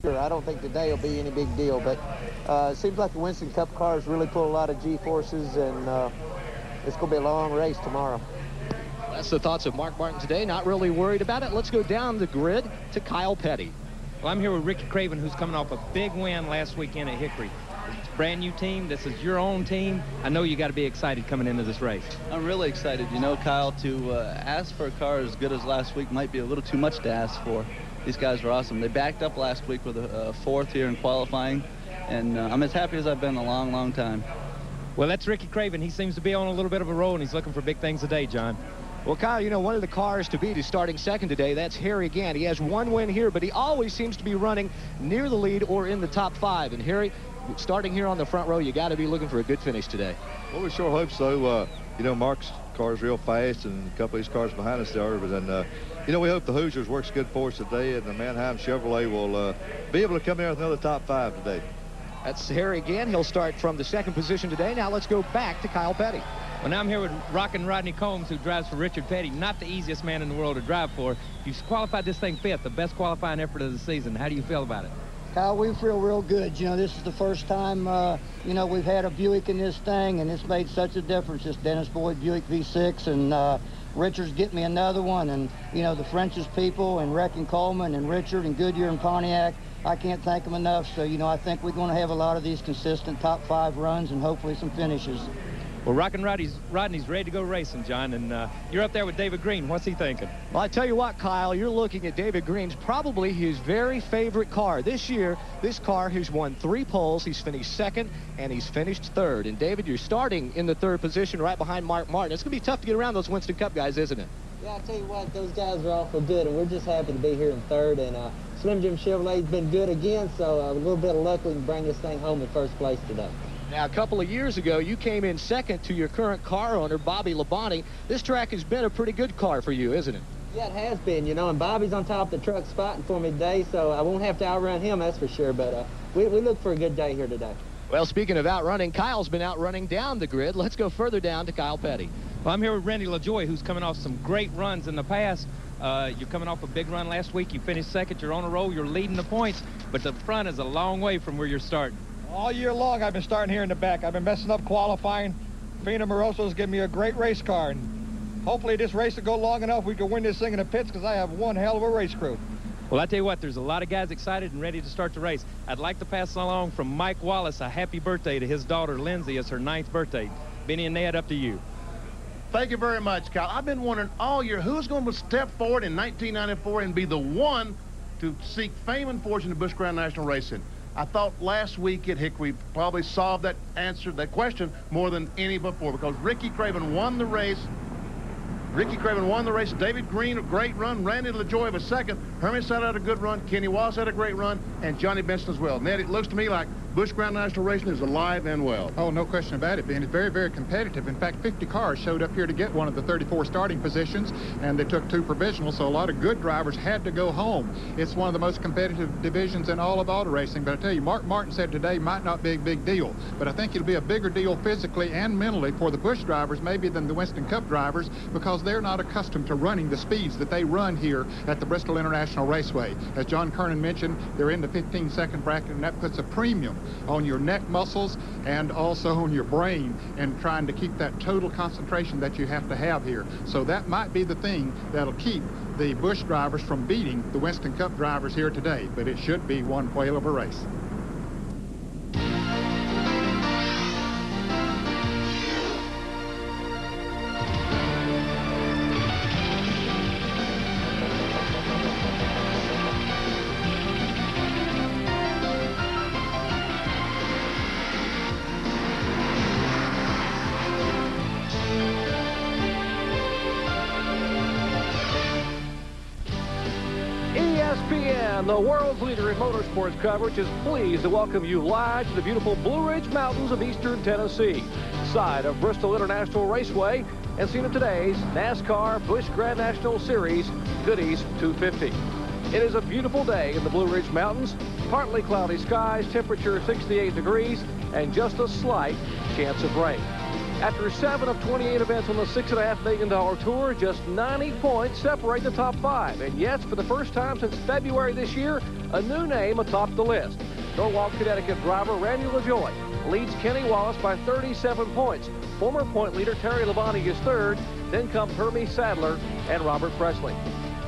I don't think today will be any big deal, but it seems like the Winston Cup cars really pull a lot of G-forces, and it's going to be a long race tomorrow. That's the thoughts of Mark Martin today. Not really worried about it. Let's go down the grid to Kyle Petty. Well, I'm here with Ricky Craven, who's coming off a big win last weekend at Hickory. It's a brand new team. This is your own team. I know you got to be excited coming into this race. I'm really excited. You know, Kyle, to ask for a car as good as last week might be a little too much to ask for. These guys were awesome. They backed up last week with a fourth here in qualifying, and I'm as happy as I've been in a long, long time. Well, that's Ricky Craven. He seems to be on a little bit of a roll, and he's looking for big things today, John. Well, Kyle, you know, one of the cars to beat is starting second today. That's Harry Gant. He has one win here, but he always seems to be running near the lead or in the top 5. And Harry, starting here on the front row, you got to be looking for a good finish today. Well, we sure hope so. You know, Mark's car is real fast, and a couple of these cars behind us are. But then, you know, we hope the Hoosiers works good for us today, and the Mannheim Chevrolet will be able to come in with another top 5 today. That's Harry Gant. He'll start from the second position today. Now let's go back to Kyle Petty. Well, now I'm here with Rockin' Rodney Combs, who drives for Richard Petty. Not the easiest man in the world to drive for. You qualified this thing 5th, the best qualifying effort of the season. How do you feel about it? Kyle, we feel real good. You know, this is the first time, you know, we've had a Buick in this thing, and it's made such a difference. This Dennis Boyd Buick V6, and Richard's getting me another one. And, you know, the French's people and Reck and Coleman and Richard and Goodyear and Pontiac, I can't thank them enough. So, you know, I think we're going to have a lot of these consistent top 5 runs and hopefully some finishes. Well, Rockin' Rodney's ready to go racing, John, and you're up there with David Green. What's he thinking? Well, I tell you what, Kyle, you're looking at David Green's probably his very favorite car. This year, this car has won 3 poles. He's finished 2nd, and he's finished 3rd. And, David, you're starting in the 3rd position right behind Mark Martin. It's going to be tough to get around those Winston Cup guys, isn't it? Yeah, I tell you what, those guys are awful good, and we're just happy to be here in 3rd. And Slim Jim Chevrolet's been good again, so a little bit of luck, we can bring this thing home in 1st place today. Now, a couple of years ago, you came in 2nd to your current car owner, Bobby Labonte. This track has been a pretty good car for you, isn't it? Yeah, it has been, you know, and Bobby's on top of the truck spotting for me today, so I won't have to outrun him, that's for sure. But we look for a good day here today. Well, speaking of outrunning, Kyle's been outrunning down the grid. Let's go further down to Kyle Petty. Well, I'm here with Randy LaJoy, who's coming off some great runs in the past. You're coming off a big run last week. You finished 2nd. You're on a roll. You're leading the points, but the front is a long way from where you're starting. All year long, I've been starting here in the back. I've been messing up qualifying. Fina Moroso's given me a great race car, and hopefully this race will go long enough we can win this thing in the pits, because I have one hell of a race crew. Well, I tell you what, there's a lot of guys excited and ready to start the race. I'd like to pass along from Mike Wallace a happy birthday to his daughter, Lindsay. It's her 9th birthday. Benny and Ned, up to you. Thank you very much, Kyle. I've been wondering all year who's going to step forward in 1994 and be the one to seek fame and fortune in Busch Grand National Racing. I thought last week at Hickory probably solved that question more than any before, because Ricky Craven won the race. David Green, a great run. Randy LaJoy was 2nd. Herman Sat had a good run. Kenny Wallace had a great run. And Johnny Benson as well. Ned, it looks to me like Busch Grand National Racing is alive and well. Oh, no question about it, Ben. It's very, very competitive. In fact, 50 cars showed up here to get one of the 34 starting positions, and they took 2 provisionals, so a lot of good drivers had to go home. It's one of the most competitive divisions in all of auto racing. But I tell you, Mark Martin said today might not be a big deal, but I think it'll be a bigger deal physically and mentally for the Busch drivers maybe than the Winston Cup drivers, because they're not accustomed to running the speeds that they run here at the Bristol International Raceway. As John Kernan mentioned, they're in the 15-second bracket, and that puts a premium on your neck muscles and also on your brain, and trying to keep that total concentration that you have to have here. So that might be the thing that'll keep the Busch drivers from beating the Winston Cup drivers here today, but it should be one whale of a race. ESPN, the world's leader in motorsports coverage, is pleased to welcome you live to the beautiful Blue Ridge Mountains of eastern Tennessee, side of Bristol International Raceway, and scene of today's NASCAR Busch Grand National Series Goodys 250. It is a beautiful day in the Blue Ridge Mountains, partly cloudy skies, temperature 68 degrees, and just a slight chance of rain. After 7 of 28 events on the $6.5 million tour, just 90 points separate the top 5. And yes, for the first time since February this year, a new name atop the list. Norwalk, Connecticut driver Randy LaJoie leads Kenny Wallace by 37 points. Former point leader Terry Labonte is third. Then come Hermie Sadler and Robert Presley.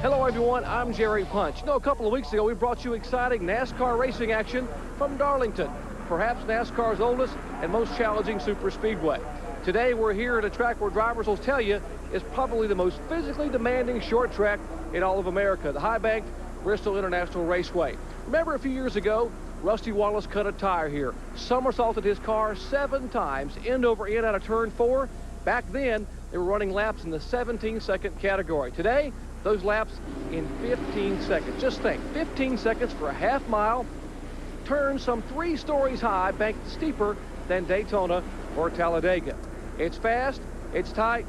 Hello, everyone. I'm Jerry Punch. A couple of weeks ago, we brought you exciting NASCAR racing action from Darlington, perhaps NASCAR's oldest and most challenging super speedway. Today, we're here at a track where drivers will tell you is probably the most physically demanding short track in all of America, the high-banked Bristol International Raceway. Remember a few years ago, Rusty Wallace cut a tire here, somersaulted his car 7 times, end over end out of turn 4. Back then, they were running laps in the 17-second category. Today, those laps in 15 seconds. Just think, 15 seconds for a half mile, turn some 3 stories high, banked steeper than Daytona or Talladega. It's fast, it's tight,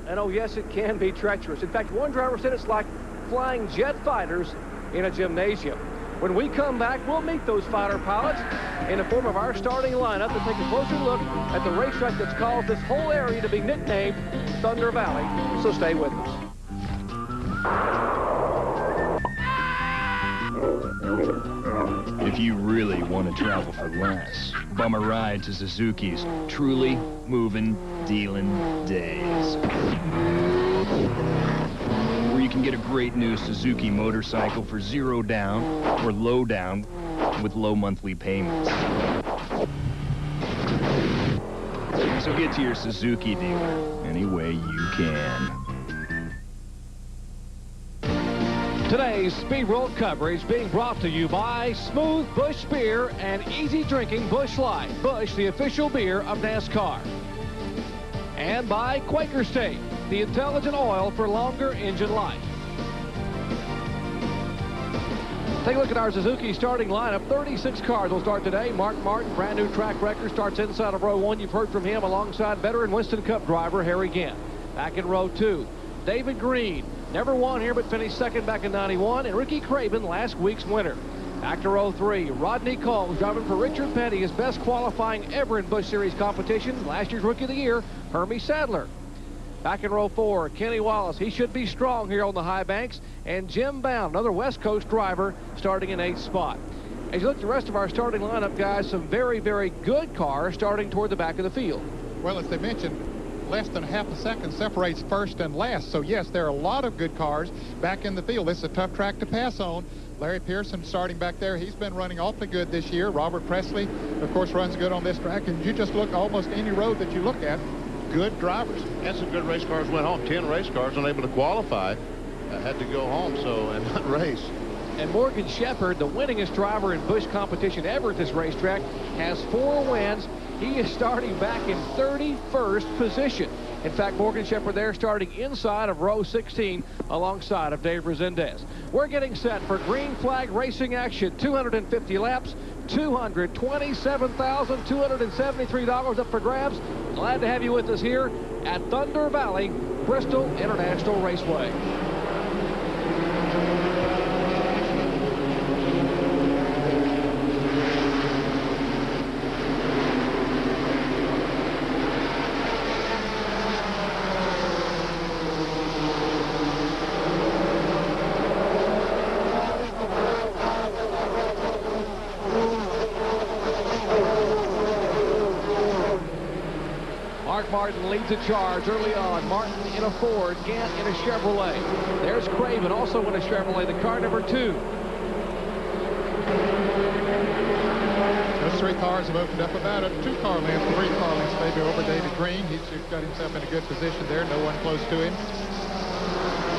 and oh yes, it can be treacherous. In fact, one driver said it's like flying jet fighters in a gymnasium. When we come back, we'll meet those fighter pilots in the form of our starting lineup to take a closer look at the racetrack that's caused this whole area to be nicknamed Thunder Valley. So stay with us. If you really want to travel for less, bum a ride to Suzuki's truly moving, dealing days. Where you can get a great new Suzuki motorcycle for 0 down or low down with low monthly payments. So get to your Suzuki dealer any way you can. Today's Speed World coverage being brought to you by Smooth Busch Beer and easy drinking Busch Light. Busch, the official beer of NASCAR. And by Quaker State, the intelligent oil for longer engine life. Take a look at our Suzuki starting lineup. 36 cars will start today. Mark Martin, brand new track record, starts inside of row 1. You've heard from him alongside veteran Winston Cup driver Harry Gant. Back in row 2, David Green. Never won here, but finished second back in '91. And Ricky Craven, last week's winner. Back to row 3, Rodney Combs driving for Richard Petty, his best qualifying ever in Busch Series competition. Last year's Rookie of the Year, Hermie Sadler. Back in row 4, Kenny Wallace. He should be strong here on the high banks. And Jim Bound, another West Coast driver, starting in 8th spot. As you look at the rest of our starting lineup, guys, some very, very good cars starting toward the back of the field. Well, as they mentioned, less than half a second separates first and last. So, yes, there are a lot of good cars back in the field. This is a tough track to pass on. Larry Pearson starting back there. He's been running awfully good this year. Robert Presley, of course, runs good on this track. And you just look almost any road that you look at, good drivers. And some good race cars went home. 10 race cars unable to qualify. Had to go home, and not race. And Morgan Shepherd, the winningest driver in Busch competition ever at this racetrack, has 4 wins. He is starting back in 31st position. In fact, Morgan Shepherd there starting inside of row 16 alongside of Dave Resendez. We're getting set for green flag racing action. 250 laps, $227,273 up for grabs. Glad to have you with us here at Thunder Valley, Bristol International Raceway. Martin leads the charge early on. Martin in a Ford, Gant in a Chevrolet. There's Craven also in a Chevrolet, the car number 2. Those 3 cars have opened up about a 2-car length, 3-car lengths maybe over David Green. He's got himself in a good position there. No one close to him,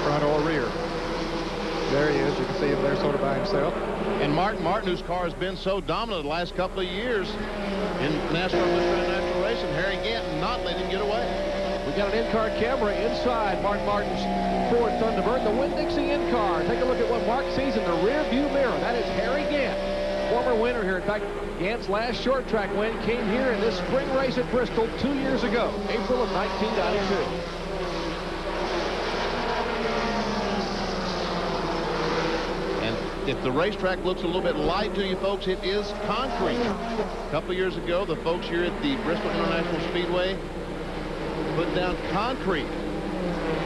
front or rear. There he is. You can see him there sort of by himself. And Martin, whose car has been so dominant the last couple of years in NASCAR National Racing, Harry Gant not letting him get away. We got an in-car camera inside Mark Martin's Ford Thunderbird, the Winn-Dixie in-car. Take a look at what Mark sees in the rear-view mirror. That is Harry Gant, former winner here. In fact, Gant's last short track win came here in this spring race at Bristol 2 years ago, April of 1992. If the racetrack looks a little bit light to you folks, it is concrete. A couple years ago, the folks here at the Bristol International Speedway put down concrete.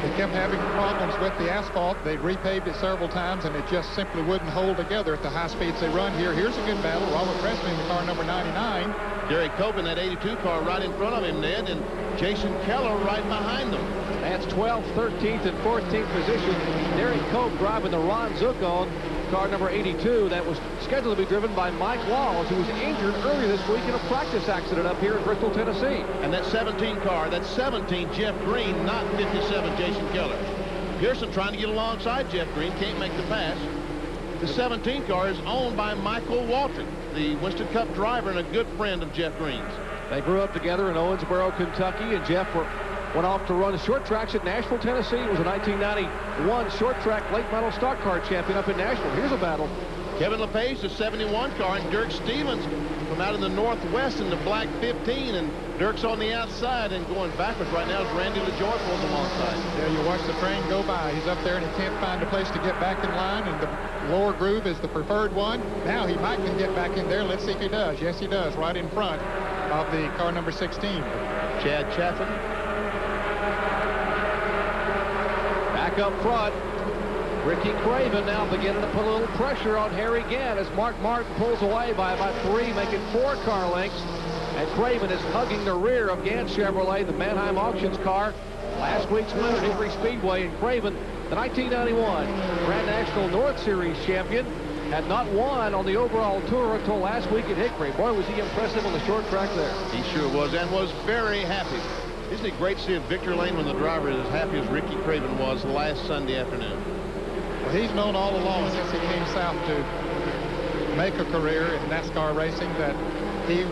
They kept having problems with the asphalt. They repaved it several times, and it just simply wouldn't hold together at the high speeds they run here. Here's a good battle. Robert Presley in the car number 99. Derek Cope in that 82 car right in front of him, Ned, and Jason Keller right behind them. That's 12th, 13th, and 14th position. Derek Cope driving the Ron Zuccone, car number 82. That was scheduled to be driven by Mike Walls, who was injured earlier this week in a practice accident up here in Bristol, Tennessee. And that 17 car, that's 17 Jeff Green, not 57 Jason Keller. Pearson trying to get alongside Jeff Green, can't make the pass. The 17 car is owned by Michael Walton, the Winston Cup driver and a good friend of Jeff Green's. They grew up together in Owensboro, Kentucky, and Jeff went off to run short tracks at Nashville, Tennessee. He was a 1991 short track late model stock car champion up in Nashville. Here's a battle. Kevin LePage, the 71 car, and Dirk Stevens from out in the Northwest in the black 15, and Dirk's on the outside, and going backwards right now is Randy LaJoy pulls him onside. Yeah, you watch the train go by. He's up there and he can't find a place to get back in line, and the lower groove is the preferred one. Now he might can get back in there. Let's see if he does. Yes, he does, right in front of the car number 16. Chad Chaffin. Back up front, Ricky Craven now beginning to put a little pressure on Harry Gann as Mark Martin pulls away by about 3, making 4 car lengths. And Craven is hugging the rear of Gann Chevrolet, the Mannheim Auctions car. Last week's winner, Hickory Speedway, and Craven, the 1991 Grand National North Series champion, had not won on the overall tour until last week at Hickory. Boy, was he impressive on the short track there. He sure was, and was very happy. Isn't it great to see a Victor Lane when the driver is as happy as Ricky Craven was last Sunday afternoon? Well, he's known all along since he came south to make a career in NASCAR racing that he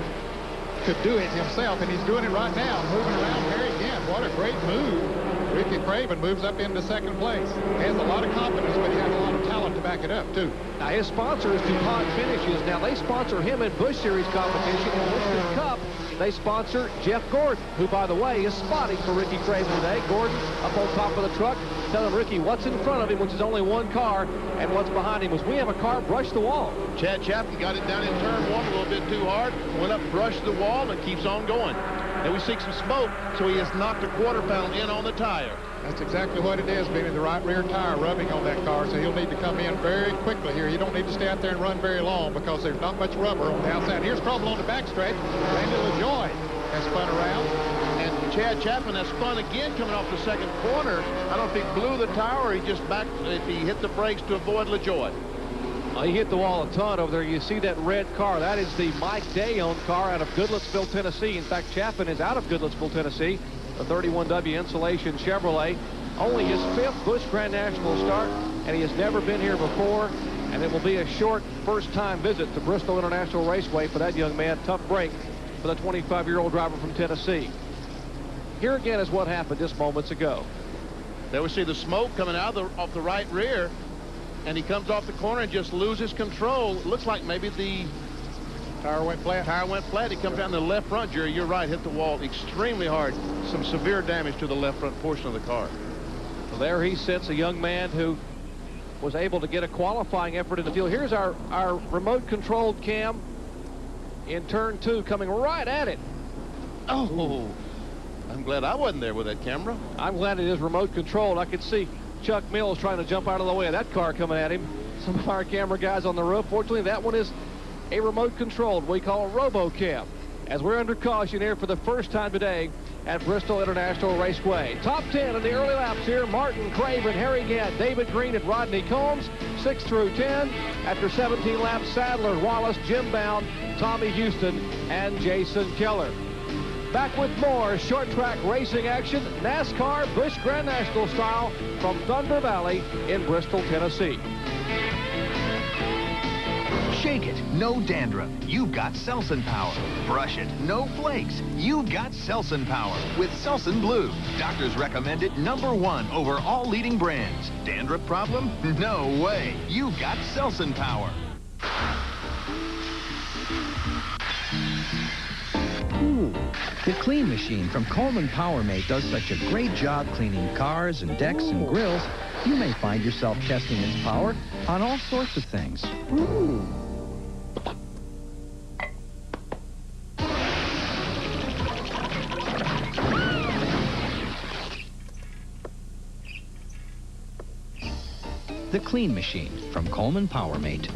could do it himself, and he's doing it right now, moving around Harry Gann. What a great move. Ricky Craven moves up into second place. He has a lot of confidence, but he has a lot of talent to back it up, too. Now, his sponsor is DuPont Finishes. Now, they sponsor him in Busch Series competition. In Winston Cup, they sponsor Jeff Gordon, who, by the way, is spotting for Ricky Craven today. Gordon up on top of the truck, telling Ricky what's in front of him, which is only one car, and what's behind him was, we have a car, brush the wall. Chad Chaffin got it down in turn 1 a little bit too hard, went up, brushed the wall, and keeps on going. Now we see some smoke, so he has knocked a quarter panel in on the tire. That's exactly what it is, being in the right rear tire rubbing on that car, so he'll need to come in very quickly here. You don't need to stay out there and run very long because there's not much rubber on the outside. Here's trouble on the backstretch. Randy LaJoy has spun around. And Chad Chapman has spun again coming off the second corner. I don't know if he blew the tire or he just backed, if he hit the brakes to avoid LaJoy. He hit the wall a ton over there. You see that red car. That is the Mike Day-owned car out of Goodlettsville, Tennessee. In fact, Chapman is out of Goodlettsville, Tennessee. The 31W Insulation Chevrolet. Only his 5th Busch Grand National start, and he has never been here before. And it will be a short first-time visit to Bristol International Raceway for that young man. Tough break for the 25-year-old driver from Tennessee. Here again is what happened just moments ago. There we see the smoke coming out off the right rear. And he comes off the corner and just loses control. It looks like maybe the tire went flat. Tire went flat. He comes down the left front, Jerry. You're right. Hit the wall extremely hard. Some severe damage to the left front portion of the car. Well, there he sits, a young man who was able to get a qualifying effort in the field. Here's our remote-controlled cam in turn 2, coming right at it. Oh, I'm glad I wasn't there with that camera. I'm glad it is remote-controlled. I could see Chuck Mills trying to jump out of the way of that car coming at him. Some of our camera guys on the roof. Fortunately, that one is a remote-controlled, we call a RoboCam, as we're under caution here for the first time today at Bristol International Raceway. Top 10 in the early laps here. Martin, Craven, Harry Gann, David Green, and Rodney Combs. 6 through 10. After 17 laps, Sadler, Wallace, Jim Bound, Tommy Houston, and Jason Keller. Back with more short track racing action, NASCAR Busch Grand National style from Thunder Valley in Bristol, Tennessee. Shake it, no dandruff. You've got Selsun Power. Brush it, no flakes. You've got Selsun Power with Selsun Blue. Doctors recommend it #1 over all leading brands. Dandruff problem? No way. You've got Selsun Power. Ooh, the Clean Machine from Coleman PowerMate does such a great job cleaning cars and decks and grills, you may find yourself testing its power on all sorts of things. Ooh. the clean machine from Coleman PowerMate.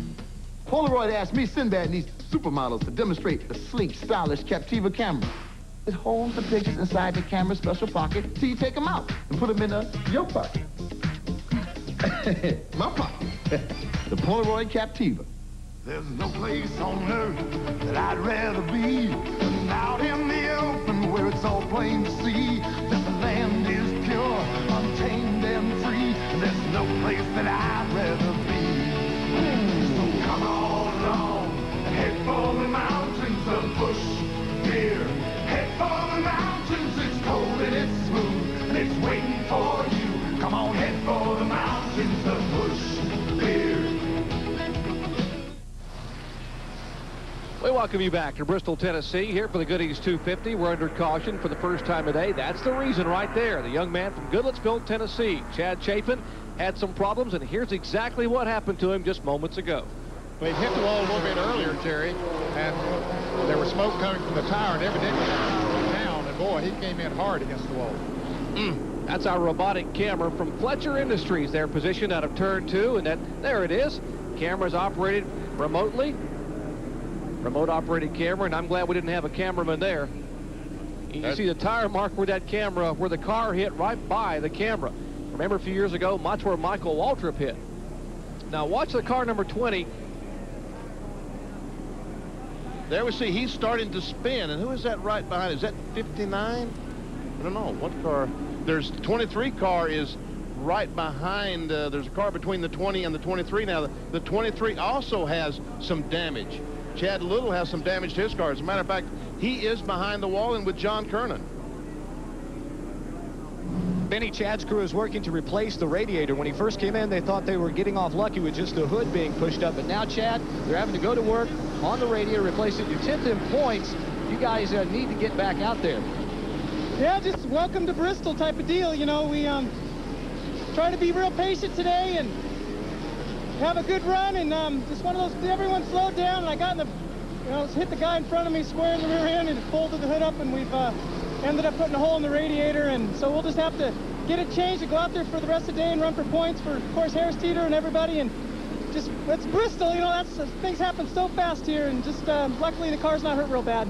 Polaroid asked me, Sinbad needs supermodels to demonstrate the sleek, stylish Captiva camera. It holds the pictures inside the camera's special pocket till you take them out and put them in your pocket. My pocket. The Polaroid Captiva. There's no place on earth that I'd rather be than out in the open where it's all plain to see that the land is pure, untamed and free. There's no place that I'd rather be. So come on along and head for the mountains of Bush Beer. Head for the mountains, it's cold and it's smooth and it's waiting for you. Come on, head for the mountains of Bush Beer. We welcome you back to Bristol, Tennessee, here for the Goodys 250. We're under caution for the first time today. That's the reason right there. The young man from Goodlettsville, Tennessee, Chad Chapin, had some problems, and here's exactly what happened to him just moments ago. Well, he hit the wall a little bit earlier, Terry, and there was smoke coming from the tire, and evidently down, and boy, he came in hard against the wall. That's our robotic camera from Fletcher Industries. They're positioned out of turn 2, and there it is. Camera's operated remotely. Remote operated camera, and I'm glad we didn't have a cameraman there. You see the tire mark where that camera, where the car hit right by the camera. Remember a few years ago, that's where Michael Waltrip hit. Now watch the car number 20. There we see he's starting to spin, and who is that right behind? Is that 59? I don't know what car. There's 23 car is right behind. There's a car between the 20 and the 23 now. The 23 also has some damage. Chad Little has some damage to his car. As a matter of fact, he is behind the wall and with John Kernan. Benny, Chad's crew is working to replace the radiator. When he first came in, they thought they were getting off lucky with just the hood being pushed up. But now, Chad, they're having to go to work on the radiator, replace it. You're 10th in points. You guys need to get back out there. Yeah, just welcome to Bristol type of deal. You know, we try to be real patient today and have a good run, and just one of those, everyone slowed down, and I got in the, hit the guy in front of me square in the rear end and folded the hood up, and we've ended up putting a hole in the radiator, and so we'll just have to get it changed and go out there for the rest of the day and run for points for, of course, Harris Teeter and everybody, and just, it's Bristol, things happen so fast here, and just luckily the car's not hurt real bad.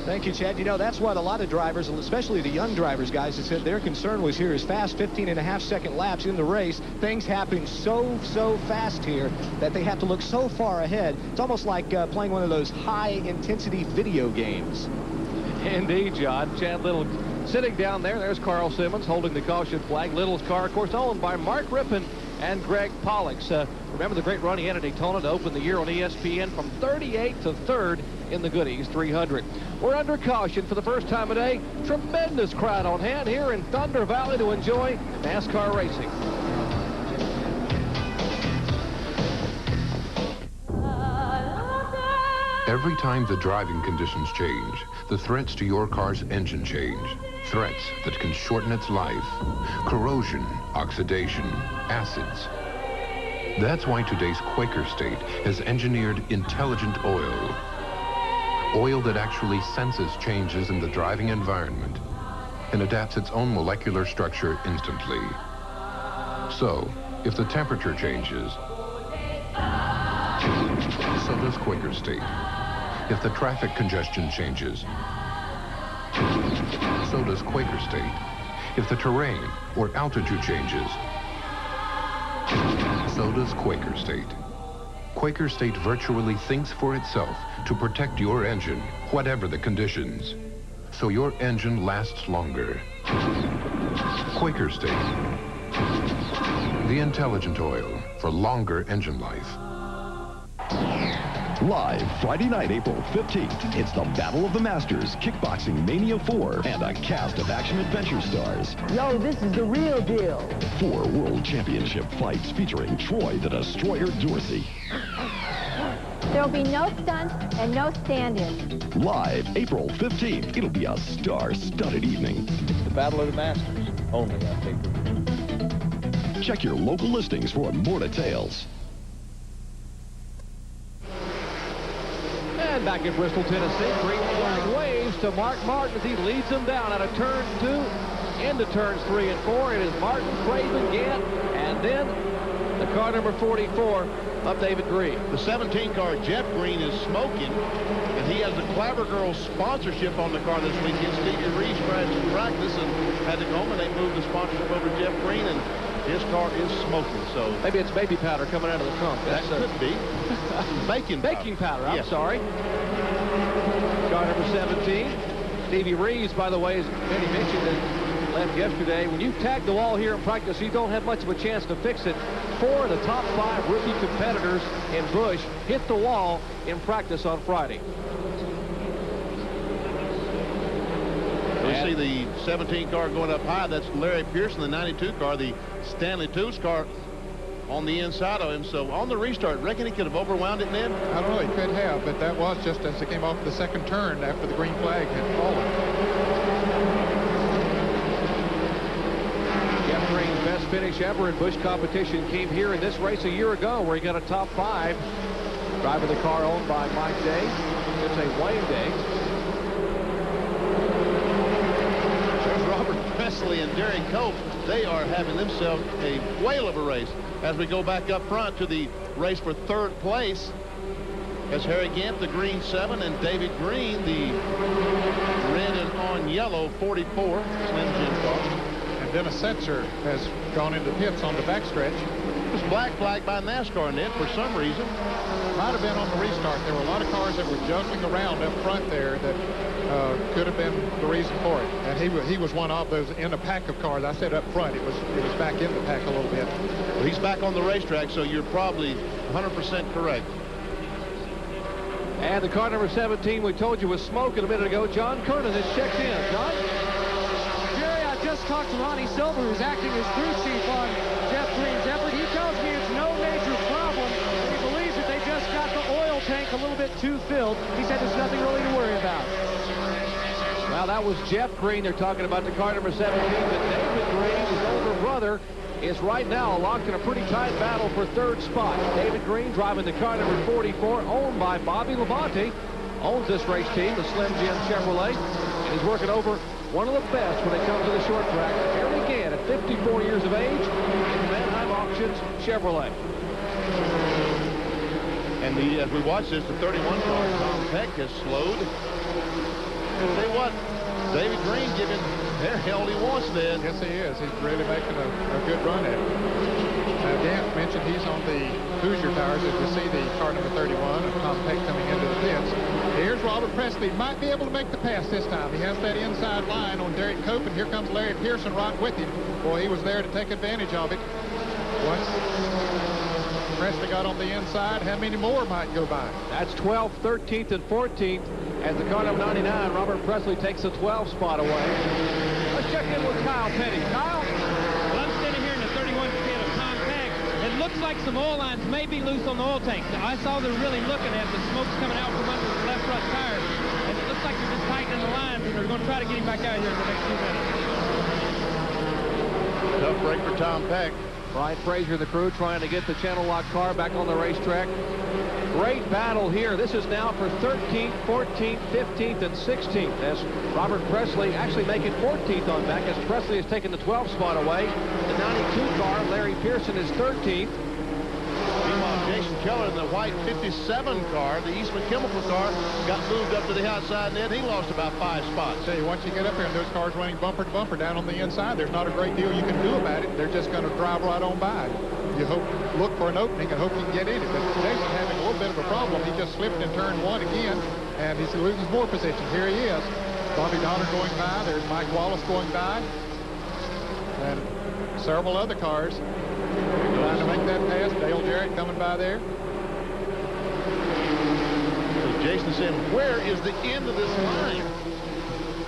Thank you, Chad. That's what a lot of drivers, especially the young drivers, guys, have said their concern was here is fast 15.5-second laps in the race. Things happen so fast here that they have to look so far ahead. It's almost like playing one of those high-intensity video games. Indeed, John. Chad Little sitting down there. There's Carl Simmons holding the caution flag. Little's car, of course, owned by Mark Rippon and Greg Pollux. Remember the great run he had at Daytona to open the year on ESPN from 38 to 3rd in the Goodys 300. We're under caution for the first time of day. Tremendous crowd on hand here in Thunder Valley to enjoy NASCAR racing. Every time the driving conditions change, the threats to your car's engine change. Threats that can shorten its life. Corrosion, oxidation, acids. That's why today's Quaker State has engineered intelligent oil. Oil that actually senses changes in the driving environment and adapts its own molecular structure instantly. So, if the temperature changes, so does Quaker State. If the traffic congestion changes, so does Quaker State. If the terrain or altitude changes, so does Quaker State. Quaker State virtually thinks for itself to protect your engine, whatever the conditions, so your engine lasts longer. Quaker State. The intelligent oil for longer engine life. Live Friday night, April 15th, it's the Battle of the Masters, Kickboxing Mania 4, and a cast of action-adventure stars. Yo, this is the real deal. 4 World Championship fights featuring Troy the Destroyer Dorsey. There'll be no stunts and no stand-ins. Live April 15th, it'll be a star-studded evening. It's the Battle of the Masters, only on pay-per-view. Check your local listings for more details. And back in Bristol, Tennessee, green flag waves to Mark Martin as he leads them down out of turn 2 into turns 3 and 4. It is Martin, Craven, Gant, and then the car number 44 of David Green. The 17 car, Jeff Green, is smoking, and he has the Clabber Girls sponsorship on the car this weekend. Stevie Reeves crashed in practice and had to go home, and they moved the sponsorship over to Jeff Green, and his car is smoking. So maybe it's baby powder coming out of the trunk. That could be. Baking powder. I'm yes. sorry. Car number 17. Stevie Reeves, by the way, as Eddie mentioned, that left yesterday. When you tag the wall here in practice, you don't have much of a chance to fix it. 4 of the top 5 rookie competitors in Busch hit the wall in practice on Friday. We see the 17 car going up high. That's Larry Pearson, the 92 car, the Stanley Tools car on the inside of him. So on the restart, reckon he could have overwound it, Ned? I don't know, he could have, but that was just as it came off the second turn after the green flag had fallen. Jeff Green's best finish ever in Busch competition came here in this race a year ago, where he got a top 5. Driving the car owned by Mike Day. It's a Wayne Day. There's Robert Presley and Derek Cope. They are having themselves a whale of a race. As we go back up front to the race for 3rd place, as Harry Gant, the green 7, and David Green, the red and on yellow 44 Slim Jim car. And Dennis Setzer has gone into pits on the backstretch. It was black flag by NASCAR, Ned, for some reason. Might have been on the restart. There were a lot of cars that were juggling around up front there that could have been the reason for it. And he was one of those in a pack of cars. I said up front, it was back in the pack a little bit. Well, he's back on the racetrack, so you're probably 100% correct. And the car number 17 we told you was smoking a minute ago. John Kernan has checked in. John? Jerry, I just talked to Ronnie Silver, who's acting as crew chief on Jeff Green's effort. He tells me it's no major problem. He believes that they just got the oil tank a little bit too filled. He said there's nothing really to worry about. Well, that was Jeff Green. They're talking about the car number 17, but David Green, his older brother, is right now locked in a pretty tight battle for 3rd spot. David Green driving the car number 44, owned by Bobby Labonte, owns this race team, the Slim Jim Chevrolet, and he's working over one of the best when it comes to the short track. Here again at 54 years of age in Manheim Auctions Chevrolet. And as we watch this, the 31 car, Tom Peck, has slowed. And say what, David Green giving hell he wants, Ned. Yes, he is. He's really making a good run at it. Gant mentioned he's on the Hoosier tires as we see the car number 31 of Tom Peck coming into the pits. Here's Robert Presley. Might be able to make the pass this time. He has that inside line on Derek Cope, and here comes Larry Pearson right with him. Boy, he was there to take advantage of it. Once Presley got on the inside, how many more might go by? That's 12th, 13th, and 14th. As the car number 99, Robert Presley takes the 12 spot away. Let's check in with Kyle Petty. Kyle? Well, I'm standing here in the 31 pit of Tom Peck. It looks like some oil lines may be loose on the oil tank. I saw they're really looking at the smoke's coming out from under the left front tire. And it looks like they're just tightening the lines, and they're going to try to get him back out here in the next few minutes. Tough break for Tom Peck. Brian Frazier, the crew, trying to get the channel lock car back on the racetrack. Great battle here. This is now for 13th, 14th, 15th, and 16th, as Robert Presley actually making 14th on back, as Presley has taken the 12th spot away. The 92 car, Larry Pearson, is 13th. Meanwhile, Jason Keller in the white 57 car, the Eastman Chemical car, got moved up to the outside net. He lost about 5 spots. Tell you, once you get up there and those cars running bumper to bumper down on the inside, there's not a great deal you can do about it. They're just going to drive right on by. You look for an opening and hope you can get in it. But Jason's having a little bit of a problem. He just slipped in turn 1 again, and he's losing more position. Here he is. Bobby Donner going by. There's Mike Wallace going by. And several other cars trying to make that pass. Dale Jarrett coming by there. So Jason saying, where is the end of this line?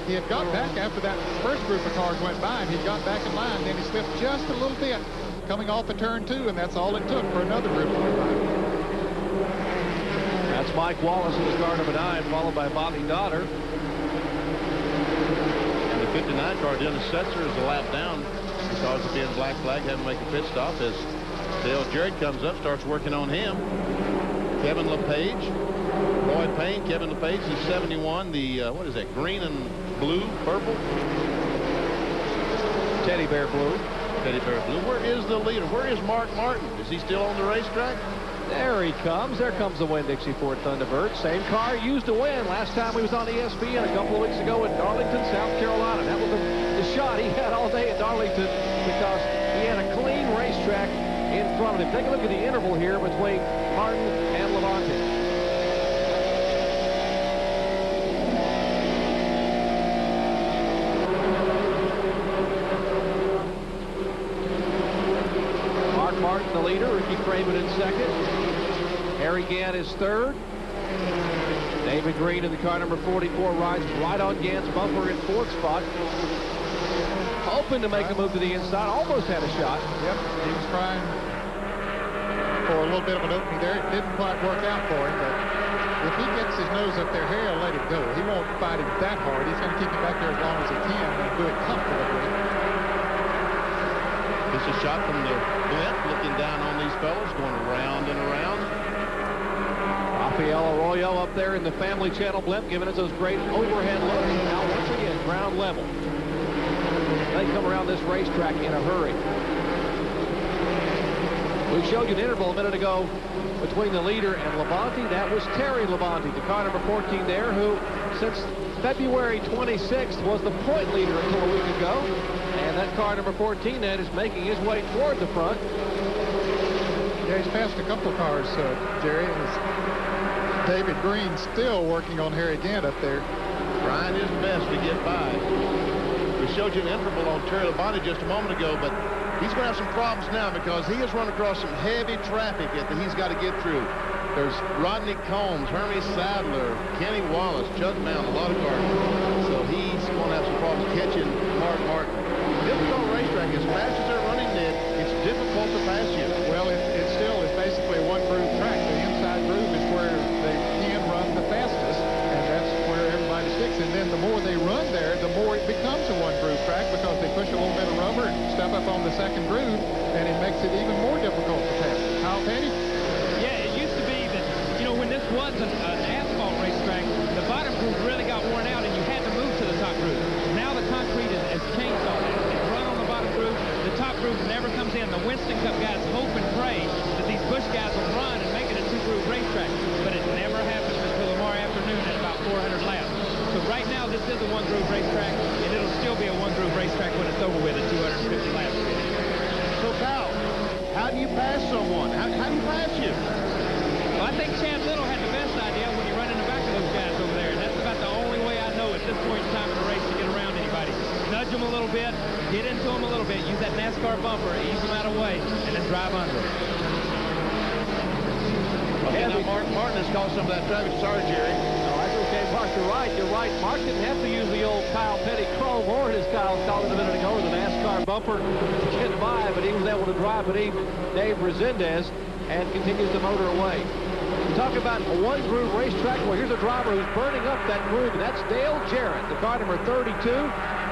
He had got back after that first group of cars went by, and he got back in line. Then he slipped just a little bit coming off of turn 2, and that's all it took for another group to go by. That's Mike Wallace in the car number 9, followed by Bobby Donner. And the 59 car, Dennis Setzer, is a lap down because of being black flag, having to make a pit stop as Dale Jarrett comes up, starts working on him. Kevin LePage, Lloyd Payne, Kevin LePage, the 71, the, what is that, green and blue, purple? Teddy bear blue. Teddy Bear Blue. Where is the leader? Where is Mark Martin? Is he still on the racetrack? There he comes. There comes the Winn-Dixie Ford Thunderbird. Same car used to win last time he was on ESPN a couple of weeks ago in Darlington, South Carolina. That was the shot he had all day at Darlington because he had a clean racetrack in front of him. Take a look at the interval here between Martin and Levante. Martin, the leader. Ricky Craven in second. Harry Gant is third. David Green in the car number 44 rides right on Gant's bumper in fourth spot. Hoping to make a move to the inside. Almost had a shot. Yep, he was trying for a little bit of an opening there. It didn't quite work out for him, but if he gets his nose up there, Harry will let him go. He won't fight him that hard. He's going to keep him back there as long as he can and do it comfortably. It's a shot from the blimp, looking down on these fellas, going around and around. Rafael Arroyo up there in the Family Channel blimp, giving us those great overhead looks. Now, once again, ground level. They come around this racetrack in a hurry. We showed you an interval a minute ago between the leader and Levante. That was Terry Levante, the car number 14 there, who since February 26th was the point leader until a week ago. And that car number 14 then is making his way toward the front. Yeah, he's passed a couple of cars, Jerry. And David Green still working on Harry Gant up there. Trying his best to get by. We showed you an interval on Terry Levante just a moment ago, but he's going to have some problems now because he has run across some heavy traffic that he's got to get through. There's Rodney Combs, Hermes Sadler, Kenny Wallace, Chuck Mound, a lot of cars. So he's going to have some problems catching Mark Martin. Difficult racetrack. As fast as they're running it, it's difficult to pass you. Well, it still is basically a one-groove track. The inside groove is where they can run the fastest, and that's where everybody sticks. And then the more they run there, the more it becomes a one-groove track because they push a little bit of rubber and step up on the second groove, and it makes it even more difficult to pass. Kyle Petty? Yeah, it used to be that, you know, when this was an asphalt racetrack, the bottom groove really got worn out, and you had to move to the top groove. Now the concrete has changed all that. It's run on the bottom groove. The top groove never comes in. The Winston Cup guys hope and pray that these Busch guys will run and make it a two-groove racetrack, but it never happens until tomorrow afternoon at about 400 laps. So right now, this is a one-groove racetrack, and it'll still be a one-groove racetrack when it's over with at 250 laps. So, Kyle, how do you pass someone? How do you pass you? Well, I think Chad Little had the best idea when he run in the back of those guys over there. And that's about the only way I know at this point in time in the race to get around anybody. Nudge them a little bit, get into them a little bit, use that NASCAR bumper, ease them out of the way, and then drive under them. Okay, now Mark Martin has caused some of that traffic. Sorry, Jerry. No, that's okay, Mark. You're right. You're right. Mark didn't have to use the old Kyle Petty chrome or his Kyle called it a minute ago, or the NASCAR bumper to get by, but he was able to drive beneath Dave Resendez and continues to motor away. You talk about a one-groove racetrack. Well, here's a driver who's burning up that groove, and that's Dale Jarrett, the car number 32.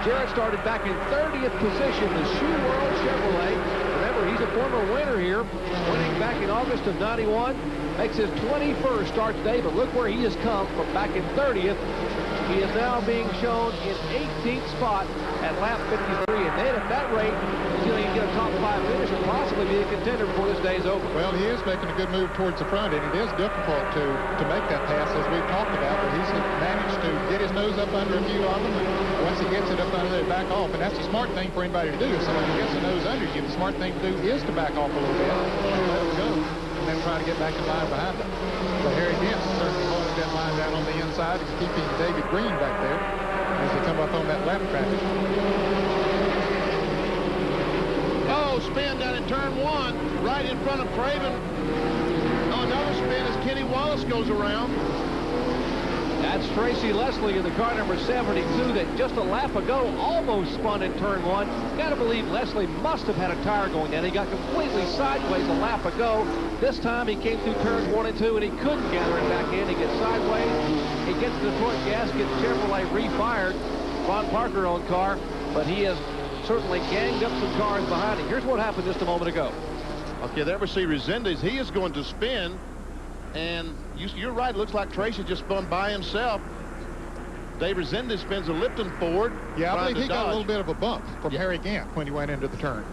Jarrett started back in 30th position, the Shoe World Chevrolet. Remember, he's a former winner here, winning back in August of '91. Makes his 21st start today, but look where he has come from back in 30th. He is now being shown in 18th spot at lap 53, and then at that rate, he's going to get a top 5 finish and possibly be a contender before this day's over. Well, he is making a good move towards the front, and it is difficult to make that pass, as we've talked about, but he's managed to get his nose up under a few of them, and once he gets it up under there, back off, and that's the smart thing for anybody to do. So when he gets the nose under you, the smart thing to do is to back off a little bit, and let him go, and then try to get back in line behind him. But Harry Gant certainly holding that line down on the inside and keeping David Green back there as they come up on that lap traffic. Oh, spin down in turn 1, right in front of Craven. Oh, another spin as Kenny Wallace goes around. That's Tracy Leslie in the car number 72 that just a lap ago almost spun in turn 1. Got to believe Leslie must have had a tire going down. He got completely sideways a lap ago. This time he came through turns 1 and 2 and he couldn't gather it back in. He gets sideways. He gets the Detroit Gasket Chevrolet refired. Ron Parker owned car, but he has certainly ganged up some cars behind him. Here's what happened just a moment ago. Okay, there we see Resendez. He is going to spin. And you're right, it looks like Tracy just spun by himself. Dave Resendez spins a Lipton Ford. Yeah, I believe he got a little bit of a bump from Harry Gant when he went into the turn.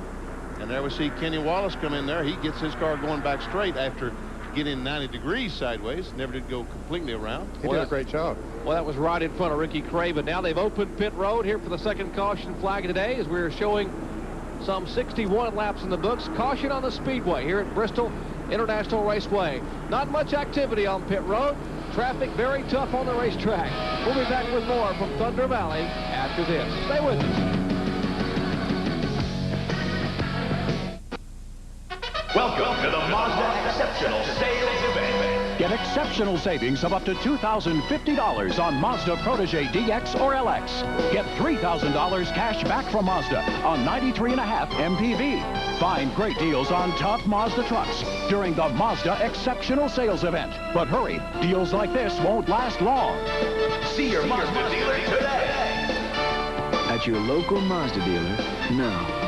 And there we see Kenny Wallace come in there. He gets his car going back straight after getting 90 degrees sideways. Never did go completely around. He did a great job. Well, that was right in front of Ricky Craven. Now they've opened pit road here for the second caution flag of the day as we're showing some 61 laps in the books. Caution on the speedway here at Bristol International Raceway. Not much activity on pit road. Traffic very tough on the racetrack. We'll be back with more from Thunder Valley after this. Stay with us. Welcome to the Mazda Exceptional Sales Event. Get exceptional savings of up to $2,050 on Mazda Protege DX or LX. Get $3,000 cash back from Mazda on 93.5 MPV. Find great deals on tough Mazda trucks during the Mazda Exceptional Sales Event. But hurry, deals like this won't last long. See your Mazda dealer today. At your local Mazda dealer now.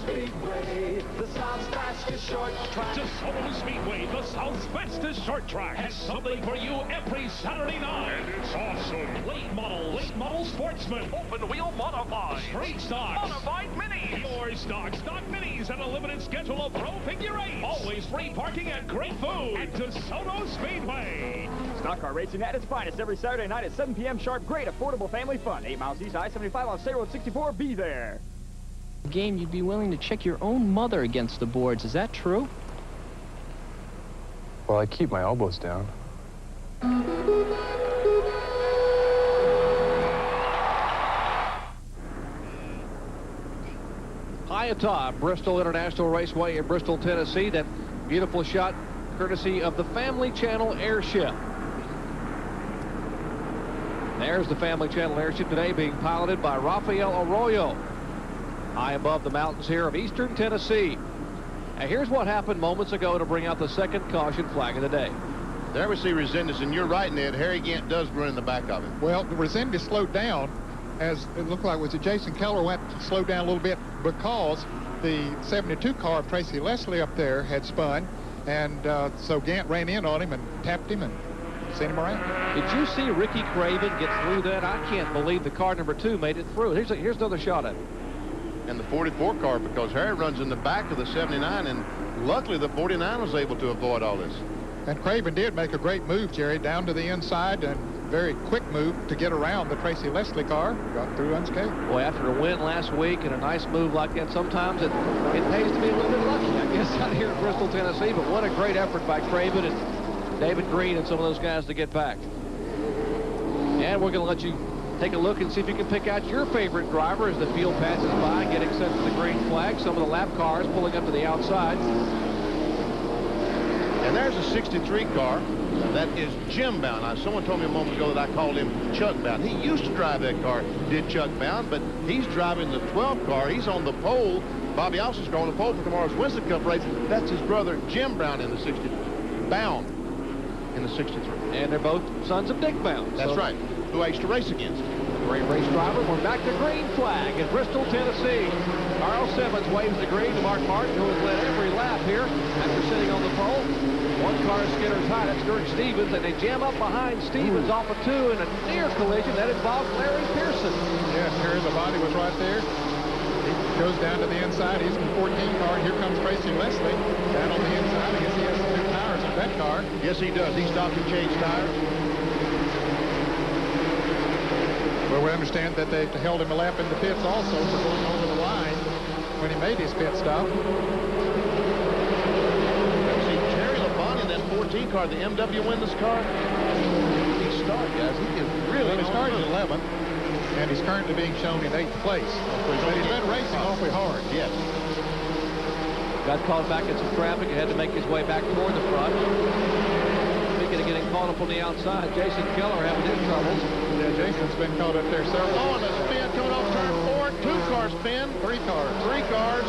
Speedway, the South's fastest short track. DeSoto Speedway, the South's fastest short track, has something for you every Saturday night. And it's awesome. Late model sportsman, open wheel modified, straight stock, modified minis, pure stock minis, and a limited schedule of pro figure eights. Always free parking and great food at DeSoto Speedway. Stock car racing at its finest every Saturday night at 7 p.m. sharp. Great affordable family fun. 8 miles east, I-75 on State Road 64. Be there. Game, you'd be willing to check your own mother against the boards. Is that true? Well, I keep my elbows down. High atop Bristol International Raceway in Bristol, Tennessee. That beautiful shot courtesy of the Family Channel Airship. There's the Family Channel Airship today being piloted by Rafael Arroyo. High above the mountains here of eastern Tennessee. And here's what happened moments ago to bring out the second caution flag of the day. There we see Resendez, and you're right, Ned. Harry Gant does run in the back of him. Well, Resendez slowed down as it looked like was it Jason Keller went slowed down a little bit because the 72 car of Tracy Leslie up there had spun, and so Gant ran in on him and tapped him and sent him around. Did you see Ricky Craven get through that? I can't believe the car number 2 made it through. Here's another shot at it. And the 44 car, because Harry runs in the back of the 79, and luckily the 49 was able to avoid all this. And Craven did make a great move, Jerry, down to the inside, and very quick move to get around the Tracy Leslie car. Got through unscathed. Boy, after a win last week and a nice move like that, sometimes it pays to be a little bit lucky, I guess, out here in Bristol, Tennessee. But what a great effort by Craven and David Green and some of those guys to get back. And we're going to let you take a look and see if you can pick out your favorite driver as the field passes by, getting set to the green flag. Some of the lap cars pulling up to the outside. And there's a 63 car. That is Jim Bound. Now, someone told me a moment ago that I called him Chuck Bound. He used to drive that car, did Chuck Bound, but he's driving the 12 car. He's on the pole. Bobby Alston's on the pole for tomorrow's Winston Cup race. That's his brother, Jim Brown, in the 63. Bound in the 63. And they're both sons of Dick Bound. That's right. Who I used to race against. Great race driver. We're back to green flag in Bristol, Tennessee. Carl Simmons waves the green to Mark Martin, who has led every lap here after sitting on the pole. One car skitters high. That's Dirk Stevens, and they jam up behind Stevens off of 2 in a near collision. That involves Larry Pearson. Yes, here the body was right there. He goes down to the inside. He's in the 14 car, and here comes Tracy Leslie down on the inside. I guess he has some new tires in that car. Yes, he does. He stopped and changed tires. Well, we understand that they held him a lap in the pits also for going over the line when he made his pit stop. See, Terry Labonte in that 14 car, the MW win this car. He started, guys. He is really. Well, he started at 11th, and he's currently being shown in 8th place. But he's been racing awfully hard. Yes. Got caught back in some traffic and had to make his way back toward the front. Speaking of getting caught up on the outside, Jason Keller having his troubles. Yeah, Jason's been caught up there several times. Oh, and a spin coming off turn 4. 2-car spin. 3 cars. 3 cars.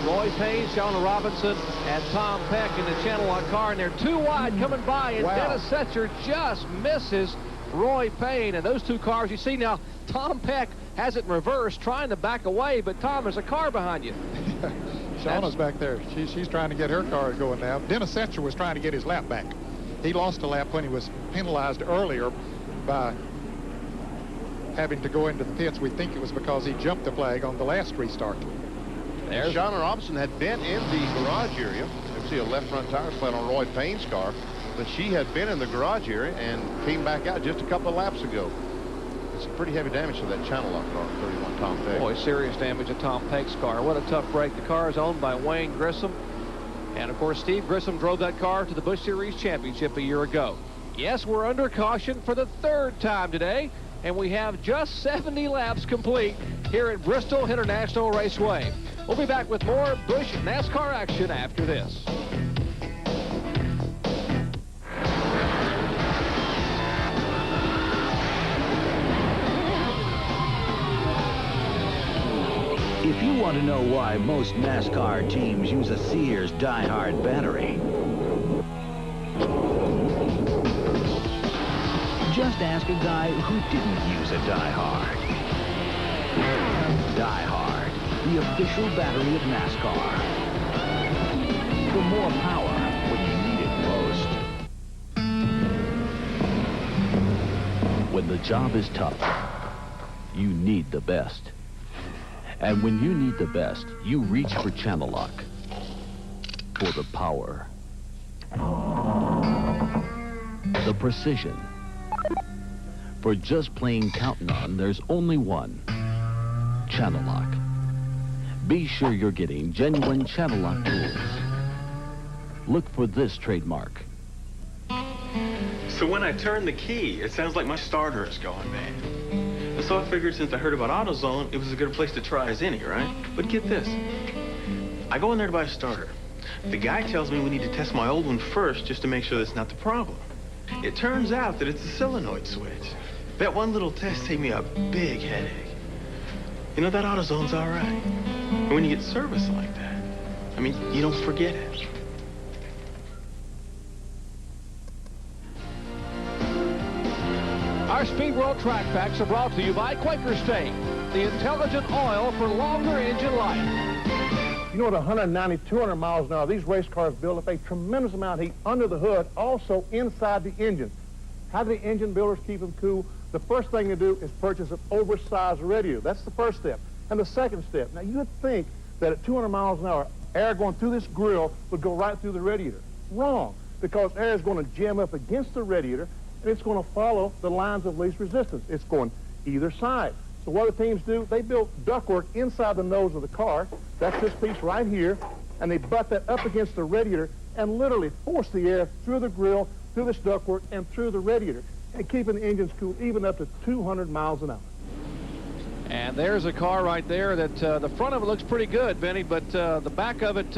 Roy Payne, Shauna Robinson, and Tom Peck in the channel lock car, and they're 2 wide coming by, and Dennis Setzer just misses Roy Payne. And those 2 cars, you see now, Tom Peck has it in reverse, trying to back away, but Tom, there's a car behind you. Shauna's back there. She's trying to get her car going now. Dennis Setzer was trying to get his lap back. He lost a lap when he was penalized earlier by having to go into the pits. We think it was because he jumped the flag on the last restart. Shauna Robinson had been in the garage area. You can see a left front tire flat on Roy Payne's car, but she had been in the garage area and came back out just a couple of laps ago. It's some pretty heavy damage to that channel lock car, 31 Tom Peck. Boy, serious damage to Tom Peck's car. What a tough break. The car is owned by Wayne Grissom. And, of course, Steve Grissom drove that car to the Busch Series Championship a year ago. Yes, we're under caution for the third time today, and we have just 70 laps complete here at Bristol International Raceway. We'll be back with more Busch NASCAR action after this. If you want to know why most NASCAR teams use a Sears Die-Hard battery, just ask a guy who didn't use a Die-Hard. Die-Hard, the official battery of NASCAR. For more power when you need it most. When the job is tough, you need the best. And when you need the best, you reach for Channel Lock. For the power. The precision. For just plain counting on, there's only one. Channel Lock. Be sure you're getting genuine Channel Lock tools. Look for this trademark. So when I turn the key, it sounds like my starter is going bad. And so I figured since I heard about AutoZone, it was a good place to try as any, right? But get this. I go in there to buy a starter. The guy tells me we need to test my old one first just to make sure that's not the problem. It turns out that it's a solenoid switch. That one little test saved me a big headache. You know, that AutoZone's all right. And when you get service like that, I mean, you don't forget it. Our Speed World Track Packs are brought to you by Quaker State, the intelligent oil for longer engine life. You know, at 190, 200 miles an hour, these race cars build up a tremendous amount of heat under the hood, also inside the engine. How do the engine builders keep them cool? The first thing they do is purchase an oversized radiator. That's the first step. And the second step, now you would think that at 200 miles an hour, air going through this grill would go right through the radiator. Wrong, because air is going to jam up against the radiator, and it's going to follow the lines of least resistance. It's going either side. So what the teams do, they build ductwork inside the nose of the car. That's this piece right here, and they butt that up against the radiator and literally force the air through the grill, through this ductwork, and through the radiator, and keeping the engines cool even up to 200 miles an hour. And there's a car right there that the front of it looks pretty good, Benny, but the back of it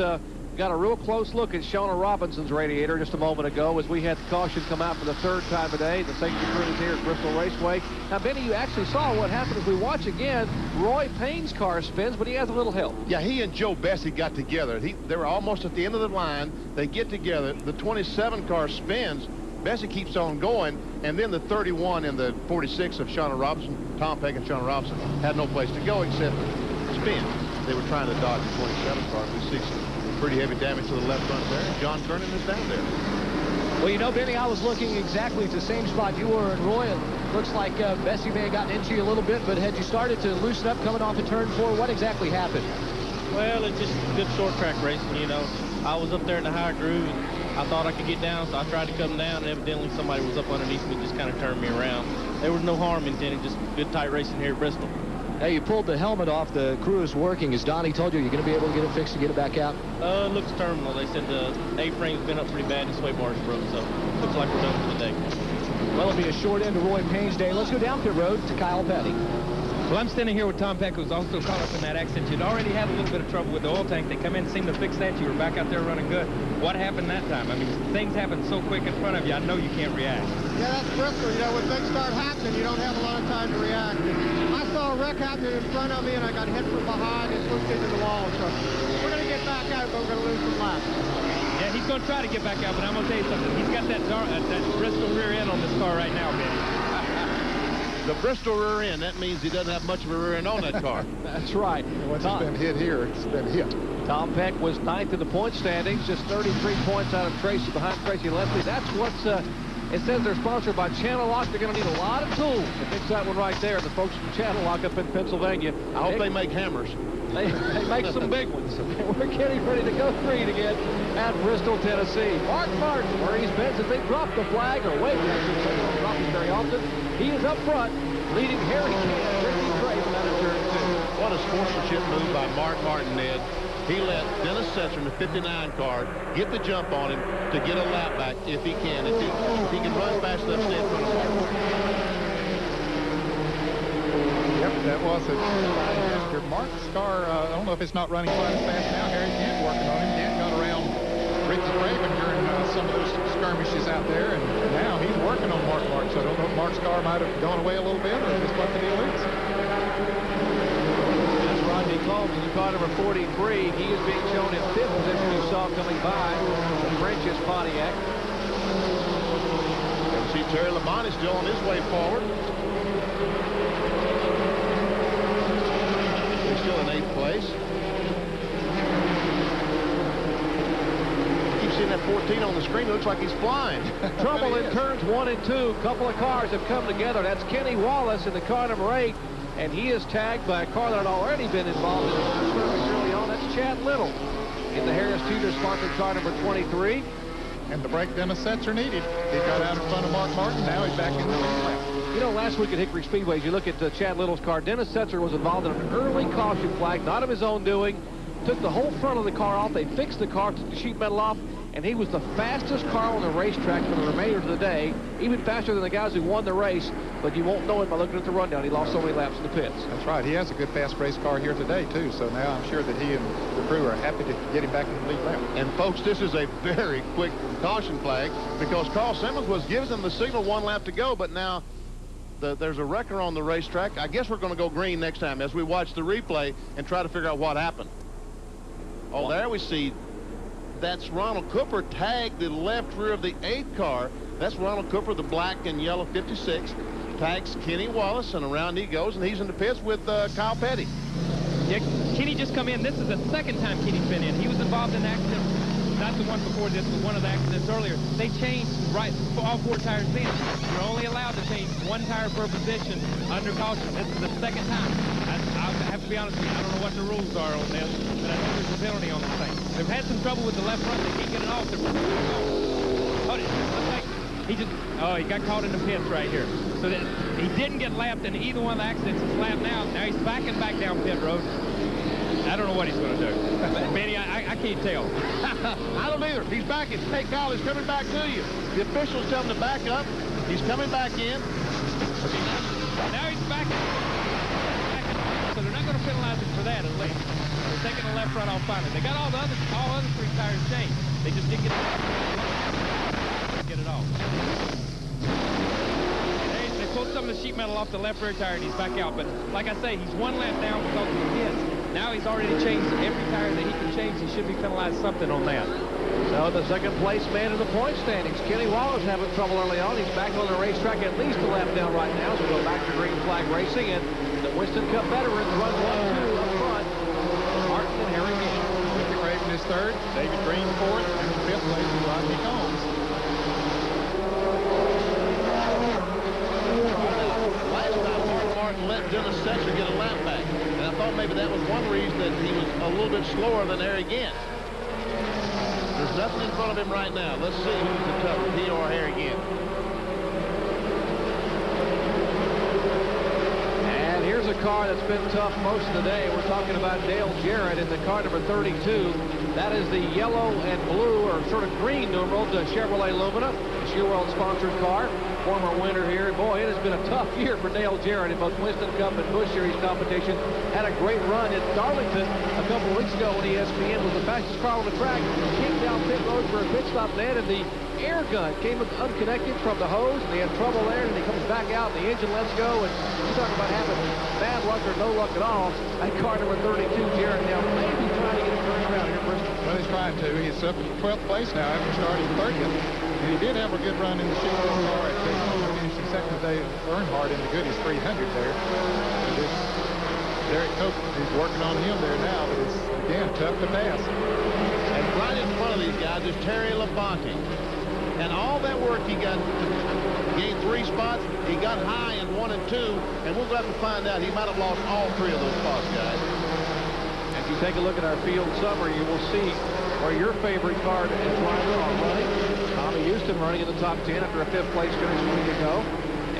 got a real close look at Shauna Robinson's radiator just a moment ago as we had the caution come out for the third time today. The safety crews here at Bristol Raceway. Now, Benny, you actually saw what happened as we watch again. Roy Payne's car spins, but he has a little help. Yeah, he and Joe Bessie got together. They were almost at the end of the line. They get together. The 27 car spins. Bessie keeps on going, and then the 31 and the 46 of Shauna Robinson, Tom Peck and Shauna Robinson, had no place to go except spin. They were trying to dodge the 27 car. We see some pretty heavy damage to the left front there. John Kernan is down there. Well, you know, Benny, I was looking exactly at the same spot you were, and Roy, it looks like Bessie may have gotten into you a little bit, but had you started to loosen up coming off of turn 4? What exactly happened? Well, it's just good short track racing, you know. I was up there in the high groove, and I thought I could get down, so I tried to come down, and evidently somebody was up underneath me, just kind of turned me around. There was no harm intended, just good tight racing here at Bristol. Hey, you pulled the helmet off. The crew is working. As Donnie told you, you're going to be able to get it fixed to get it back out? It looks terminal. They said the A-frame's been up pretty bad and the sway bar's broke, so looks like we're done for the day. Well, it'll be a short end to Roy Payne's day. Let's go down pit road to Kyle Petty. Well, I'm standing here with Tom Peck, who's also caught up in that accident. You'd already had a little bit of trouble with the oil tank. They come in and seem to fix that. You were back out there running good. What happened that time? I mean, things happen so quick in front of you, I know you can't react. Yeah, that's Bristol. You know, when things start happening, you don't have a lot of time to react. I saw a wreck happening in front of me, and I got hit from behind and pushed into the wall. So we're going to get back out, but we're going to lose some laps. Yeah, he's going to try to get back out, but I'm going to tell you something. He's got that Bristol rear end on this car right now, Benny. The Bristol rear end, that means he doesn't have much of a rear end on that car. That's right. Once it's been hit here, it's been hit. Tom Peck was 9th in the point standings, just 33 points out of Tracy, behind Tracy Leslie. That's what's It says they're sponsored by Channel Lock. They're going to need a lot of tools to fix that one right there. The folks from Channel Lock up in Pennsylvania. I hope they make hammers. They make some big ones. We're getting ready to go green again at Bristol, Tennessee. Mark Martin, where he's been since they dropped the flag, or waved it, they don't drop it very often. He is up front, leading Harry King and Ricky Gray from out of turn 2. What a sportsmanship move by Mark Martin, Ned. He let Dennis Setzer in the 59 car get the jump on him to get a lap back if he can. If he can run fast enough to stay in front of Mark Martin. Yep, that was a gesture. Mark's car, I don't know if it's not running quite as fast now. Harry Kent working on him. Kent got around Ricky Craven during some of those skirmishes out there, and now he's working on Mark. So I don't know if Mark's car might have gone away a little bit, or just what the deal is. That's Rodney Combs in car number 43. He is being shown in 5th position. You saw coming by the French's Pontiac. And see Terry Labonte still on his way forward. Still in 8th place. Keep seeing that 14 on the screen. It looks like he's flying. Trouble in turns 1 and 2. A couple of cars have come together. That's Kenny Wallace in the car number 8, and he is tagged by a car that had already been involved in the skirmish early on. That's Chad Little in the Harris Teeter sponsored car number 23. And the brake Dennis Setzer needed. He got out in front of Mark Martin. Now he's back in the lead lap. You know, last week at Hickory Speedway, you look at Chad Little's car, Dennis Setzer was involved in an early caution flag, not of his own doing. Took the whole front of the car off. They fixed the car, took the sheet metal off, and he was the fastest car on the racetrack for the remainder of the day, even faster than the guys who won the race, but you won't know it by looking at the rundown. He lost so many laps in the pits. That's right. He has a good fast race car here today, too, so now I'm sure that he and the crew are happy to get him back in the lead lap. And, folks, this is a very quick caution flag because Carl Simmons was giving them the signal 1 lap to go, but now there's a wrecker on the racetrack. I guess we're going to go green next time as we watch the replay and try to figure out what happened. Oh, there we see. That's Ronald Cooper tagged the left rear of the 8th car. That's Ronald Cooper, the black and yellow 56. Tags Kenny Wallace, and around he goes, and he's in the pits with Kyle Petty. Yeah, Kenny just come in. This is the second time Kenny's been in. He was involved in an accident, not the one before this, but one of the accidents earlier. They changed all 4 tires then. You're only allowed to change 1 tire per position under caution. This is the second time. I have to be honest with you, I don't know what the rules are on this, but I know there's a penalty on this thing. They've had some trouble with the left front. They can't get it off. He got caught in the pits right here. So that he didn't get lapped in either one of the accidents. He's lapped now. Now he's backing back down pit road. I don't know what he's going to do. Benny, I can't tell. I don't either. He's backing. Hey, Kyle, he's coming back to you. The officials tell him to back up. He's coming back in. Now he's backing. So they're not going to penalize him for that, at least. They're taking the left front off finally. They got all other 3 tires changed. They just didn't get it off. They pulled some of the sheet metal off the left rear tire, and he's back out. But like I say, he's 1 lap down because of the pits. Now he's already changed every tire that he can change. He should be penalized something on that. So the second place man in the point standings, Kenny Wallace, having trouble early on. He's back on the racetrack at least a lap down right now. So we'll go back to green flag racing, and the Winston Cup veterans run 1-2 up front. Martin and Harry King. Ricky Craven is 3rd, David Green 4th, and 5th place is Rodney Combs. Last time Martin let Dennis Setzer get a lap back, and I thought maybe that was one reason that he was a little bit slower than Harry Gant. There's nothing in front of him right now. Let's see who's the tougher, he or Harry Gant. And here's a car that's been tough most of the day. We're talking about Dale Jarrett in the car number 32. That is the yellow and blue, or sort of green numeral, the Chevrolet Lumina, the SeaWorld sponsored car. Former winner here. Boy, it has been a tough year for Dale Jarrett in both Winston Cup and Busch Series competition. Had a great run at Darlington a couple weeks ago when ESPN was the fastest car on the track. Came down pit road for a pit stop, and the air gun came unconnected from the hose, and they had trouble there, and he comes back out, and the engine lets go, and you talk about having bad luck or no luck at all. That car number 32, Jarrett, now maybe trying to get it turned around here, Bristol. Well, he's trying to. He's up in 12th place now after starting 30th. And he did have a good run in the Chevrolet car at finishing second today, Earnhardt in the Goodys 300 there. Derek Cope, he's working on him there now, but it's, again, tough to pass. And right in front of these guys is Terry Labonte. And all that work he got to gain 3 spots, he got high in 1 and 2, and we'll have to find out. He might have lost all 3 of those spots, guys. If you take a look at our field summary, you will see where your favorite car and driver are running. Tommy Houston running in the top 10 after a 5th place finish a week ago.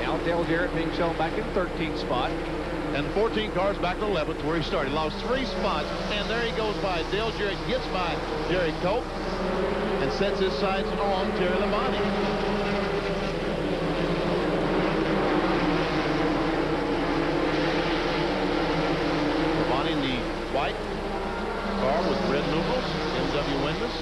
Now Dale Jarrett being shown back in 13th spot. And 14 cars back to 11th where he started. Lost 3 spots, and there he goes by. Dale Jarrett gets by Jerry Cope and sets his sights on Terry Labonte. Labonte in the white car with red numerals, MW windows.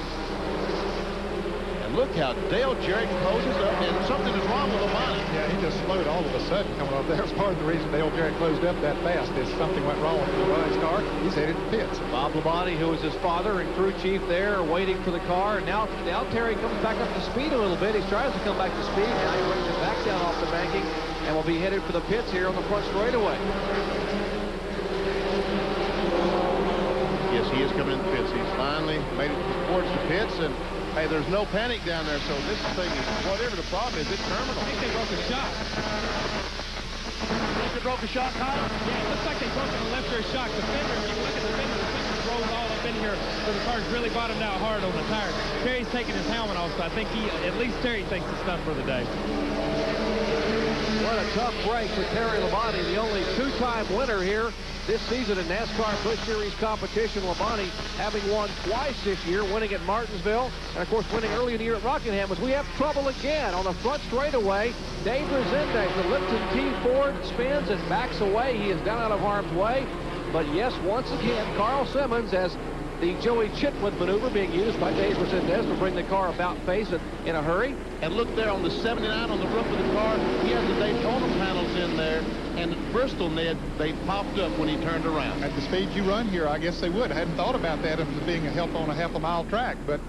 And look how Dale Jarrett closes up, and something is wrong with Labonte. Yeah, he just slowed all of a sudden coming up there. It's part of the reason Dale Jarrett closed up that fast is something went wrong with Labonte's car. He's headed to pits. Bob Labonte, who was his father and crew chief there, are waiting for the car. And now Terry comes back up to speed a little bit. He tries to come back to speed. Now he brings it back down off the banking and will be headed for the pits here on the front straightaway. Yes, he is coming in the pits. He's finally made it towards the pits, and hey, there's no panic down there, so this thing is, whatever the problem is, it's terminal. I think they broke a shock. They broke a shock, Kyle? Yeah, it looks like they broke a left rear shock. The fender, if you look at the fender rolls all up in here, so the car's really bottomed out hard on the tires. Terry's taking his helmet off, so I think at least Terry thinks it's done for the day. What a tough break for Terry Labonte, the only 2-time winner here this season in NASCAR Busch Series competition. Labonte having won twice this year, winning at Martinsville, and of course winning early in the year at Rockingham. As we have trouble again on the front straightaway, Dave Resendez, the Lipton T Ford, spins and backs away. He is down out of harm's way. But yes, once again, Carl Simmons, as the Joey Chitwood maneuver being used by Dave Resendez to bring the car about face in a hurry. And look there on the 79 on the roof of the car. He has the Daytona panels in there. And at Bristol, Ned, they popped up when he turned around. At the speed you run here, I guess they would. I hadn't thought about that as being a help on a half-a-mile track, but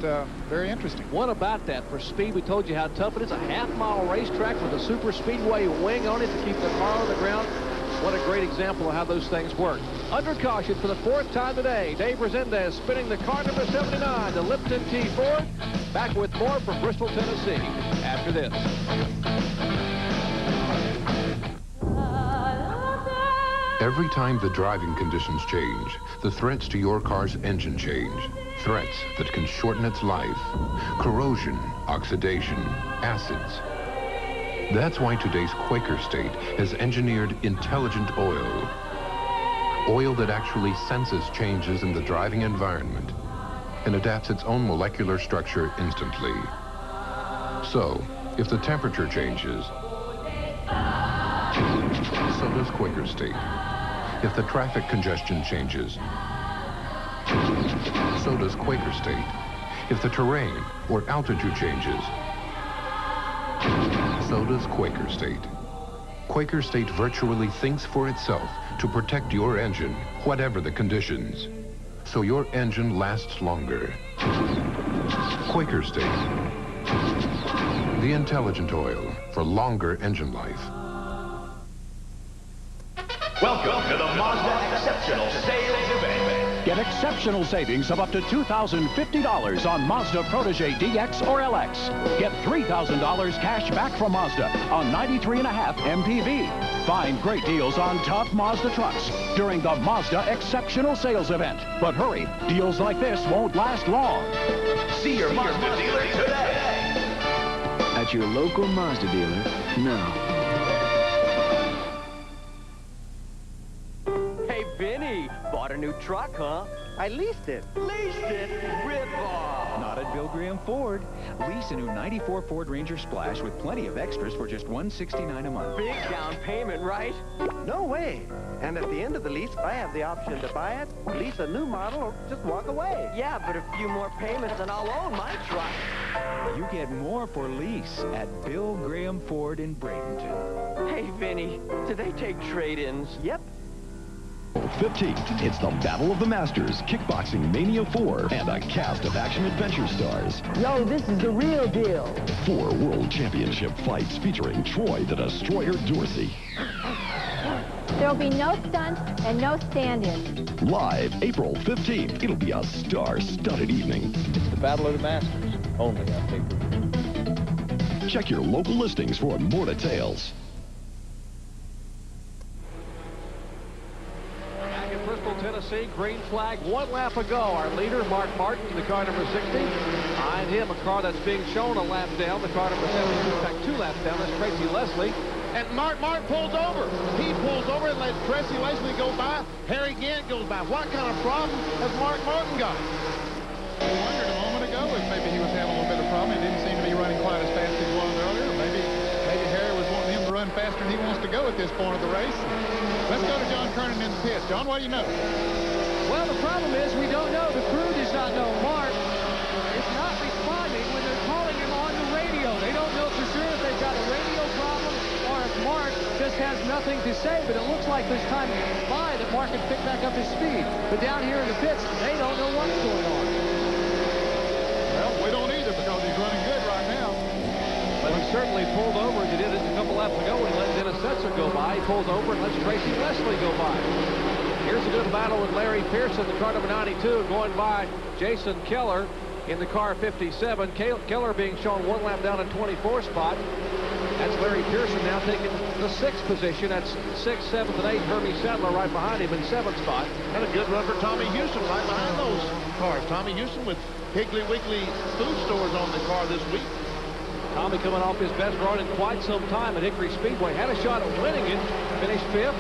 very interesting. What about that? For speed, we told you how tough it is. A half-mile racetrack with a super speedway wing on it to keep the car on the ground. What a great example of how those things work. Under caution for the 4th time today, Dave Resendez spinning the car number 79, the Lipton T Ford. Back with more from Bristol, Tennessee after this. Every time the driving conditions change, the threats to your car's engine change. Threats that can shorten its life. Corrosion, oxidation, acids. That's why today's Quaker State has engineered intelligent oil. Oil that actually senses changes in the driving environment and adapts its own molecular structure instantly. So, if the temperature changes, so does Quaker State. If the traffic congestion changes, so does Quaker State. If the terrain or altitude changes, so does Quaker State. Quaker State virtually thinks for itself to protect your engine, whatever the conditions, so your engine lasts longer. Quaker State, the intelligent oil for longer engine life. Welcome to the Mazda Exceptional Sales Event. Get exceptional savings of up to $2,050 on Mazda Protege DX or LX. Get $3,000 cash back from Mazda on 93.5 MPV. Find great deals on top Mazda trucks during the Mazda Exceptional Sales Event. But hurry, deals like this won't last long. See your Mazda dealer today. At your local Mazda dealer now. Hey, Vinny, bought a new truck, huh? I leased it. Leased it? Rip-off. Not at Bill Graham Ford. Lease a new 94 Ford Ranger Splash with plenty of extras for just $169 a month. Big down payment, right? No way. And at the end of the lease, I have the option to buy it, lease a new model, or just walk away. Yeah, but a few more payments and I'll own my truck. You get more for lease at Bill Graham Ford in Bradenton. Hey, Vinny, do they take trade-ins? Yep. 15th, it's the Battle of the Masters, Kickboxing Mania 4, and a cast of action-adventure stars. Yo, this is the real deal. 4 World Championship fights featuring Troy the Destroyer Dorsey. There'll be no stunts and no stand-ins. Live April 15th. It'll be a star-studded evening. It's the Battle of the Masters, only on pay-per-view. Check your local listings for more details. Back in Bristol, Tennessee, green flag, 1 lap ago. Our leader, Mark Martin, in the car number 60. Behind him, a car that's being shown a lap down, the car number 72, in fact, 2 laps down. That's Tracy Leslie. And Mark Martin pulls over. He pulls over and lets Tracy Leslie go by. Harry Gant goes by. What kind of problem has Mark Martin got? I wondered a moment ago if maybe he was having a little bit of problem. He didn't seem to be running quite as fast as he was earlier. Maybe Harry was wanting him to run faster than he wants to go at this point of the race. Let's go to John Kernan in the pits. John, what do you know? Well, the problem is we don't know. The crew does not know. Mark is not responding when they're calling him on the radio. They don't know for sure if they've got a radio problem or if Mark just has nothing to say. But it looks like this time by that Mark can pick back up his speed. But down here in the pits, they don't know what's going on. Well, we don't either because he's running good right now. But he certainly pulled over as he did it a couple laps ago when he let Dennis Setzer go by. He pulls over and lets Tracy Leslie go by. Here's a good battle with Larry Pearson, the car number 92, going by Jason Keller in the car 57. Keller being shown 1 lap down in 24th spot. That's Larry Pearson now taking the 6th position. That's 6th, 7th, and 8th. Hermie Sadler right behind him in 7th spot. And a good run for Tommy Houston right behind those cars. Tommy Houston with Piggly Wiggly food stores on the car this week. Tommy coming off his best run in quite some time at Hickory Speedway. Had a shot at winning it. Finished 5th.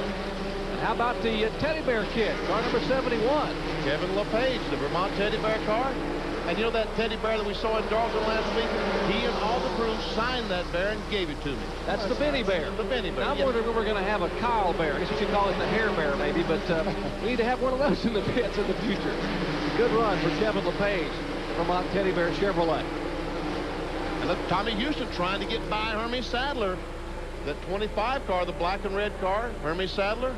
And how about the Teddy Bear Kid, car number 71? Kevin LePage, the Vermont Teddy Bear car. And you know that teddy bear that we saw in Darlington last week? He and all the crew signed that bear and gave it to me. That's the Benny Bear. The Benny Bear. I'm wondering if we're going to have a Kyle Bear. I guess you should call it the Hair Bear, maybe. But we need to have one of those in the pits in the future. Good run for Kevin LePage, Vermont Teddy Bear Chevrolet. And look, Tommy Houston trying to get by Hermie Sadler. That 25 car, the black and red car, Hermie Sadler.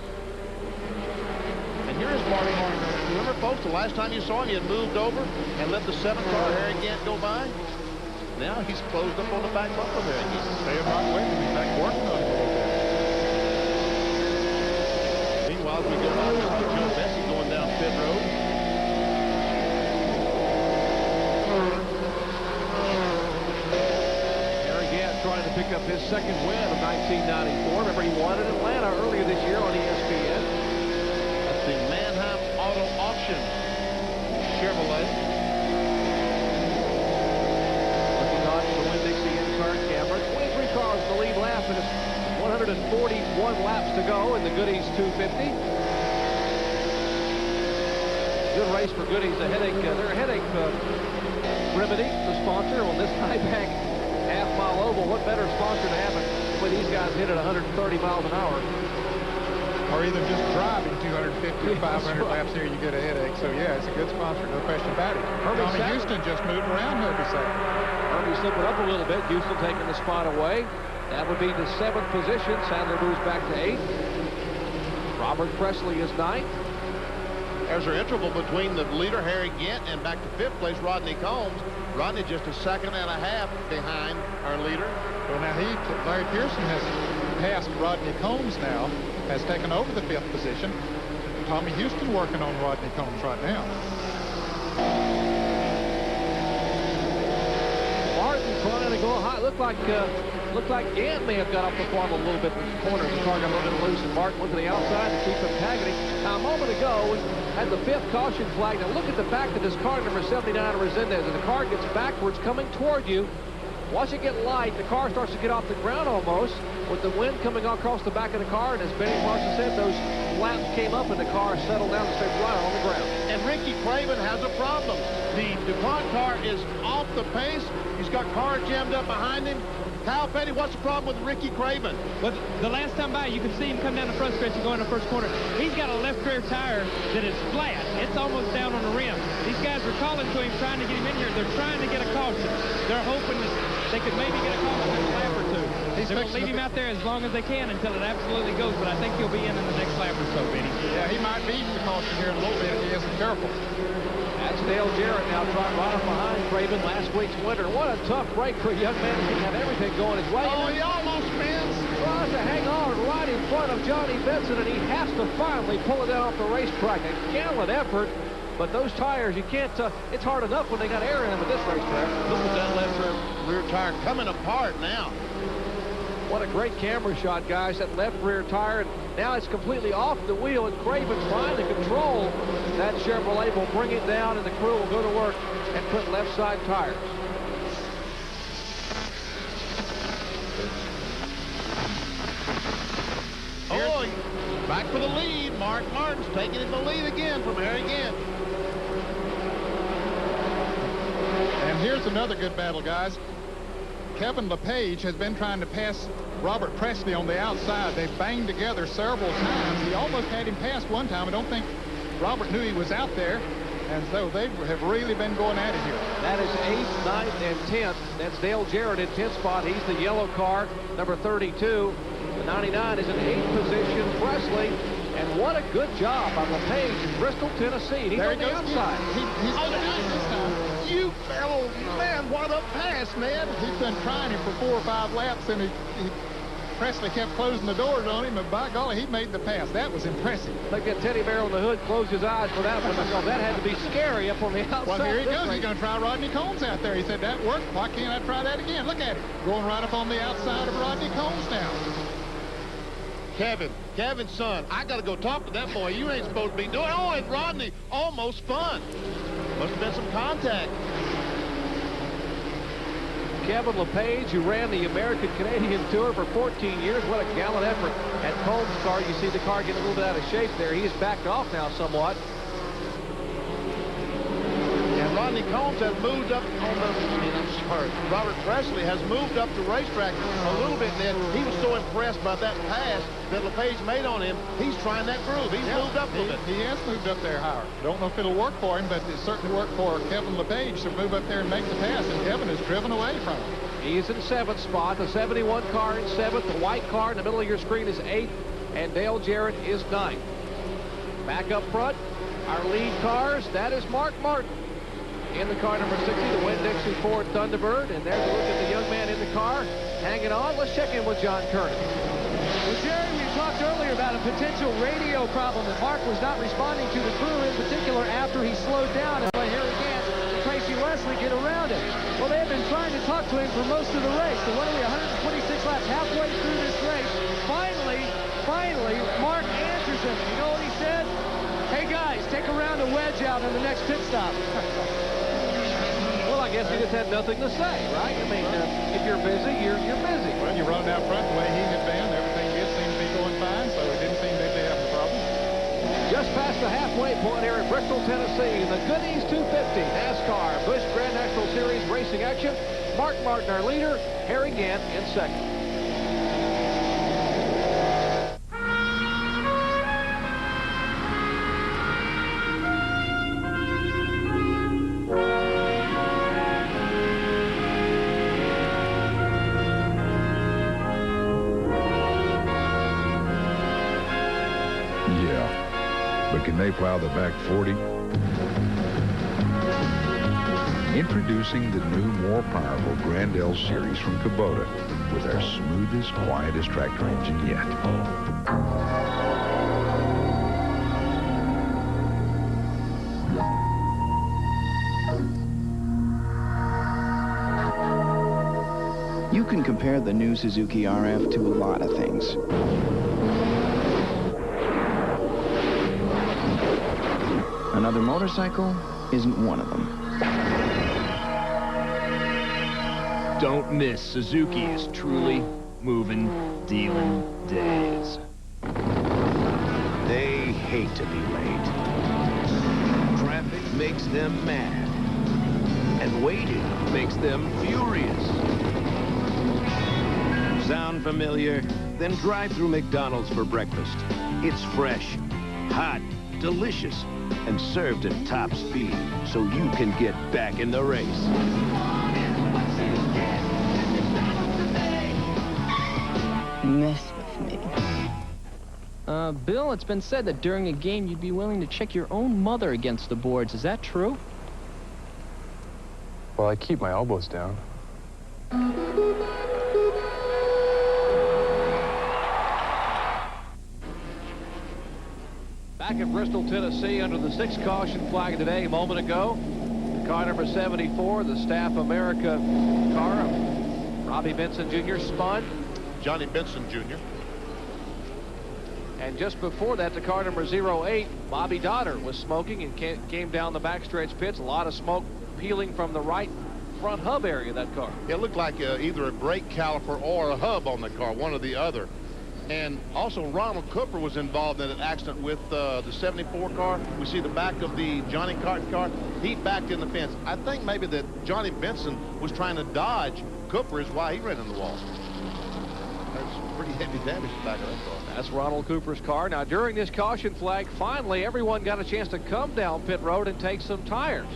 And here is Mark Martin. Remember, folks, the last time you saw him, he had moved over and let the 7th car, Harry Gant, go by. Now he's closed up on the back bumper there. They're not waiting. He's back working on it a little bit. Meanwhile, as we go on, we see Joe Bessie going down pit road. Harry Gant trying to pick up his 2nd win of 1994. Remember, he won in Atlanta earlier this year on ESPN. The Mannheim Auto Auction Chevrolet. Looking on to the Winn-Dixie in-car camera. 23 cars in the lead lap, and it's 141 laps to go in the Goodys 250. Good race for Goodys. They're a headache remedy, the sponsor on this high-back half-mile oval. What better sponsor to have it when these guys hit at 130 miles an hour? Or either just driving 250 or 500 laps here, you get a headache. So, yeah, it's a good sponsor, no question about it. Tommy Houston just moved around, Herbie Sadler. Herbie slipping up a little bit. Houston taking the spot away. That would be the 7th position. Sadler moves back to 8th. Robert Presley is 9th. There's our interval between the leader, Harry Gant, and back to 5th place, Rodney Combs. Rodney just a 2.5 seconds behind our leader. Well, now Larry Pearson has passed Rodney Combs now, has taken over the 5th position. Tommy Houston working on Rodney Combs right now. Martin trying to go high. Looked like Gant may have got off the throttle a little bit in the corner. The car got a little bit loose, and Martin went to the outside to keep him tagging. Now, a moment ago, had the 5th caution flag. Now, look at the back of this car, number 79, Resendez. And the car gets backwards, coming toward you. Once it gets light, the car starts to get off the ground almost, with the wind coming across the back of the car. And as Benny Parsons said, those flaps came up and the car settled down and stayed right on the ground. And Ricky Craven has a problem. The DuPont car is off the pace. He's got cars jammed up behind him. Kyle Petty, what's the problem with Ricky Craven? But the last time by, you can see him come down the front stretch and go in the first corner. He's got a left rear tire that is flat. It's almost down on the rim. These guys are calling to him, trying to get him in here. They're trying to get a caution. They're hoping that they could maybe get a caution in a lap or two. They're going to leave him out there as long as they can until it absolutely goes, but I think he'll be in the next lap or so, Benny. Yeah, he might be in the caution here in a little bit if he isn't careful. That's Dale Jarrett now trying right up behind Craven last week's winner. What a tough break for a young man who didn't have everything going his way. Oh, he almost spins. Tries to hang on right in front of Johnny Benson, and he has to finally pull it down off the racetrack. A gallant effort, but those tires, you can't, it's hard enough when they got air in them at this racetrack. Look at that left rear tire coming apart now. What a great camera shot, guys. That left rear tire, and now it's completely off the wheel, and Craven trying to control that Chevrolet will bring it down, and the crew will go to work and put left side tires. Oh, back for the lead. Mark Martin's taking in the lead again from Harry Gant. And here's another good battle, guys. Kevin LePage has been trying to pass Robert Presley on the outside. They've banged together several times. He almost had him passed one time. I don't think Robert knew he was out there. And so they have really been going at it here. That is 8th, 9th, and 10th. That's Dale Jarrett in 10th spot. He's the yellow car, number 32. The 99 is in 8th position, Presley. And what a good job by LePage in Bristol, Tennessee. He's on the outside. He's on the this time. You fellow, man, what a pass, man. He's been trying him for 4 or 5 laps, and Presley kept closing the doors on him, and by golly, he made the pass. That was impressive. Look at Teddy Bear on the hood, close his eyes for that one, because that had to be scary up on the outside. Well, here he goes. He's going to try Rodney Combs out there. He said, that worked. Why can't I try that again? Look at it. Going right up on the outside of Rodney Combs now. Kevin's son, I got to go talk to that boy. You ain't supposed to be doing. Oh, and Rodney almost spun. Must have been some contact. Kevin LePage, who ran the American-Canadian Tour for 14 years. What a gallant effort at Combs' car. You see the car getting a little bit out of shape there. He's backed off now somewhat. And Rodney Combs has moved up on Robert Presley has moved up the racetrack a little bit then. He was so impressed by that pass that LePage made on him. He's trying that groove. He's moved up a little bit. He has moved up there, Howard. Don't know if it'll work for him, but it certainly worked for Kevin LePage to move up there and make the pass, and Kevin is driven away from him. He's in 7th spot. The 71 car in 7th. The white car in the middle of your screen is 8th, and Dale Jarrett is 9th. Back up front, our lead cars, that is Mark Martin. In the car number 60, the Winn-Dixie Ford Thunderbird. And there's a look at the young man in the car hanging on. Let's check in with John Kernan. Well, Jerry, we talked earlier about a potential radio problem that Mark was not responding to the crew, in particular after he slowed down. And here again, Tracy Leslie get around it. Well, they have been trying to talk to him for most of the race. So what are we, 126 laps halfway through this race? Finally, Mark answers him. You know what he said? Hey, guys, take a round of wedge out in the next pit stop. I guess he just had nothing to say, right? I mean, if you're busy, you're busy. Well, you run out front the way he had been. Everything did seem to be going fine, so it didn't seem to be having a problem. Just past the halfway point here in Bristol, Tennessee, the Goodys 250 NASCAR Busch Grand National Series racing action. Mark Martin, our leader. Harry Gant in 2nd. Can they plow the back 40? Introducing the new, more powerful Grand L Series from Kubota with our smoothest, quietest tractor engine yet. You can compare the new Suzuki RF to a lot of things. Another motorcycle isn't one of them. Don't miss Suzuki's truly moving, dealing days. They hate to be late. Traffic makes them mad. And waiting makes them furious. Sound familiar? Then drive through McDonald's for breakfast. It's fresh, hot, delicious, and served at top speed so you can get back in the race. Mess with me. Bill, it's been said that during a game you'd be willing to check your own mother against the boards. Is that true? Well, I keep my elbows down. Back in Bristol, Tennessee, under the 6th caution flag today, a moment ago. Car number 74, the Staff America car. Bobby Benson Jr. spun. Johnny Benson Jr. And just before that, the car number 08, Bobby Donner, was smoking and came down the backstretch pits. A lot of smoke peeling from the right front hub area of that car. It looked like either a brake caliper or a hub on the car, one or the other. And also Ronald Cooper was involved in an accident with the 74 car. We see the back of the Johnny Carton car. He backed in the fence. I think maybe that Johnny Benson was trying to dodge Cooper is why he ran in the wall. There's pretty heavy damage to the back of that car. That's Ronald Cooper's car. Now, during this caution flag, finally, everyone got a chance to come down pit road and take some tires.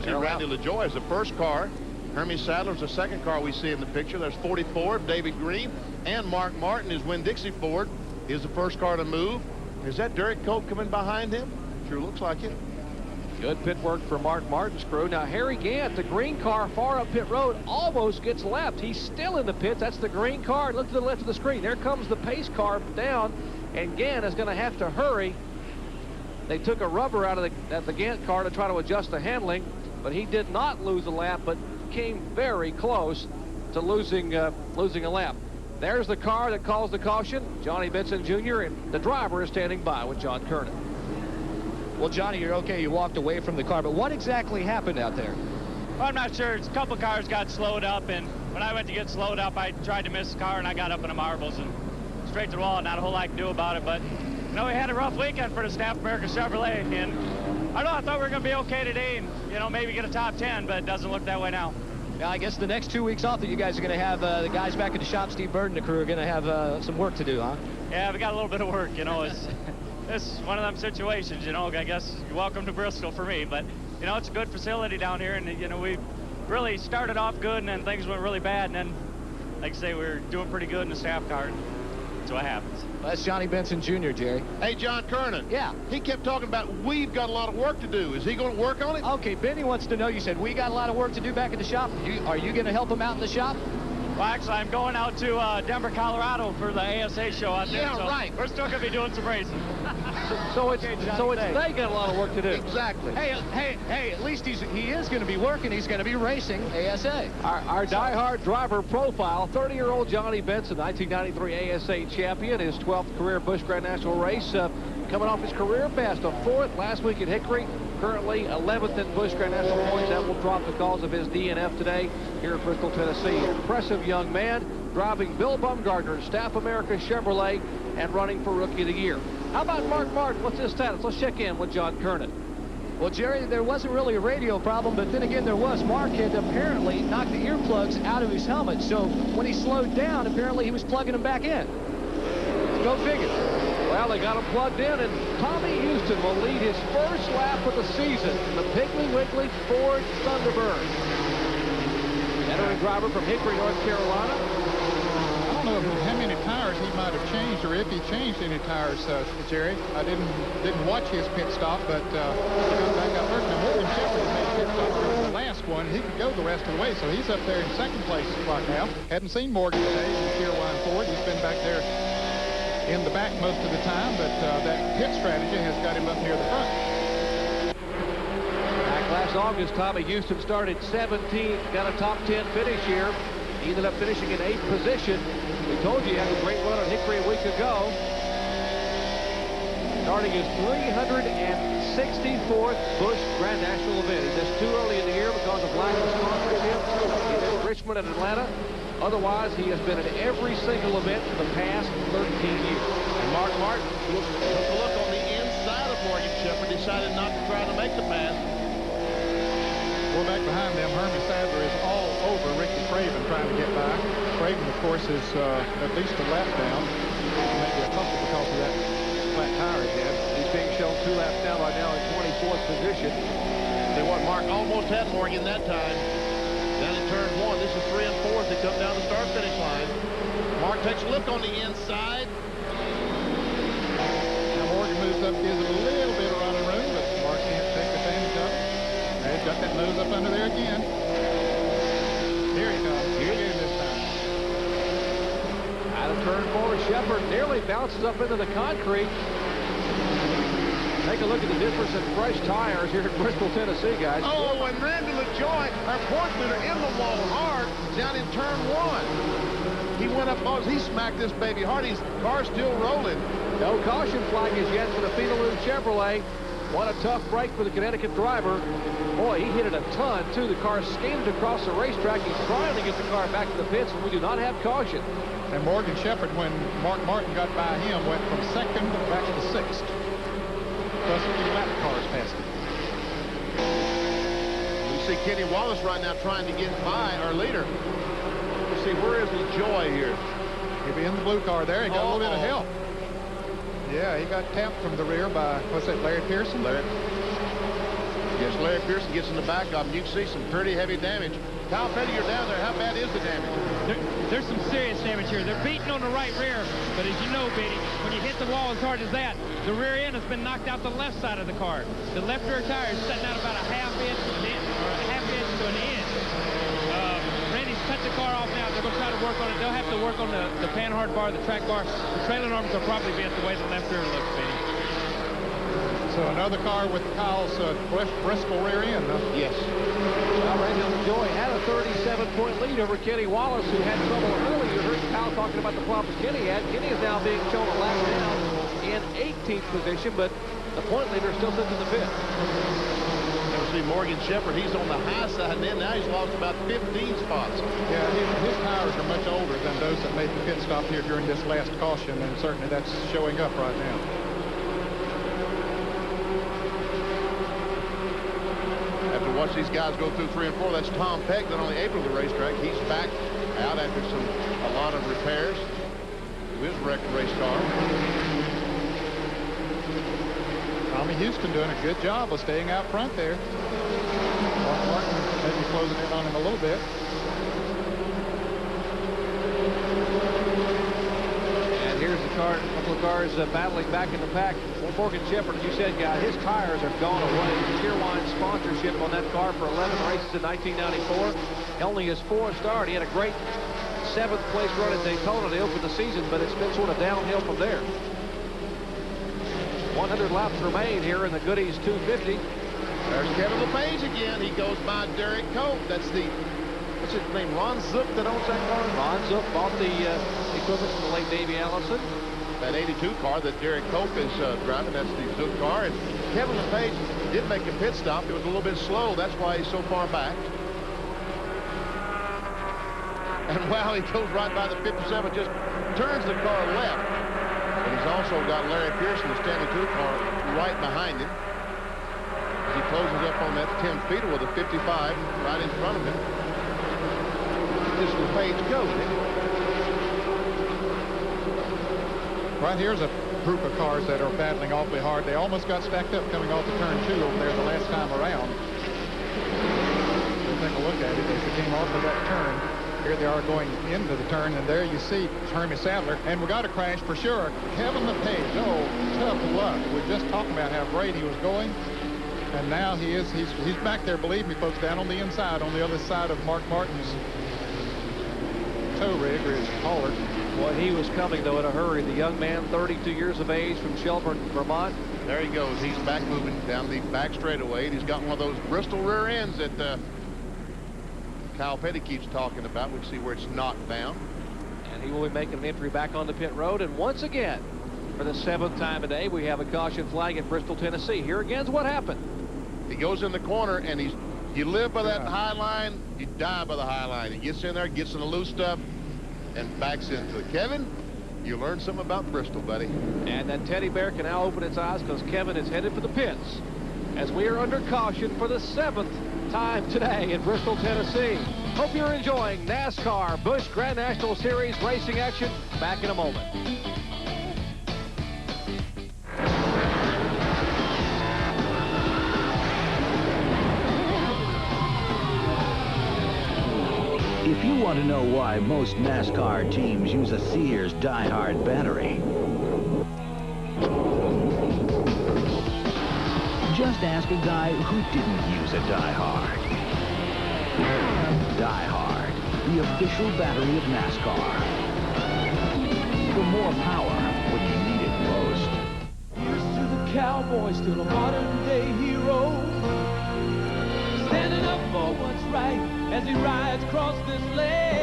See, Randy LaJoy is the first car. Hermes Sadler's the second car we see in the picture. There's 44, David Green, and Mark Martin. His Winn-Dixie Ford is the first car to move. Is that Derek Cope coming behind him? Sure looks like it. Good pit work for Mark Martin's crew. Now, Harry Gant, the green car far up pit road, almost gets lapped. He's still in the pits. That's the green car. Look to the left of the screen. There comes the pace car down, and Gant is going to have to hurry. They took a rubber out of the Gant car to try to adjust the handling, but he did not lose a lap, but came very close to losing a lap. There's the car that calls the caution, Johnny Benson Jr., and the driver is standing by with John Kernan. Well, Johnny, you're okay. You walked away from the car, but what exactly happened out there? Well, I'm not sure. A couple cars got slowed up, and when I went to get slowed up, I tried to miss the car, and I got up in the marbles and straight to the wall. Not a whole lot I can do about it, but, you know, we had a rough weekend for the Staff America Chevrolet, and I thought we were going to be okay today and, you know, maybe get a top 10, but it doesn't look that way now. Yeah, I guess the next 2 weeks off that you guys are going to have, the guys back at the shop, Steve Bird and the crew, are going to have some work to do, huh? Yeah, we got a little bit of work, you know. It's one of them situations, you know. I guess you're welcome to Bristol for me, but, you know, it's a good facility down here, and, you know, we really started off good, and then things went really bad, and then, like I say, we were doing pretty good in the staff car. That's what happens. Well, that's Johnny Benson Jr., Jerry. Hey, John Kernan. Yeah. He kept talking about we've got a lot of work to do. Is he going to work on it? Okay, Benny wants to know, you said we got a lot of work to do back at the shop. Are you going to help him out in the shop? Well, actually, I'm going out to Denver, Colorado for the ASA show out there. Yeah, so right. We're still going to be doing some racing. So they got a lot of work to do. Exactly. Hey, at least he is going to be working. He's going to be racing ASA. Our die-hard driver profile, 30-year-old Johnny Benson, 1993 ASA champion, his 12th career Busch Grand National race, coming off his career best of 4th last week at Hickory. Currently 11th in Busch Grand National points. That will drop because of his DNF today here at Bristol, Tennessee. Impressive young man, driving Bill Bumgardner's Staff America Chevrolet and running for Rookie of the Year. How about Mark Martin? What's his status? Let's check in with John Kernan. Well, Jerry, there wasn't really a radio problem, but then again, there was. Mark had apparently knocked the earplugs out of his helmet, so when he slowed down, apparently he was plugging them back in. Go figure. Well, they got him plugged in, and Tommy Houston will lead his first lap of the season in the Piggly Wiggly Ford Thunderbird. Veteran driver from Hickory, North Carolina. I don't know how many tires he might have changed, or if he changed any tires, Jerry. I didn't watch his pit stop, but he got back up there. Now, William Shepard made a pit stop for the last one. He could go the rest of the way, so he's up there in second place right now. Hadn't seen Morgan today in the Tier 1 Ford. He's been back there in the back most of the time, but that pit strategy has got him up near the front. Back last August, Tommy Houston started 17th, got a top 10 finish here. He ended up finishing in 8th position. We told you he had a great run on Hickory a week ago. Starting his 364th Busch Grand National event. He missed too early in the year because of lack of sponsorship in Richmond and Atlanta. Otherwise, he has been in every single event for the past 13 years. And Mark Martin took a look on the inside of Morgan Shepard, decided not to try to make the pass. Well, back behind them, Herman Sadler is all over Ricky Craven trying to get by. Craven, of course, is at least a lap down, maybe a couple because of that flat tire he had. He's being shown 2 laps down right now in 24th position. They want Mark almost had Morgan that time. Down in turn 1, this is 3 and 4 as they come down the start-finish line. Mark takes a look on the inside. Now Morgan moves up, gives it a little bit of running room, but Mark can't take advantage of it. And he's got that nose up under there again. Here he comes. Here he is this time. Out of turn 4, Shepard nearly bounces up into the concrete. Take a look at the difference in fresh tires here in Bristol, Tennessee, guys. Oh, and Randy LaJoy, our point leader, in the wall hard. down in turn one. He went up, he smacked this baby hard. His car's still rolling. No caution flag is yet for the Peterloo Chevrolet. What a tough break for the Connecticut driver. Boy, he hit it a ton, too. The car skated across the racetrack. He's trying to get the car back to the pits, and we do not have caution. And Morgan Shepherd, when Mark Martin got by him, went from second back to sixth. Plus 3 lap cars passed him. We see Kenny Wallace right now trying to get by our leader. Let's see, where is LaJoy here? He'll be in the blue car there. He got a little bit of help. Yeah, he got tapped from the rear by, what's that, Larry Pearson? Yes, Larry Pearson gets in the back of him. You can see some pretty heavy damage. Kyle Petty, you're down there. How bad is the damage? There's some serious damage here. They're beating on the right rear, but as you know, Biddy, when you hit the wall as hard as that, the rear end has been knocked out the left side of the car. The left rear tire is setting out about a half inch to an inch, or a half inch to an inch. Randy's cut the car off now. They're going to try to work on it. They'll have to work on the panhard bar, the track bar. The trailing arms will probably be at the way the left rear looks, Biddy. So another car with Kyle's Bristol rear end, huh? Yes. Well, Randy LaJoy had a 37-point lead over Kenny Wallace, who had trouble early. You heard Kyle talking about the problems Kenny had. Kenny is now being shown a lap down in 18th position, but the point leader still sits in the pit. Now we see Morgan Shepherd. He's on the high side, and then now he's lost about 15 spots. Yeah, his tires are much older than those that made the pit stop here during this last caution, and certainly that's showing up right now. After watch these guys go through 3 and 4, that's Tom Peck, not only able to the racetrack, he's back out after a lot of repairs to his wrecked race car. Tommy Houston doing a good job of staying out front there. Mark Martin maybe closing in on him a little bit. And here's the car, a couple of cars battling back in the pack. Well, Morgan Shepherd, as you said, guy, his tires have gone away. Tier-Wine sponsorship on that car for 11 races in 1994. Only his 4th start. He had a great 7th place run at Daytona to open the season, but it's been sort of downhill from there. 100 laps remain here in the Goodys 250. There's Kevin LePage again. He goes by Derek Cope. That's the, what's his name, Ron Zook that owns that car? Ron Zook bought the equipment from the late Davey Allison. That 82 car that Derek Cope is driving, that's the Zook car. And Kevin LePage did make a pit stop. It was a little bit slow. That's why he's so far back. And wow, he goes right by the 57, just turns the car left. And he's also got Larry Pearson, the standing 2 car, right behind him. As he closes up on that 10-feeder with a 55 right in front of him. This LePage goes. Right here's a group of cars that are battling awfully hard. They almost got stacked up coming off the turn 2 over there the last time around. We'll take a look at it as they came off of that turn. Here they are going into the turn, and there you see Hermie Sadler. And we got a crash for sure. Kevin LePage, oh, tough luck. We're just talking about how great he was going. And now he's back there, believe me, folks, down on the inside, on the other side of Mark Martin's tow rig or his hauler. Boy, he was coming, though, in a hurry. The young man, 32 years of age, from Shelburne, Vermont. There he goes. He's back moving down the back straightaway. And he's got one of those Bristol rear ends that Kyle Petty keeps talking about. We see where it's knocked down. And he will be making an entry back on the pit road. And once again, for the 7th time today, we have a caution flag at Bristol, Tennessee. Here again's what happened. He goes in the corner, and you live by that high line, you die by the high line. He gets in there, gets in the loose stuff, and backs into it. Kevin, you learned something about Bristol, buddy. And that teddy bear can now open its eyes because Kevin is headed for the pits as we are under caution for the 7th time today in Bristol, Tennessee. Hope you're enjoying NASCAR Busch Grand National Series racing action. Back in a moment. If you want to know why most NASCAR teams use a Sears Die-Hard battery, just ask a guy who didn't use a Die-Hard. Die-Hard, the official battery of NASCAR. For more power when you need it most. Here's to the cowboy, still a modern-day hero, standing up for what's right as he rides across this land.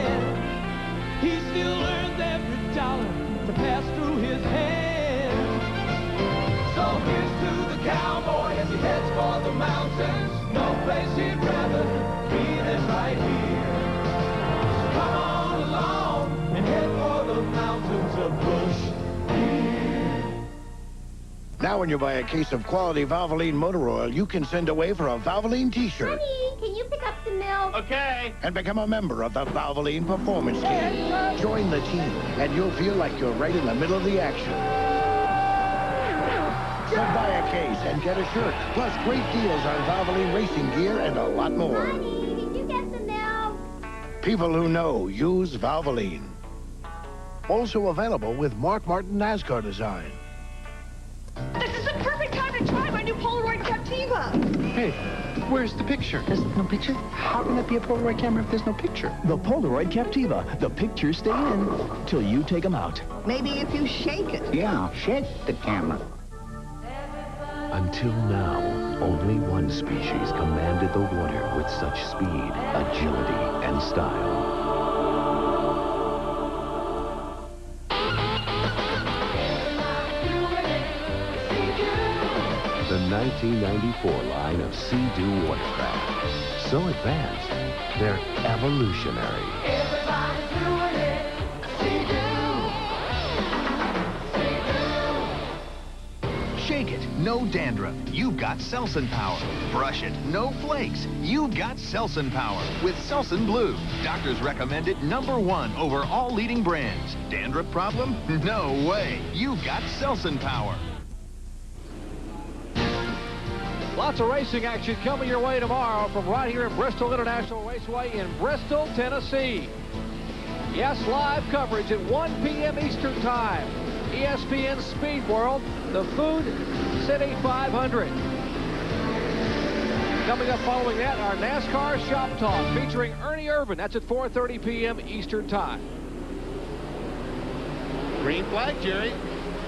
heads for the mountains. No place he'd rather be than right here. So come on along and head for the mountains of Bush. Now when you buy a case of quality Valvoline motor oil, you can send away for a Valvoline t-shirt. Honey, can you pick up some milk? Okay. And become a member of the Valvoline Performance Team. Join the team, and you'll feel like you're right in the middle of the action. So buy a case and get a shirt, plus great deals on Valvoline racing gear and a lot more. Honey, did you get some milk? People who know use Valvoline. Also available with Mark Martin NASCAR design. This is the perfect time to try my new Polaroid Captiva. Hey, where's the picture? There's no picture? How can that be a Polaroid camera if there's no picture? The Polaroid Captiva. The pictures stay in till you take them out. Maybe if you shake it. Yeah, shake the camera. Until now, only one species commanded the water with such speed, agility, and style. The 1994 line of Sea-Doo watercraft. So advanced, they're evolutionary. Everybody's doing it. Shake it, no dandruff. You've got Selsun Power. Brush it, no flakes. You've got Selsun Power with Selsun Blue. Doctors recommend it #1 over all leading brands. Dandruff problem? No way. You've got Selsun Power. Lots of racing action coming your way tomorrow from right here at Bristol International Raceway in Bristol, Tennessee. Yes, live coverage at 1 p.m. Eastern Time. ESPN Speed World, the Food City 500. Coming up following that, our NASCAR Shop Talk featuring Ernie Irvan. That's at 4:30 p.m. Eastern Time. Green flag, Jerry.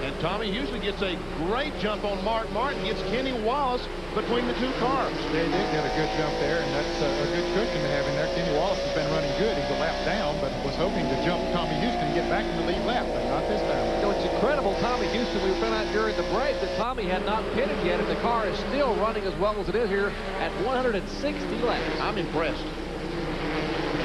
And Tommy Houston gets a great jump on Mark Martin, gets Kenny Wallace between the two cars. They did get a good jump there, and that's a good cushion to have in there. Kenny Wallace has been running good. He's a lap down, but was hoping to jump Tommy Houston and get back in the lead lap, but not this time. You know, it's incredible, Tommy Houston. We found out during the break that Tommy had not pitted yet, and the car is still running as well as it is here at 160 laps. I'm impressed.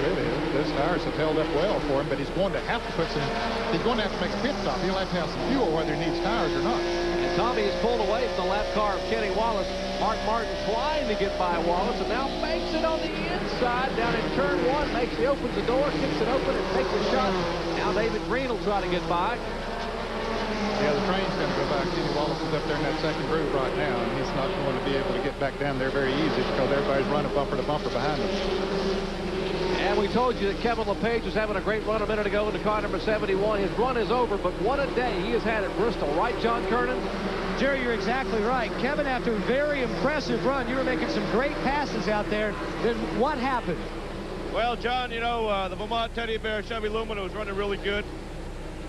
Really, those tires have held up well for him, but he's going to have to make a pit stop. He'll have to have some fuel whether he needs tires or not. And Tommy is pulled away from the lap car of Kenny Wallace. Mark Martin trying to get by Wallace, and now makes it on the inside down in turn 1. Opens the door, kicks it open, and takes a shot. Now David Green will try to get by. Yeah, the train's going to go by. Kenny Wallace is up there in that second groove right now, and he's not going to be able to get back down there very easy because everybody's running bumper to bumper behind him. And we told you that Kevin LePage was having a great run a minute ago into car number 71. His run is over, but what a day he has had at Bristol. Right, John Kernan? Jerry, you're exactly right. Kevin, after a very impressive run, you were making some great passes out there. Then what happened? Well, John, you know, the Vermont Teddy Bear Chevy Lumina was running really good.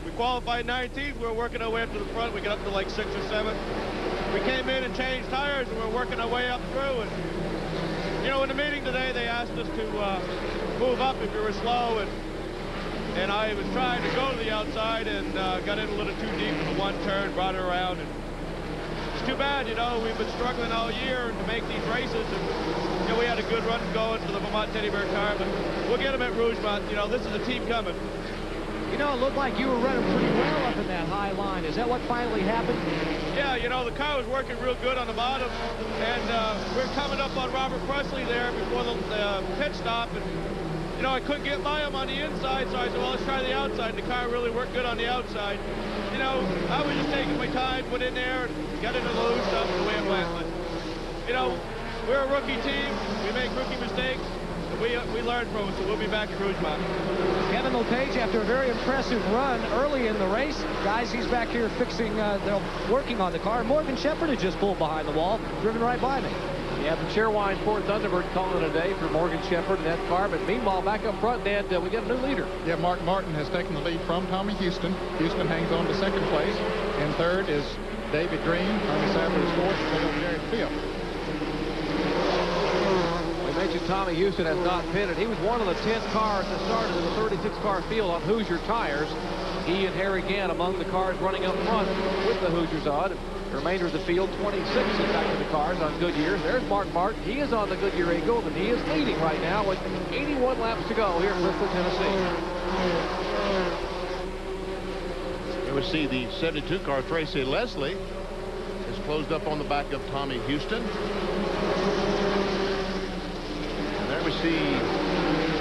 We qualified 19th. We were working our way up to the front. We got up to like 6th or 7th. We came in and changed tires, and we were working our way up through. And, you know, in the meeting today, they asked us to move up if we were slow, and I was trying to go to the outside and got in a little too deep for the one turn, brought it around, and it's too bad, you know, we've been struggling all year to make these races, and you know, we had a good run going for the Vermont Teddy Bear car, but we'll get them at Rougemont. You know, this is a team coming. You know, it looked like you were running pretty well up in that high line. Is that what finally happened? Yeah, you know, the car was working real good on the bottom, and we're coming up on Robert Presley there before the pit stop, and you know, I couldn't get by him on the inside, so I said, well, let's try the outside. And the car really worked good on the outside. You know, I was just taking my time, went in there, and got into the loose stuff the way it went. But, you know, we're a rookie team. We make rookie mistakes. And we learn from it, so we'll be back at Rougemont. Kevin LePage, after a very impressive run early in the race, guys, he's back here fixing, they're working on the car. Morgan Shepherd had just pulled behind the wall, driven right by me. Yeah, the Chairwine Ford Thunderbird calling it a day for Morgan Shepherd and that car. But meanwhile, back up front, Ned, we got a new leader. Yeah, Mark Martin has taken the lead from Tommy Houston. Houston hangs on to second place. And third is David Green. Ernie Sadler is fourth. And Jerry fifth. We may mentioned Tommy Houston has not pitted. He was one of the 10 cars that started in the 36-car field on Hoosier tires. He and Harry Gant among the cars running up front with the Hoosiers on. The remainder of the field, 26 in back of the cars on Goodyears. There's Mark Martin. He is on the Goodyear Eagles, and he is leading right now with 81 laps to go here in Bristol, Tennessee. Here we see the 72 car, Tracy Leslie, is closed up on the back of Tommy Houston. And there we see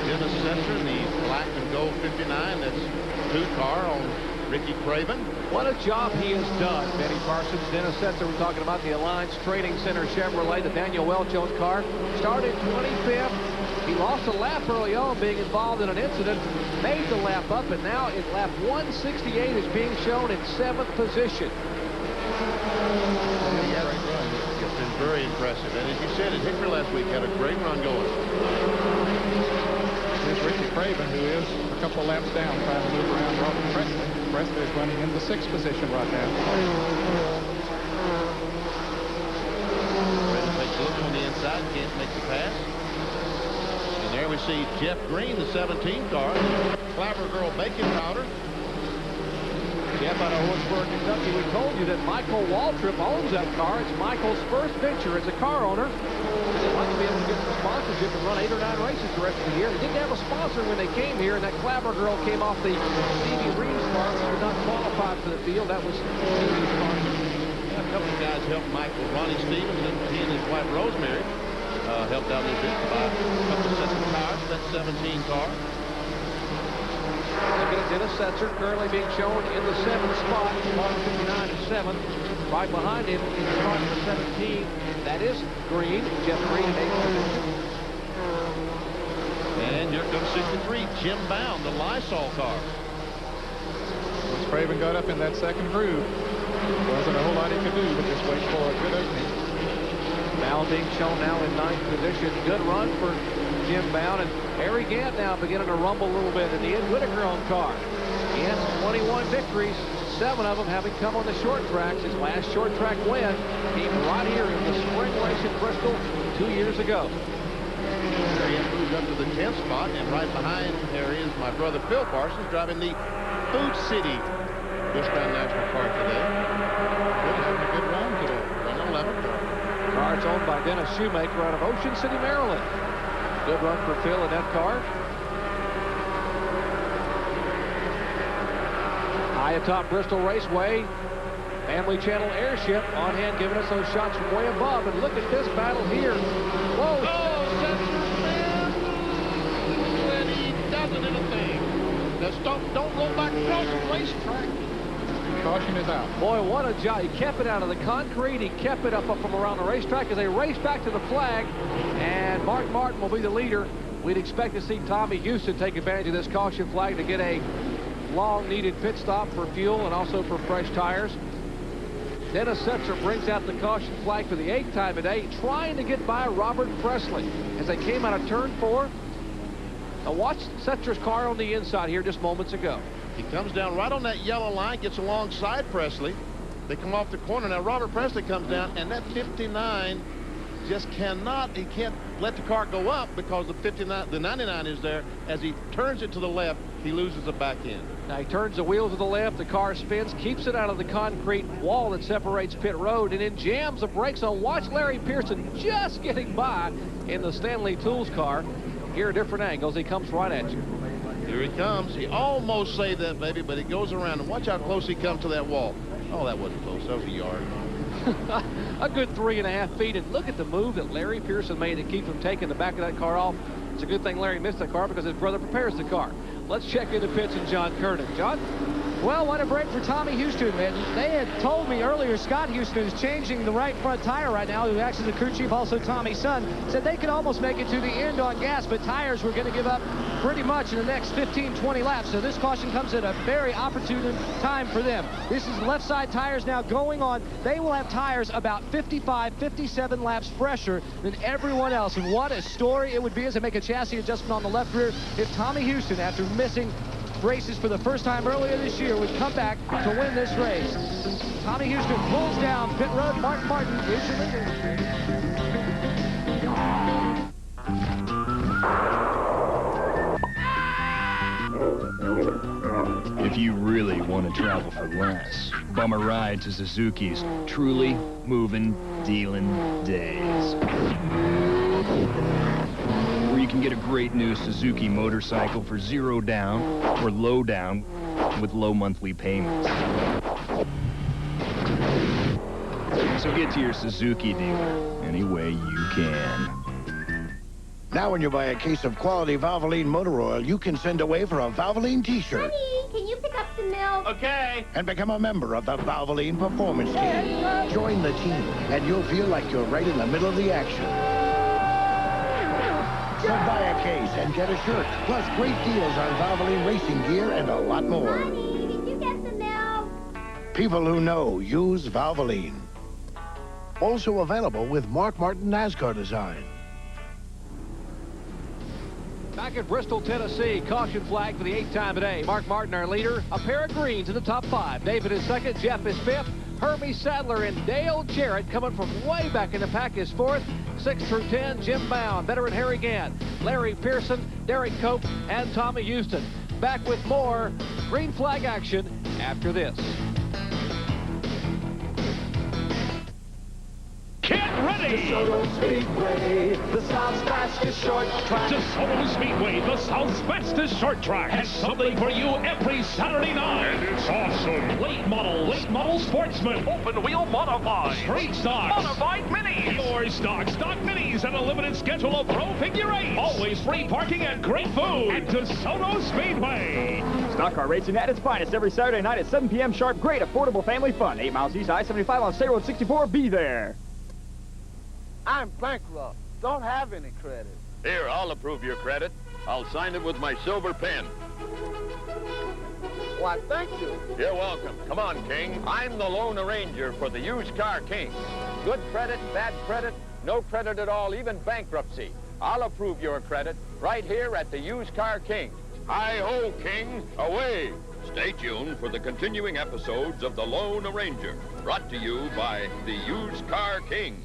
Dennis Setzer in the black and gold 59. That's 2 car on Ricky Craven. What a job he has done, Benny Parsons. Dennis Setzer, we're talking about the Alliance Training Center Chevrolet, the Daniel Welch-owned car. Started 25th. He lost a lap early on, being involved in an incident. Made the lap up, and now in lap 168 is being shown in 7th position. It's been very impressive. And as you said, at Hickory last week, had a great run going. Here's Ricky Craven, who is a couple of laps down, trying to move around Robert Presley. Presley is running in the 6th position right now. Ready to make good on the inside, can't make the pass. And there we see Jeff Green, the 17 car, Clapper Girl Bacon Powder. Jeff out of Owensboro, Kentucky. We told you that Michael Waltrip owns that car. It's Michael's first venture as a car owner. They'd like to be able to get some sponsorship and run 8 or 9 races the rest of the year. They didn't have a sponsor when they came here, and that Clapper Girl came off the Stevie Reed sponsor, did not qualify for the field. That was Stevie's sponsor. Yeah, a couple of guys helped Michael. Ronnie Stevens and he and his wife Rosemary helped out a little bit to buy a couple of sets of tires for that 17 car. Again, Dennis Setzer currently being shown in the 7th spot. Car 59 is 7th. Right behind him in car number 17. That is Green. Jeff Green in 8th position. And here comes 63, Jim Bound, the Lysol car. Once Craven got up in that second groove, wasn't a whole lot he could do but just wait for a good opening. Bound being shown now in 9th position. Good run for Jim Bound, and Harry Gant now beginning to rumble a little bit in the Ed Whittaker-owned car. He has 21 victories, 7 of them having come on the short tracks. His last short track win came right here in the spring race in Bristol 2 years ago. Harry moved up to the 10th spot, and right behind Harry is my brother Phil Parsons driving the Food City Busch Grand National car today. Phil's having a good run today, running 11th. Car is owned by Dennis Shoemaker out of Ocean City, Maryland. Good run for Phil in that car. High atop Bristol Raceway, Family Channel Airship on hand giving us those shots from way above. And look at this battle here. Whoa! Oh, and he doesn't anything. Now stop, don't roll back across the racetrack. Caution is out. Boy, what a job. He kept it out of the concrete. He kept it up from around the racetrack as they race back to the flag. And Mark Martin will be the leader. We'd expect to see Tommy Houston take advantage of this caution flag to get a long-needed pit stop for fuel and also for fresh tires. Dennis Setzer brings out the caution flag for the 8th time today, trying to get by Robert Presley as they came out of turn 4. Now watch Setzer's car on the inside here just moments ago. He comes down right on that yellow line, gets alongside Presley. They come off the corner. Now Robert Presley comes down, and that 59 just cannot, he can't let the car go up because the 99 is there. As he turns it to the left, he loses the back end. Now he turns the wheel to the left, the car spins, keeps it out of the concrete wall that separates pit road, and then jams the brakes on. Watch Larry Pearson just getting by in the Stanley Tools car. Here at different angles, he comes right at you. Here he comes. He almost saved that baby, but he goes around, and watch how close he comes to that wall. Oh, that wasn't close. That was a yard. A good 3.5 feet, and look at the move that Larry Pearson made to keep him taking the back of that car off. It's a good thing Larry missed the car because his brother prepares the car. Let's check into pits and John Kernan. John? Well, what a break for Tommy Houston, man. They had told me earlier Scott Houston is changing the right front tire right now, who acts as the crew chief, also Tommy's son. Said they could almost make it to the end on gas, but tires were going to give up pretty much in the next 15-20 laps. So this caution comes at a very opportune time for them. This is left side tires now going on. They will have tires about 55, 57 laps fresher than everyone else. And what a story it would be as they make a chassis adjustment on the left rear if Tommy Houston, after missing races for the first time earlier this year, would come back to win this race. Tommy Houston pulls down pit road. Mark Martin is your leader. If you really want to travel for less, bum a ride to Suzuki's truly moving, dealing days. Where you can get a great new Suzuki motorcycle for 0 down or low down with low monthly payments. So get to your Suzuki dealer any way you can. Now when you buy a case of quality Valvoline motor oil, you can send away for a Valvoline t-shirt. Honey, can you pick up some milk? Okay. And become a member of the Valvoline Performance Team. Join the team, and you'll feel like you're right in the middle of the action. So buy a case and get a shirt, plus great deals on Valvoline racing gear and a lot more. Honey, did you get some milk? People who know use Valvoline. Also available with Mark Martin NASCAR design. Back at Bristol, Tennessee, caution flag for the 8th time today. Mark Martin, our leader. A pair of greens in the top 5. David is 2nd, Jeff is 5th. Herbie Sadler and Dale Jarrett coming from way back in the pack is 4th. 6 through 10, Jim Bound, veteran Harry Gant, Larry Pearson, Derek Cope, and Tommy Houston. Back with more green flag action after this. Get ready! DeSoto Speedway, the South's fastest short track. DeSoto Speedway, the South's fastest short track, has something for you every Saturday night. And it's awesome. Late model sportsman, open wheel modified, straight stocks, modified minis, pure stock minis, and a limited schedule of pro figure 8. Always free parking and great food at DeSoto Speedway. Stock car racing at its finest every Saturday night at 7 p.m. sharp. Great affordable family fun. 8 miles east, I-75 on State Road 64. Be there. I'm bankrupt. Don't have any credit. Here, I'll approve your credit. I'll sign it with my silver pen. Why, thank you. You're welcome. Come on, King. I'm the Lone Arranger for the Used Car King. Good credit, bad credit, no credit at all, even bankruptcy. I'll approve your credit right here at the Used Car King. Hi-ho, King. Away. Stay tuned for the continuing episodes of The Lone Arranger, brought to you by the Used Car King.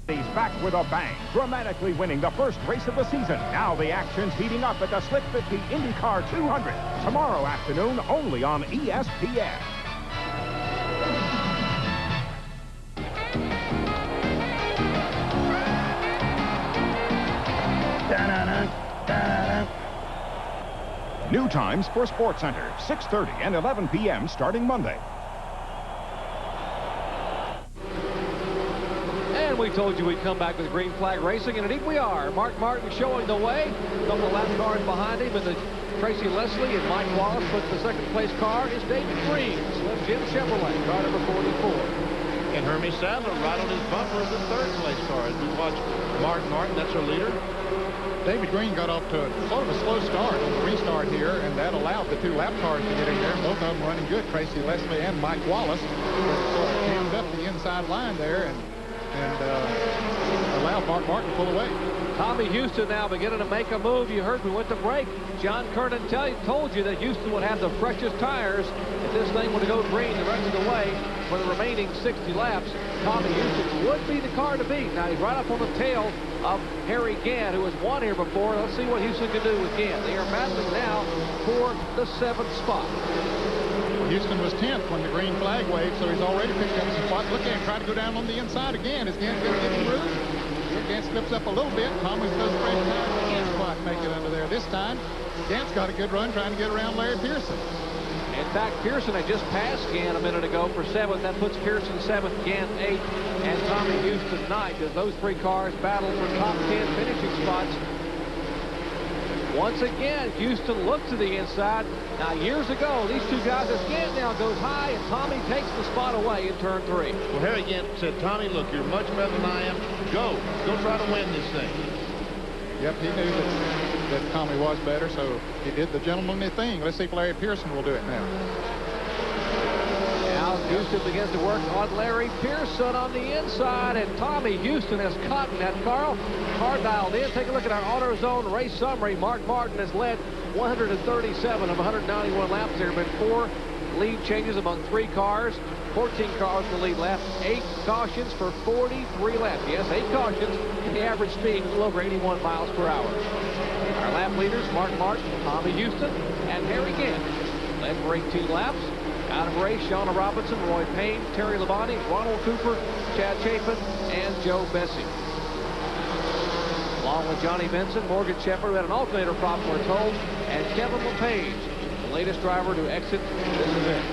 He's back with a bang, dramatically winning the first race of the season. Now the action's heating up at the Slick 50 IndyCar 200. Tomorrow afternoon, only on ESPN. New times for SportsCenter, 6:30 and 11 p.m. starting Monday. We told you we'd come back with green flag racing, and indeed we are. Mark Martin showing the way. A couple of lap cars behind him, and the Tracy Leslie and Mike Wallace. But the second place car is David Green, Slim Jim Chevrolet, car number 44. And Hermie Sadler right on his bumper of the third place car. As we watch Mark Martin, that's our leader. David Green got off to sort of a slow start on the restart here, and that allowed the 2 lap cars to get in there. Both of them running good, Tracy Leslie and Mike Wallace. Sort of jammed up the inside line there and allowed Mark Martin to pull away. Tommy Houston now beginning to make a move. You heard we went to break. John Kernan told you that Houston would have the freshest tires if this thing were to go green the rest of the way for the remaining 60 laps. Tommy Houston would be the car to beat. Now he's right up on the tail of Harry Gant, who has won here before. Let's see what Houston can do with Gant. They are battling now for the 7th spot. Houston was 10th when the green flag waved, so he's already picked up some spots. Look at him try to go down on the inside again. Is Gant going to get him through? Gant slips up a little bit. Thomas does a great job. Can't quite make it under there this time. Gant's got a good run trying to get around Larry Pearson. In fact, Pearson had just passed Gant a minute ago for 7th. That puts Pearson 7th, Gant 8th, and Tommy Houston 9th as those 3 cars battle for top 10 finishing spots. Once again, Houston looks to the inside. Now, years ago, these 2 guys, as Gant now goes high, and Tommy takes the spot away in turn 3. Well, Harry Gant said, Tommy, look, you're much better than I am. Go try to win this thing. Yep, he knew that Tommy was better, so he did the gentlemanly thing. Let's see if Larry Pearson will do it now. Now Houston begins to work on Larry Pearson on the inside, and Tommy Houston has caught in that. Carl, car dialed in. Take a look at our AutoZone race summary. Mark Martin has led 137 of 191 laps. There have been 4 lead changes among 3 cars. 14 cars in the lead lap. 8 cautions for 43 laps. Yes, 8 cautions. And the average speed is a little over 81 miles per hour. Our lap leaders, Mark Martin, Tommy Houston, and Harry Gant, led for 18 laps. Out of race, Shauna Robinson, Roy Payne, Terry Labonte, Ronald Cooper, Chad Chapin, and Joe Bessie. Along with Johnny Benson, Morgan Shepherd, who had an alternator problem, we're told, and Kevin LePage, the latest driver to exit this event.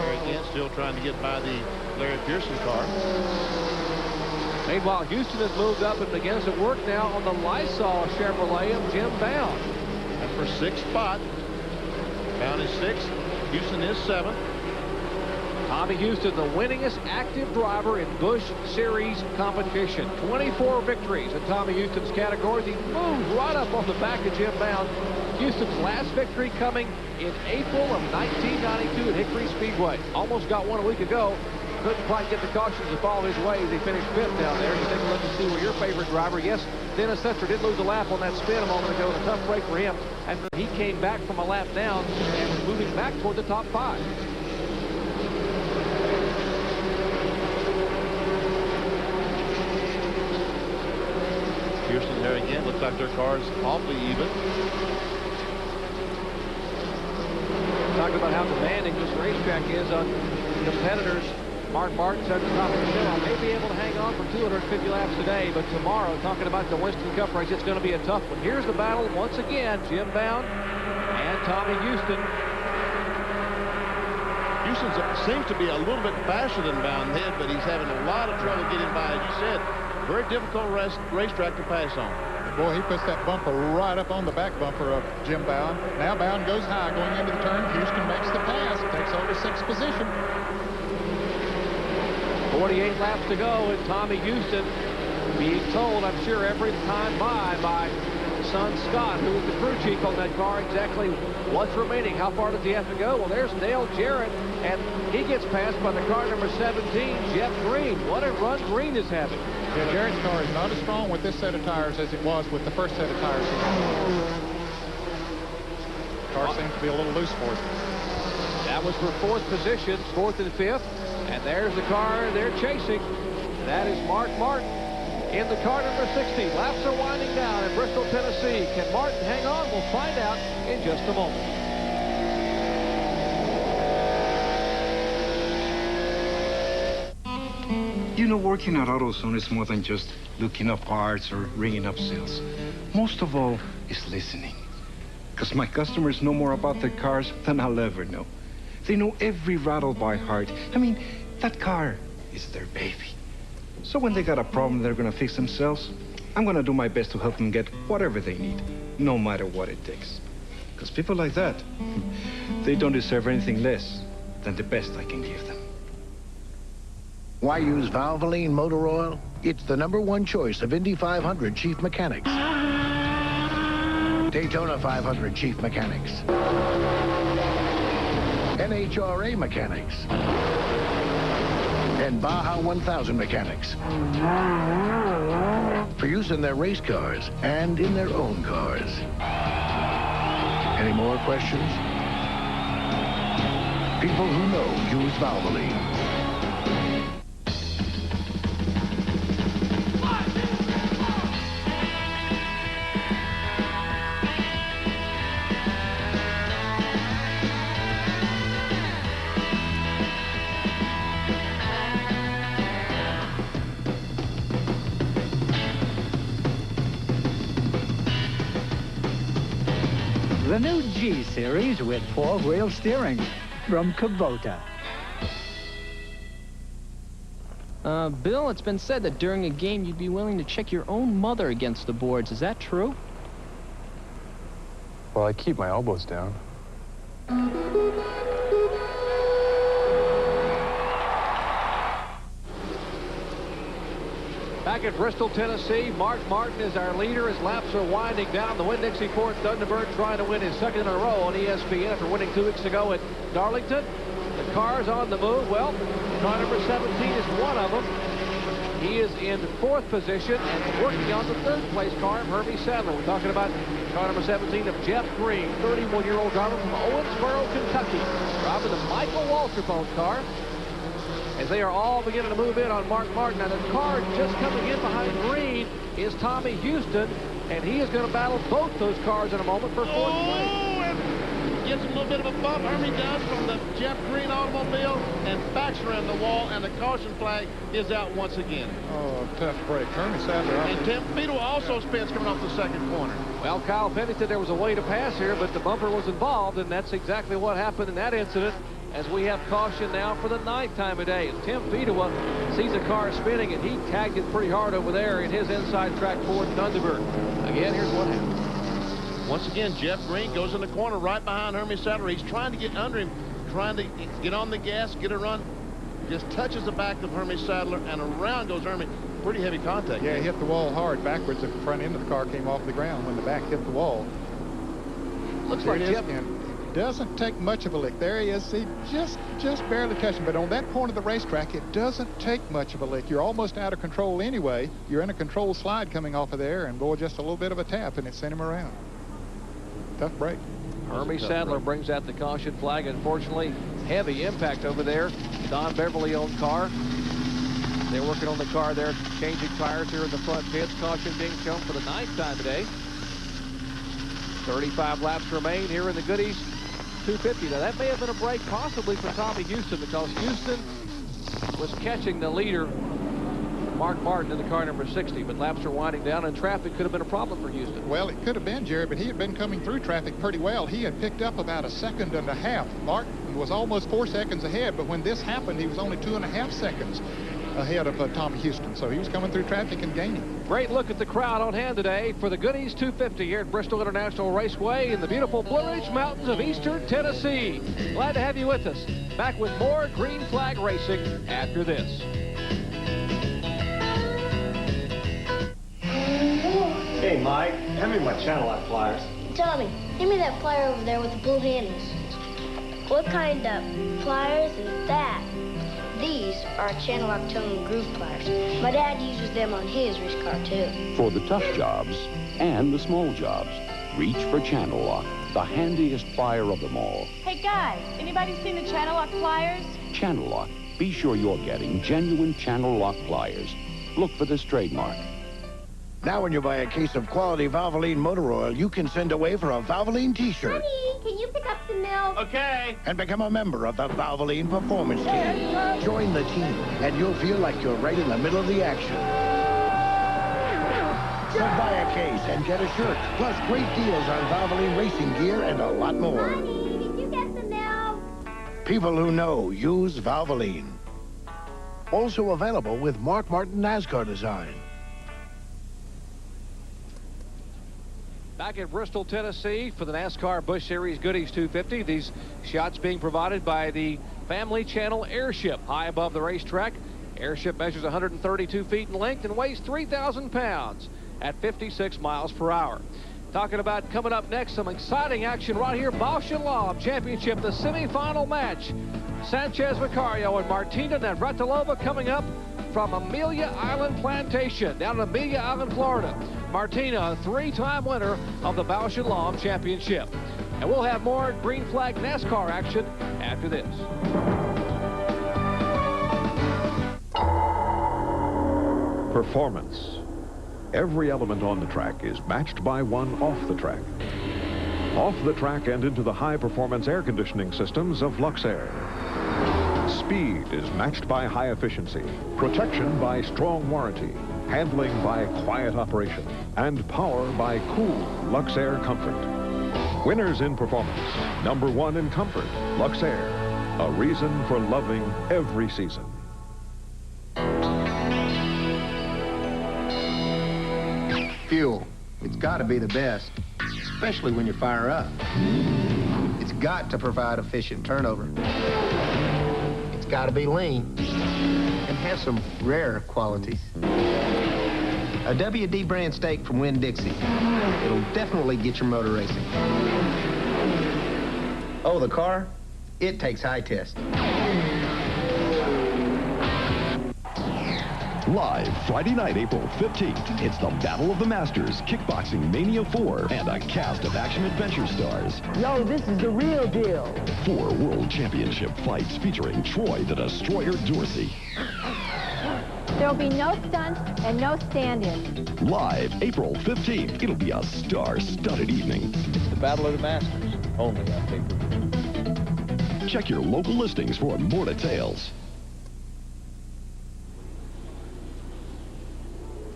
Harry Gant still trying to get by the Larry Pearson car. Meanwhile, Houston has moved up and begins to work now on the Lysol Chevrolet of Jim Bound. And for 6th spot, Bound is 6th, Houston is 7th. Tommy Houston, the winningest active driver in Busch Series competition. 24 victories in Tommy Houston's categories. He moves right up on the back of Jim Bound. Houston's last victory coming in April of 1992 at Hickory Speedway. Almost got one a week ago. Couldn't quite get the cautions to fall his way as he finished 5th down there. You take a look and see where your favorite driver. Yes, Dennis Setzer did lose a lap on that spin a moment ago. A tough break for him. And he came back from a lap down and was moving back toward the top 5. Pearson there again. Looks like their car's awfully even. Talking about how demanding this racetrack is on competitors. Mark Martin said at the top of the show, I may be able to hang on for 250 laps today, but tomorrow, talking about the Winston Cup race, it's going to be a tough one. Here's the battle once again, Jim Bound and Tommy Houston. Houston seems to be a little bit faster than Bound Head, but he's having a lot of trouble getting by. As you said, very difficult racetrack to pass on. Boy, he puts that bumper right up on the back bumper of Jim Bound. Now Bound goes high going into the turn. Houston makes the pass, takes over 6th position. 48 laps to go, and Tommy Houston being told, I'm sure, every time by son Scott, who was the crew chief on that car, exactly what's remaining. How far does he have to go? Well, there's Dale Jarrett, and he gets passed by the car number 17, Jeff Green. What a run Green is having. Yeah, Jarrett's car is not as strong with this set of tires as it was with the first set of tires. The car seems to be a little loose for it. That was for 4th position, 4th and 5th. And there's the car they're chasing. That is Mark Martin in the car number 60. Laps are winding down in Bristol, Tennessee. Can Martin hang on? We'll find out in just a moment. You know, working at AutoZone is more than just looking up parts or ringing up sales. Most of all is listening. Because my customers know more about their cars than I'll ever know. They know every rattle by heart. I mean, that car is their baby. So when they got a problem they're going to fix themselves, I'm going to do my best to help them get whatever they need, no matter what it takes. Because people like that, they don't deserve anything less than the best I can give them. Why use Valvoline motor oil? It's the #1 choice of Indy 500 chief mechanics, Daytona 500 chief mechanics, NHRA mechanics, and Baja 1000 mechanics. For use in their race cars and in their own cars. Any more questions? People who know use Valvoline. The new G Series with 4-wheel steering from Kubota. Bill, it's been said that during a game you'd be willing to check your own mother against the boards. Is that true? Well, I keep my elbows down. Back at Bristol, Tennessee, Mark Martin is our leader as laps are winding down. The Winn-Dixie Ford Thunderbird trying to win his 2nd in a row on ESPN after winning 2 weeks ago at Darlington. The car's on the move. Well, car number 17 is one of them. He is in 4th position and working on the 3rd place car of Hermie Sadler. We're talking about car number 17 of Jeff Green, 31-year-old driver from Owensboro, Kentucky, driving the Michael Waltrip car. As they are all beginning to move in on Mark Martin. Now, the car just coming in behind Green is Tommy Houston, and he is going to battle both those cars in a moment for 4th place. Gets a little bit of a bump. Hermie does from the Jeff Green automobile and backs around the wall, and the caution flag is out once again. Oh, tough break. Hermie Sadler. And Tim Beadle also spins coming off the 2nd corner. Well, Kyle Penny said there was a way to pass here, but the bumper was involved, and that's exactly what happened in that incident. As we have caution now for the 9th time of day. As Tim Beadle sees a car spinning, and he tagged it pretty hard over there in his inside track Ford Thunderbird. Again, here's what happened. Once again, Jeff Green goes in the corner right behind Hermie Sadler. He's trying to get under him, trying to get on the gas, get a run. Just touches the back of Hermie Sadler, and around goes Hermie. Pretty heavy contact. Yeah, he hit the wall hard backwards. The front end of the car came off the ground when the back hit the wall. Looks like Jeff doesn't take much of a lick. There he is. See, just barely touching. But on that point of the racetrack, it doesn't take much of a lick. You're almost out of control anyway. You're in a controlled slide coming off of there, and boy, just a little bit of a tap, and it sent him around. Tough break. Hermie Sadler brings out the caution flag. Unfortunately, heavy impact over there. Don Beverly-owned car. They're working on the car there, changing tires here in the front pits. Caution being shown for the 9th time today. 35 laps remain here in the Goodys 250. Now, that may have been a break possibly for Tommy Houston, because Houston was catching the leader, Mark Martin, in the car number 60, but laps are winding down, and traffic could have been a problem for Houston. Well, it could have been, Jerry, but he had been coming through traffic pretty well. He had picked up about 1.5 seconds. Martin was almost 4 seconds ahead, but when this happened, he was only 2.5 seconds ahead of Tommy Houston, so he was coming through traffic and gaining. Great look at the crowd on hand today for the Goodys 250 here at Bristol International Raceway in the beautiful Blue Ridge Mountains of eastern Tennessee. Glad to have you with us. Back with more green flag racing after this. Hey, Mike, hand me my channel lock pliers. Tommy, give me that plier over there with the blue handles. What kind of pliers is that? These are channel lock tone groove pliers. My dad uses them on his race car, too. For the tough jobs and the small jobs, reach for Channel Lock, the handiest plier of them all. Hey, guys, anybody seen the channel lock pliers? Channel Lock. Be sure you're getting genuine Channel Lock pliers. Look for this trademark. Now when you buy a case of quality Valvoline motor oil, you can send away for a Valvoline t-shirt. Honey, can you pick up some milk? Okay. And become a member of the Valvoline Performance Team. Join the team, and you'll feel like you're right in the middle of the action. So buy a case and get a shirt, plus great deals on Valvoline racing gear and a lot more. Honey, did you get some milk? People who know use Valvoline. Also available with Mark Martin NASCAR design. Back in Bristol, Tennessee for the NASCAR Busch Series Goodys 250. These shots being provided by the Family Channel Airship high above the racetrack. Airship measures 132 feet in length and weighs 3,000 pounds at 56 miles per hour. Talking about coming up next, some exciting action right here. Bausch & Lomb Championship, the semifinal match. Sanchez Vicario and Martina Navratilova coming up from Amelia Island Plantation down in Amelia Island, Florida. Martina, a 3-time winner of the Bausch & Lomb Championship. And we'll have more green flag NASCAR action after this. Performance. Every element on the track is matched by one off the track. Off the track and into the high-performance air conditioning systems of Luxair. Speed is matched by high efficiency, protection by strong warranty, handling by quiet operation, and power by cool Luxair comfort. Winners in performance, #1 in comfort, Luxair. A reason for loving every season. Fuel. It's got to be the best, especially when you fire up. It's got to provide efficient turnover. It's got to be lean and have some rare qualities. A WD brand steak from Winn-Dixie. It'll definitely get your motor racing. Oh, the car? It takes high test. Live Friday night, April 15th, it's the Battle of the Masters, Kickboxing Mania 4, and a cast of action-adventure stars. Yo, this is the real deal. 4 World Championship fights featuring Troy the Destroyer Dorsey. There'll be no stunts and no stand-ins. Live April 15th. It'll be a star-studded evening. It's the Battle of the Masters, only on pay-per-view. Check your local listings for more details.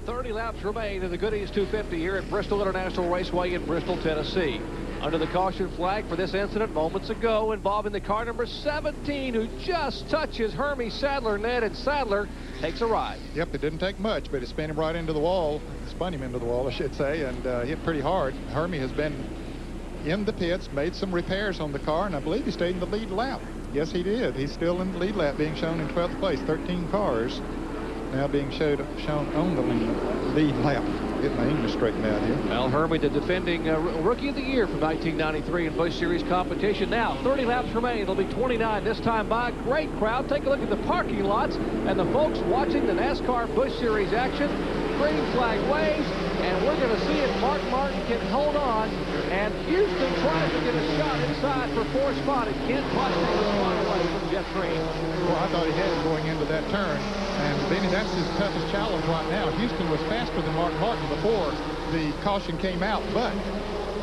30 laps remain in the Goodys 250 here at Bristol International Raceway in Bristol, Tennessee. Under the caution flag for this incident moments ago involving the car number 17 who just touches Hermie Sadler, Ned, and Sadler takes a ride. Yep, it didn't take much, but it spun him right into the wall. Spun him into the wall, I should say, and hit pretty hard. Hermie has been in the pits, made some repairs on the car, and I believe he stayed in the lead lap. Yes, he did. He's still in the lead lap, being shown in 12th place. 13 cars now being shown on the lead lap. Get my English straightened out here. Well, Hermie, the defending Rookie of the Year from 1993 in Busch Series competition. Now, 30 laps remain. It'll be 29 this time by. Great crowd. Take a look at the parking lots and the folks watching the NASCAR Busch Series action. Green flag waves, and we're going to see if Mark Martin can hold on. And Houston tries to get a shot inside for 4th spot. It can't quite take a spot away from Jeff Green. Well, I thought he had him going into that turn. And Benny, that's his toughest challenge right now. Houston was faster than Mark Martin before the caution came out, but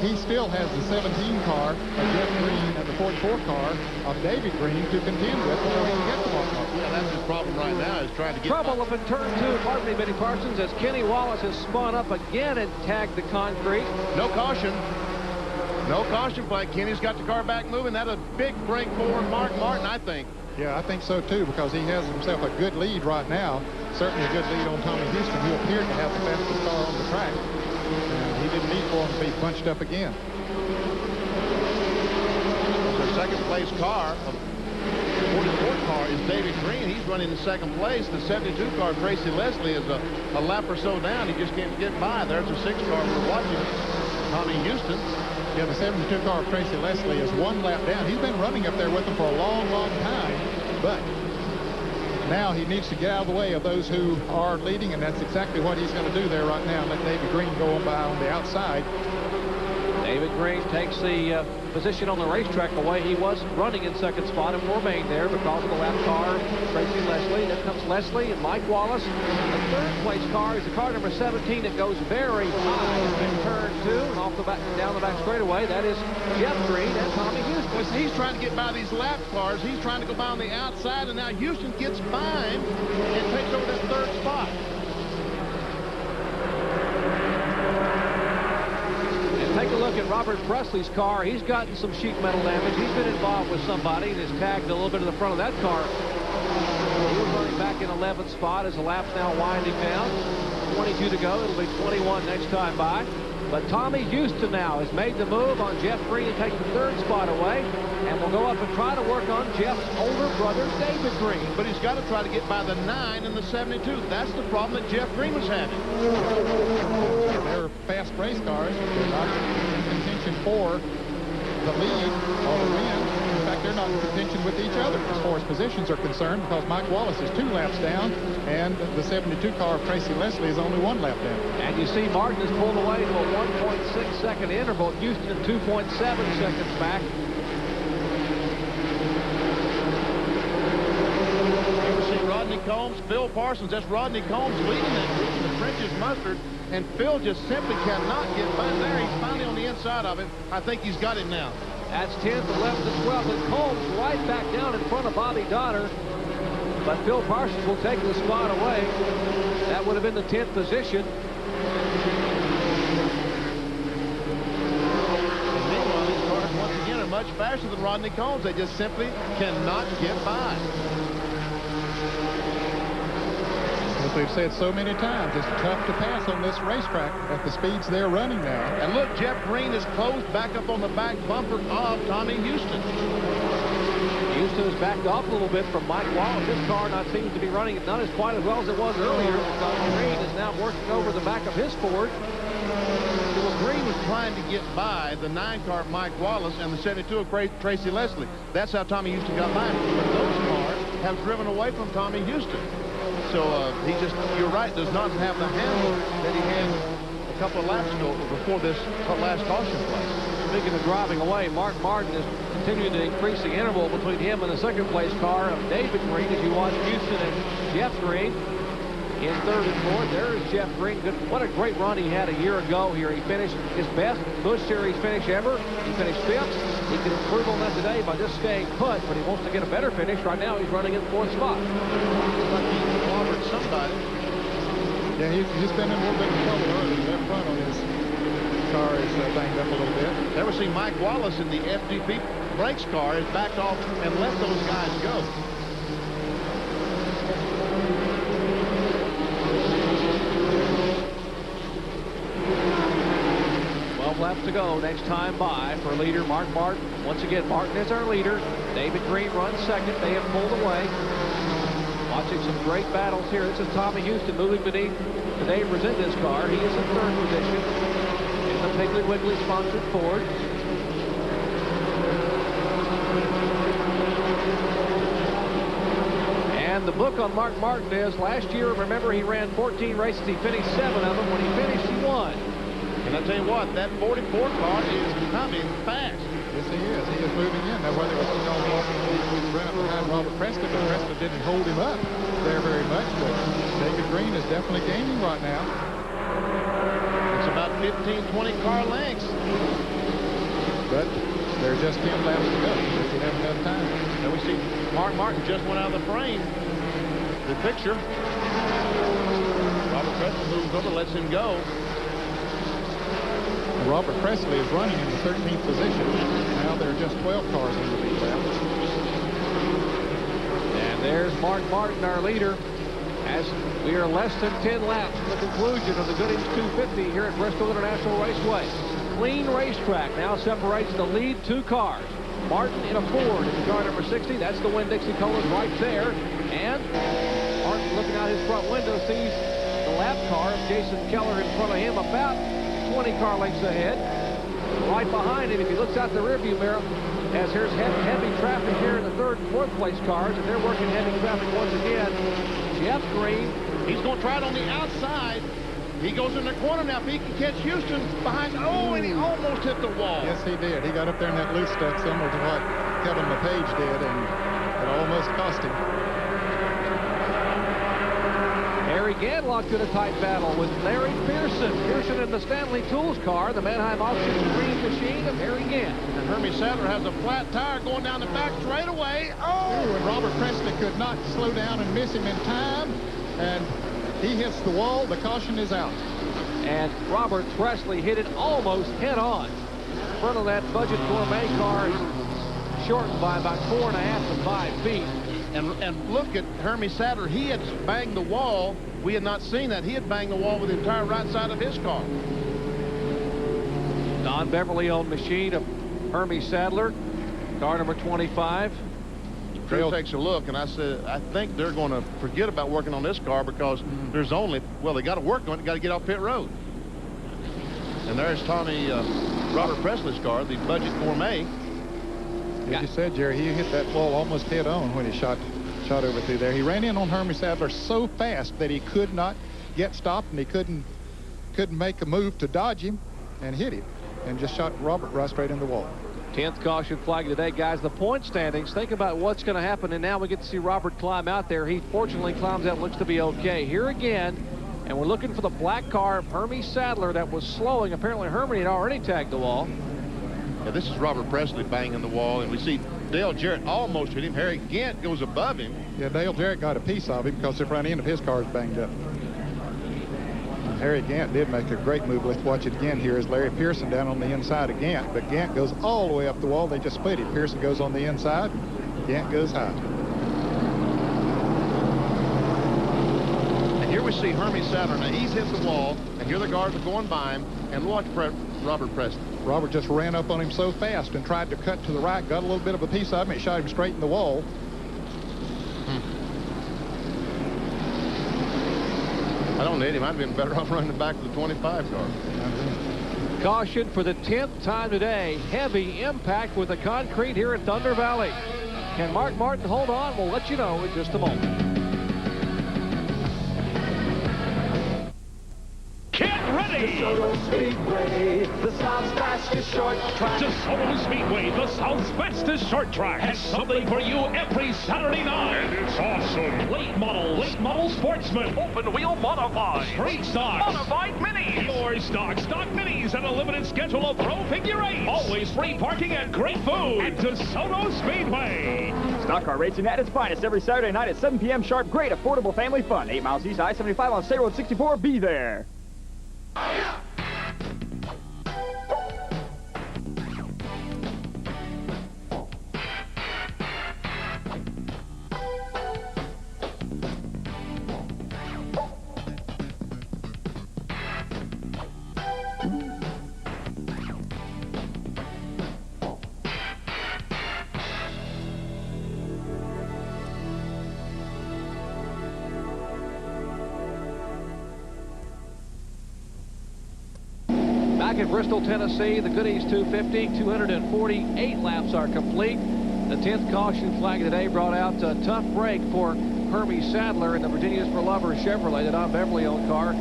he still has the 17 car of Jeff Green and the 44 car of David Green to contend with before he can get to Mark Martin. Yeah, that's his problem right now, is trying to get... Trouble up in turn 2, pardon me, Benny Parsons, as Kenny Wallace has spun up again and tagged the concrete. No caution. No caution flag. Kenny's got the car back moving. That's a big break for Mark Martin, I think. Yeah, I think so, too, because he has himself a good lead right now. Certainly a good lead on Tommy Houston, who appeared to have the fastest car on the track. And he didn't need for him to be bunched up again. The second-place car, the 44 car, is David Green. He's running in second place. The 72 car, Tracy Leslie, is a lap or so down. He just can't get by. There's a 6 car we're watching, Tommy Houston. Yeah, the 72 car of Tracy Leslie is 1 lap down. He's been running up there with them for a long, long time, but now he needs to get out of the way of those who are leading, and that's exactly what he's going to do there right now. Let David Green go on by on the outside. David Green takes the position on the racetrack the way he was running in second spot and will remain there because of the lap car, Tracy Leslie. Then comes Leslie and Mike Wallace. The third place car is the car number 17 that goes very high in turn 2 and off the back, down the back straightaway. That is Jeff Green and Tommy Houston. Well, he's trying to get by these lap cars. He's trying to go by on the outside, and now Houston gets by him and takes over that 3rd spot. Take a look at Robert Presley's car. He's gotten some sheet metal damage. He's been involved with somebody and has tagged a little bit of the front of that car. He was running back in 11th spot as the lap's now winding down. 22 to go. It'll be 21 next time by. But Tommy Houston now has made the move on Jeff Green to take the 3rd spot away. And will go up and try to work on Jeff's older brother, David Green. But he's got to try to get by the 9 and the 72. That's the problem that Jeff Green was having. They're fast race cars. They're not in contention for the lead or the win. In fact, they're not in contention with each other as far as positions are concerned, because Mike Wallace is 2 laps down, and the 72 car of Tracy Leslie is only 1 lap down. And you see Martin has pulled away to a 1.6 second interval. Houston 2.7 seconds back. Rodney Combs, Phil Parsons. That's Rodney Combs leading that group in the French's Mustard, and Phil just simply cannot get by there. He's finally on the inside of him. I think he's got him now. That's 10th, 11th, and 12th, and Combs right back down in front of Bobby Donner. But Phil Parsons will take the spot away. That would have been the 10th position. And meanwhile, these cars once again are much faster than Rodney Combs. They just simply cannot get by. As we've said so many times, it's tough to pass on this racetrack at the speeds they're running now. And look, Jeff Green is closed back up on the back bumper of Tommy Houston. Houston has backed off a little bit from Mike Wallace. This car not seems to be running not as quite as well as it was earlier. Green is now working over the back of his Ford. Well, Green was trying to get by the 9 car of Mike Wallace and the 72 of Tracy Leslie. That's how Tommy Houston got by him. But those cars have driven away from Tommy Houston. So he just, you're right, does not have the handle that he had a couple of laps ago before this last caution play. Speaking of driving away, Mark Martin is continuing to increase the interval between him and the second-place car of David Green as you watch Houston and Jeff Green in third and fourth. There is Jeff Green. Good. What a great run he had a year ago here. He finished his best Busch Series finish ever. He finished fifth. He can improve on that today by just staying put, but he wants to get a better finish. Right now, he's running in fourth spot. Somebody. Yeah, he's been in a little bit of trouble early. That front on his car is banged up a little bit. Ever see Mike Wallace in the FDP brakes car has backed off and let those guys go. Laps to go next time by for leader Mark Martin. Once again, Martin is our leader. David Green runs second. They have pulled away. Watching some great battles here. This is Tommy Houston moving beneath the Dave Resendez car. He is in third position in the Piggly Wiggly sponsored Ford. And the book on Mark Martin is last year, remember, he ran 14 races. He finished 7 of them. When he finished, he won. And I tell you what, that 44 car is coming fast. Yes, he is. He is moving in. Now, whether it's he ran up behind Robert Preston, but Preston didn't hold him up there very much. But David Green is definitely gaining right now. It's about 15, 20 car lengths. But there's just 10 laps to go. If you have enough time. And we see Mark Martin just went out of the frame. The picture. Robert Preston moves over, lets him go. Robert Presley is running in the 13th position. Now there are just 12 cars in the lead lap. And there's Mark Martin, our leader, as we are less than 10 laps from the conclusion of the Goodys 250 here at Bristol International Raceway. Clean racetrack now separates the lead 2 cars. Martin in a Ford in the car number 60. That's the Winn-Dixie colors right there. And Martin, looking out his front window, sees the lap car of Jason Keller in front of him, about 20 car lengths ahead. Right behind him, if he looks out the rearview mirror, as there's heavy traffic here in the third and fourth place cars, and they're working heavy traffic once again. Jeff Green, he's going to try it on the outside. He goes in the corner now. If he can catch Houston behind, oh, and he almost hit the wall. Yes, he did. He got up there in that loose stuff, similar to what Kevin LePage did, and it almost cost him. Harry Ganlock in a tight battle with Larry Pearson. Pearson in the Stanley Tools car, the Manheim Auctions green machine of Harry Gant. And Hermie Sadler has a flat tire going down the back straightaway. Oh! And Robert Presley could not slow down and miss him in time. And he hits the wall. The caution is out. And Robert Presley hit it almost head on. In front of that Budget Gourmet car is shortened by about 4.5 to 5 feet. And look at Hermie Sadler. He had banged the wall. We had not seen that. He had banged the wall with the entire right side of his car. Don Beverly owned machine of Hermie Sadler, car number 25. Crew takes a look, and I said, I think they're going to forget about working on this car because there's only, well, they got to work on it, got to get off pit road. And there's Tommy, Robert Presley's car, the Budget Gourmet. As you said, Jerry, he hit that wall almost head on when he shot over through there. He ran in on Hermie Sadler so fast that he could not get stopped, and he couldn't make a move to dodge him and hit him, and just shot Robert right straight in the wall. 10th caution flag today, guys. The point standings, think about what's going to happen, and now we get to see Robert climb out there. He fortunately climbs out, looks to be okay. Here again, and we're looking for the black car of Hermie Sadler that was slowing. Apparently Hermie had already tagged the wall. Yeah, this is Robert Presley banging the wall, and we see Dale Jarrett almost hit him. Harry Gant goes above him. Yeah, Dale Jarrett got a piece of him because the front end of his car is banged up. Harry Gant did make a great move. Let's watch it again. Here is Larry Pearson down on the inside of Gant, but Gant goes all the way up the wall. They just split him. Pearson goes on the inside. Gant goes high. And here we see Hermie Sadler. Now he's hit the wall, and here the guards are going by him. And watch Robert Preston. Robert just ran up on him so fast and tried to cut to the right, got a little bit of a piece of him. It shot him straight in the wall. I don't need him. I'd been better off running the back of the 25 car. Caution for the 10th time today. Heavy impact with the concrete here at Thunder Valley. Can Mark Martin hold on? We'll let you know in just a moment. fastest short track. DeSoto Speedway, the South's fastest short track, has something for you every Saturday night. And it's awesome. Late model sportsman, open wheel modified, straight stock, modified minis, your stock minis, and a limited schedule of pro figure eights. Always free parking and great food at DeSoto Speedway. Stock car racing at its finest every Saturday night at 7 p.m. sharp. Great affordable family fun. 8 miles east, I-75 on State Road 64. Be there. Back in Bristol, Tennessee, the Goodys 250, 248 laps are complete. The 10th caution flag today brought out a tough break for Hermie Sadler in the Virginia's for Lovers Chevrolet, the Don Beverly-owned car.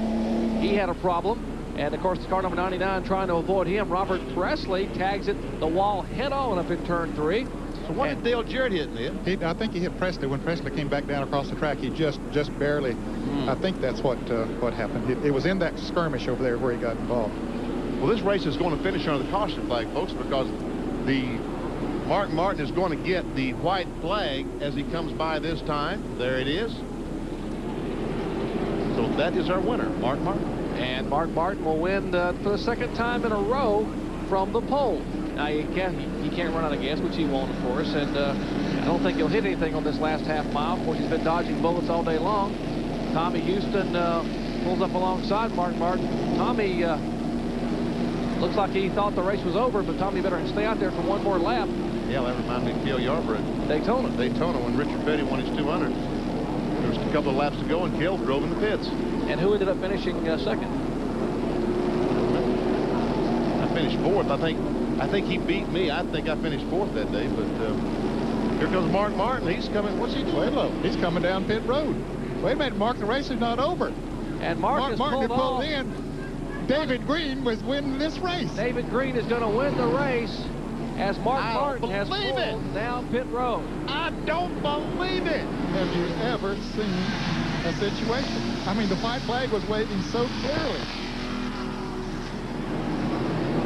He had a problem, and of course the car number 99 trying to avoid him. Robert Presley tags it the wall head-on up in turn 3. So what did Dale Jarrett hit, Ned? I think he hit Presley. When Presley came back down across the track, he just barely, I think that's what happened. It was in that skirmish over there where he got involved. Well, this race is going to finish under the caution flag, folks, because the Mark Martin is going to get the white flag as he comes by this time. There it is. So that is our winner, Mark Martin. And Mark Martin will win for the second time in a row from the pole. Now, he can't run out of gas, which he won't, of course, and I don't think he'll hit anything on this last half mile. Of course, he's been dodging bullets all day long. Tommy Houston pulls up alongside Mark Martin. Tommy looks like he thought the race was over, but Tommy better stay out there for one more lap. Yeah, that reminded me of Cale Yarborough at Daytona, when Richard Petty won his 200. There was a couple of laps to go, and Cale drove in the pits. And who ended up finishing second? I finished fourth. I think he beat me. I think I finished fourth that day, but here comes Mark Martin. He's coming. What's he doing? Wait, look, he's coming down pit road. Wait a minute, Mark, the race is not over. And Mark Martin pulled in. David Green was winning this race. David Green is going to win the race as Mark Martin has pulled down pit road. I don't believe it. Have you ever seen a situation? I mean, the white flag was waving so clearly.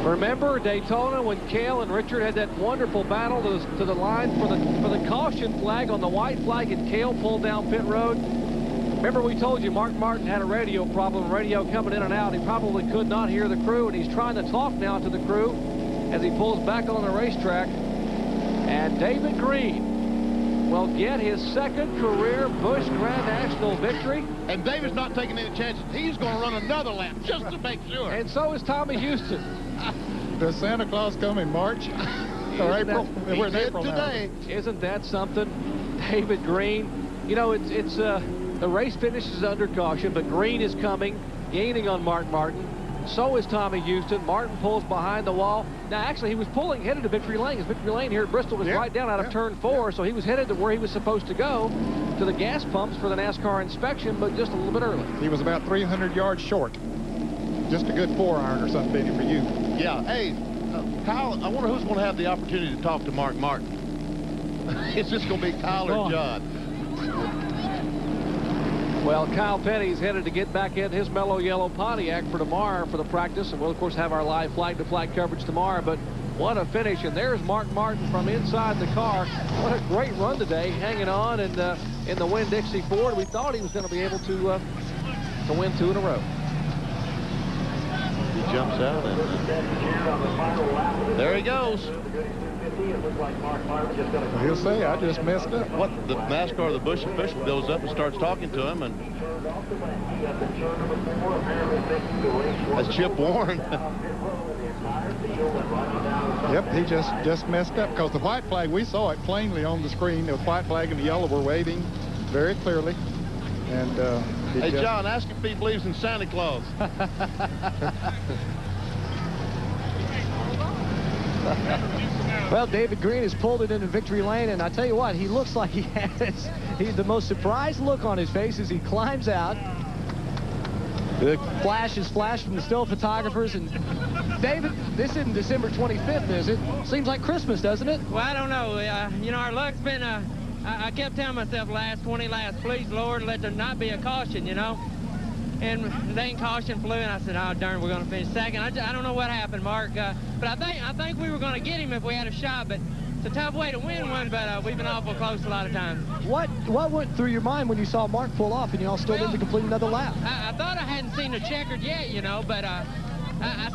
Remember Daytona when Cale and Richard had that wonderful battle to the line for the caution flag on the white flag, and Cale pulled down pit road? Remember we told you Mark Martin had a radio problem, radio coming in and out. He probably could not hear the crew, and he's trying to talk now to the crew as he pulls back on the racetrack. And David Green will get his second career Busch Grand National victory. And David's not taking any chances. He's going to run another lap just to make sure. And so is Tommy Houston. Does Santa Claus come in March or April? We're in April today. Now. Isn't that something? David Green. You know, it's the race finishes under caution, but Green is coming, gaining on Mark Martin. So is Tommy Houston. Martin pulls behind the wall. Now, actually, he was pulling headed to Victory Lane. His Victory Lane here at Bristol was right down out of turn 4, so he was headed to where he was supposed to go, to the gas pumps for the NASCAR inspection, but just a little bit early. He was about 300 yards short. Just a good 4-iron or something, Benny, for you. Yeah. Hey, Kyle, I wonder who's going to have the opportunity to talk to Mark Martin. It's just going to be Kyle or John. Well, Kyle Petty's headed to get back in his mellow yellow Pontiac for tomorrow for the practice, and we'll, of course, have our live flag-to-flag coverage tomorrow. But what a finish, and there's Mark Martin from inside the car. What a great run today, hanging on and in the Winn-Dixie Ford. We thought he was going to be able to win 2 in a row. He jumps out, and there he goes. He'll say, I just messed up. What, the NASCAR, the Busch official goes up and starts talking to him, and that's Chip Warren. Yep, he just messed up, because the white flag, we saw it plainly on the screen. The white flag and the yellow were waving very clearly. And hey, John, ask him if he believes in Santa Claus. Well, David Green has pulled it into victory lane, and I tell you what, he looks like he has the most surprised look on his face as he climbs out. The flashes flash from the still photographers. And David, this isn't December 25th, is it? Seems like Christmas, doesn't it? Well, I don't know. You know, our luck's been, I kept telling myself last 20 laps, please, Lord, let there not be a caution, you know. And the dang caution flew, and I said, oh, darn, we're going to finish second. I don't know what happened, Mark. But I think we were going to get him if we had a shot, but it's a tough way to win one, but we've been awful close a lot of times. What went through your mind when you saw Mark pull off and y'all still didn't complete another lap? I thought I hadn't seen the checkered yet, you know, but I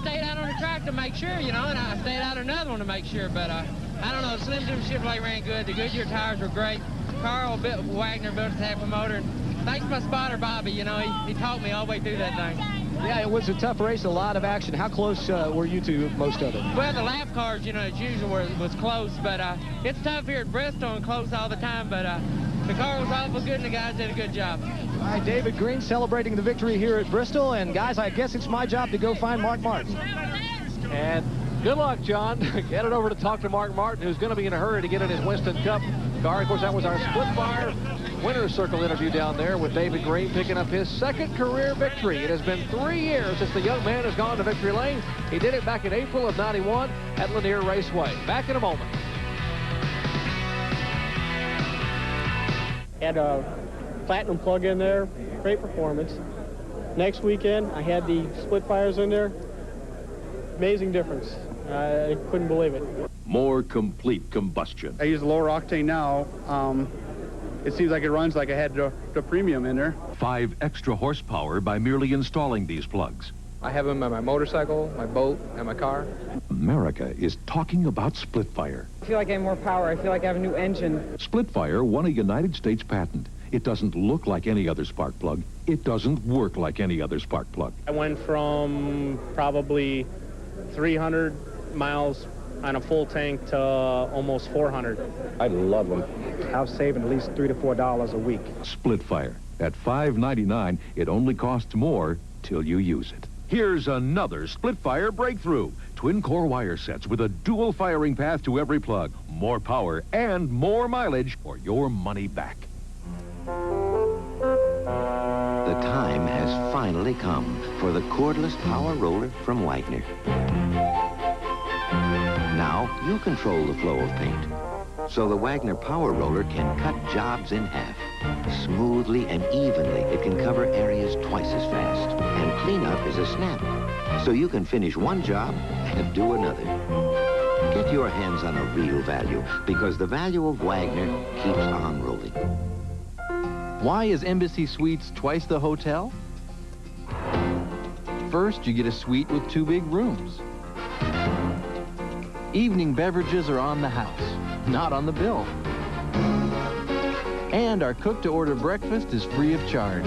stayed out on the track to make sure, you know, and I stayed out another one to make sure, but I don't know, the Slim Jim Chevrolet ran good. The Goodyear tires were great. Carl Wagner built his half a motor, and thanks to my spotter, Bobby, you know, he taught me all the way through that thing. Yeah, it was a tough race, a lot of action. How close were you to most of it? Well, the lap cars, you know, as usual, was close, but it's tough here at Bristol and close all the time, but the car was awful good and the guys did a good job. All right, David Green celebrating the victory here at Bristol, and guys, I guess it's my job to go find Mark Martin. And good luck, John. Get it over to talk to Mark Martin, who's going to be in a hurry to get in his Winston Cup car. Of course, that was our split fire winner's circle interview down there with David Green picking up his second career victory. It has been 3 years since the young man has gone to victory lane. He did it back in April of '91 at Lanier Raceway. Back in a moment. Had a platinum plug in there, great performance. Next weekend, I had the split fires in there. Amazing difference. I couldn't believe it. More complete combustion. I use a lower octane now. It seems like it runs like I had the premium in there. 5 extra horsepower by merely installing these plugs. I have them on my motorcycle, my boat, and my car. America is talking about split fire. I feel like I have more power. I feel like I have a new engine. Split fire won a United States patent. It doesn't look like any other spark plug. It doesn't work like any other spark plug. I went from probably 300 miles on a full tank to almost 400. I love them. I'm saving at least $3 to $4 a week. Split fire. At $5.99, it only costs more till you use it. Here's another split fire breakthrough. Twin core wire sets with a dual firing path to every plug. More power and more mileage for your money back. The time has finally come for the cordless power roller from Wagner. Now you control the flow of paint. So the Wagner power roller can cut jobs in half. Smoothly and evenly, it can cover areas twice as fast. And cleanup is a snap. So you can finish one job and do another. Get your hands on a real value, because the value of Wagner keeps on rolling. Why is Embassy Suites twice the hotel? First, you get a suite with 2 big rooms. Evening beverages are on the house, not on the bill. And our cook-to-order breakfast is free of charge.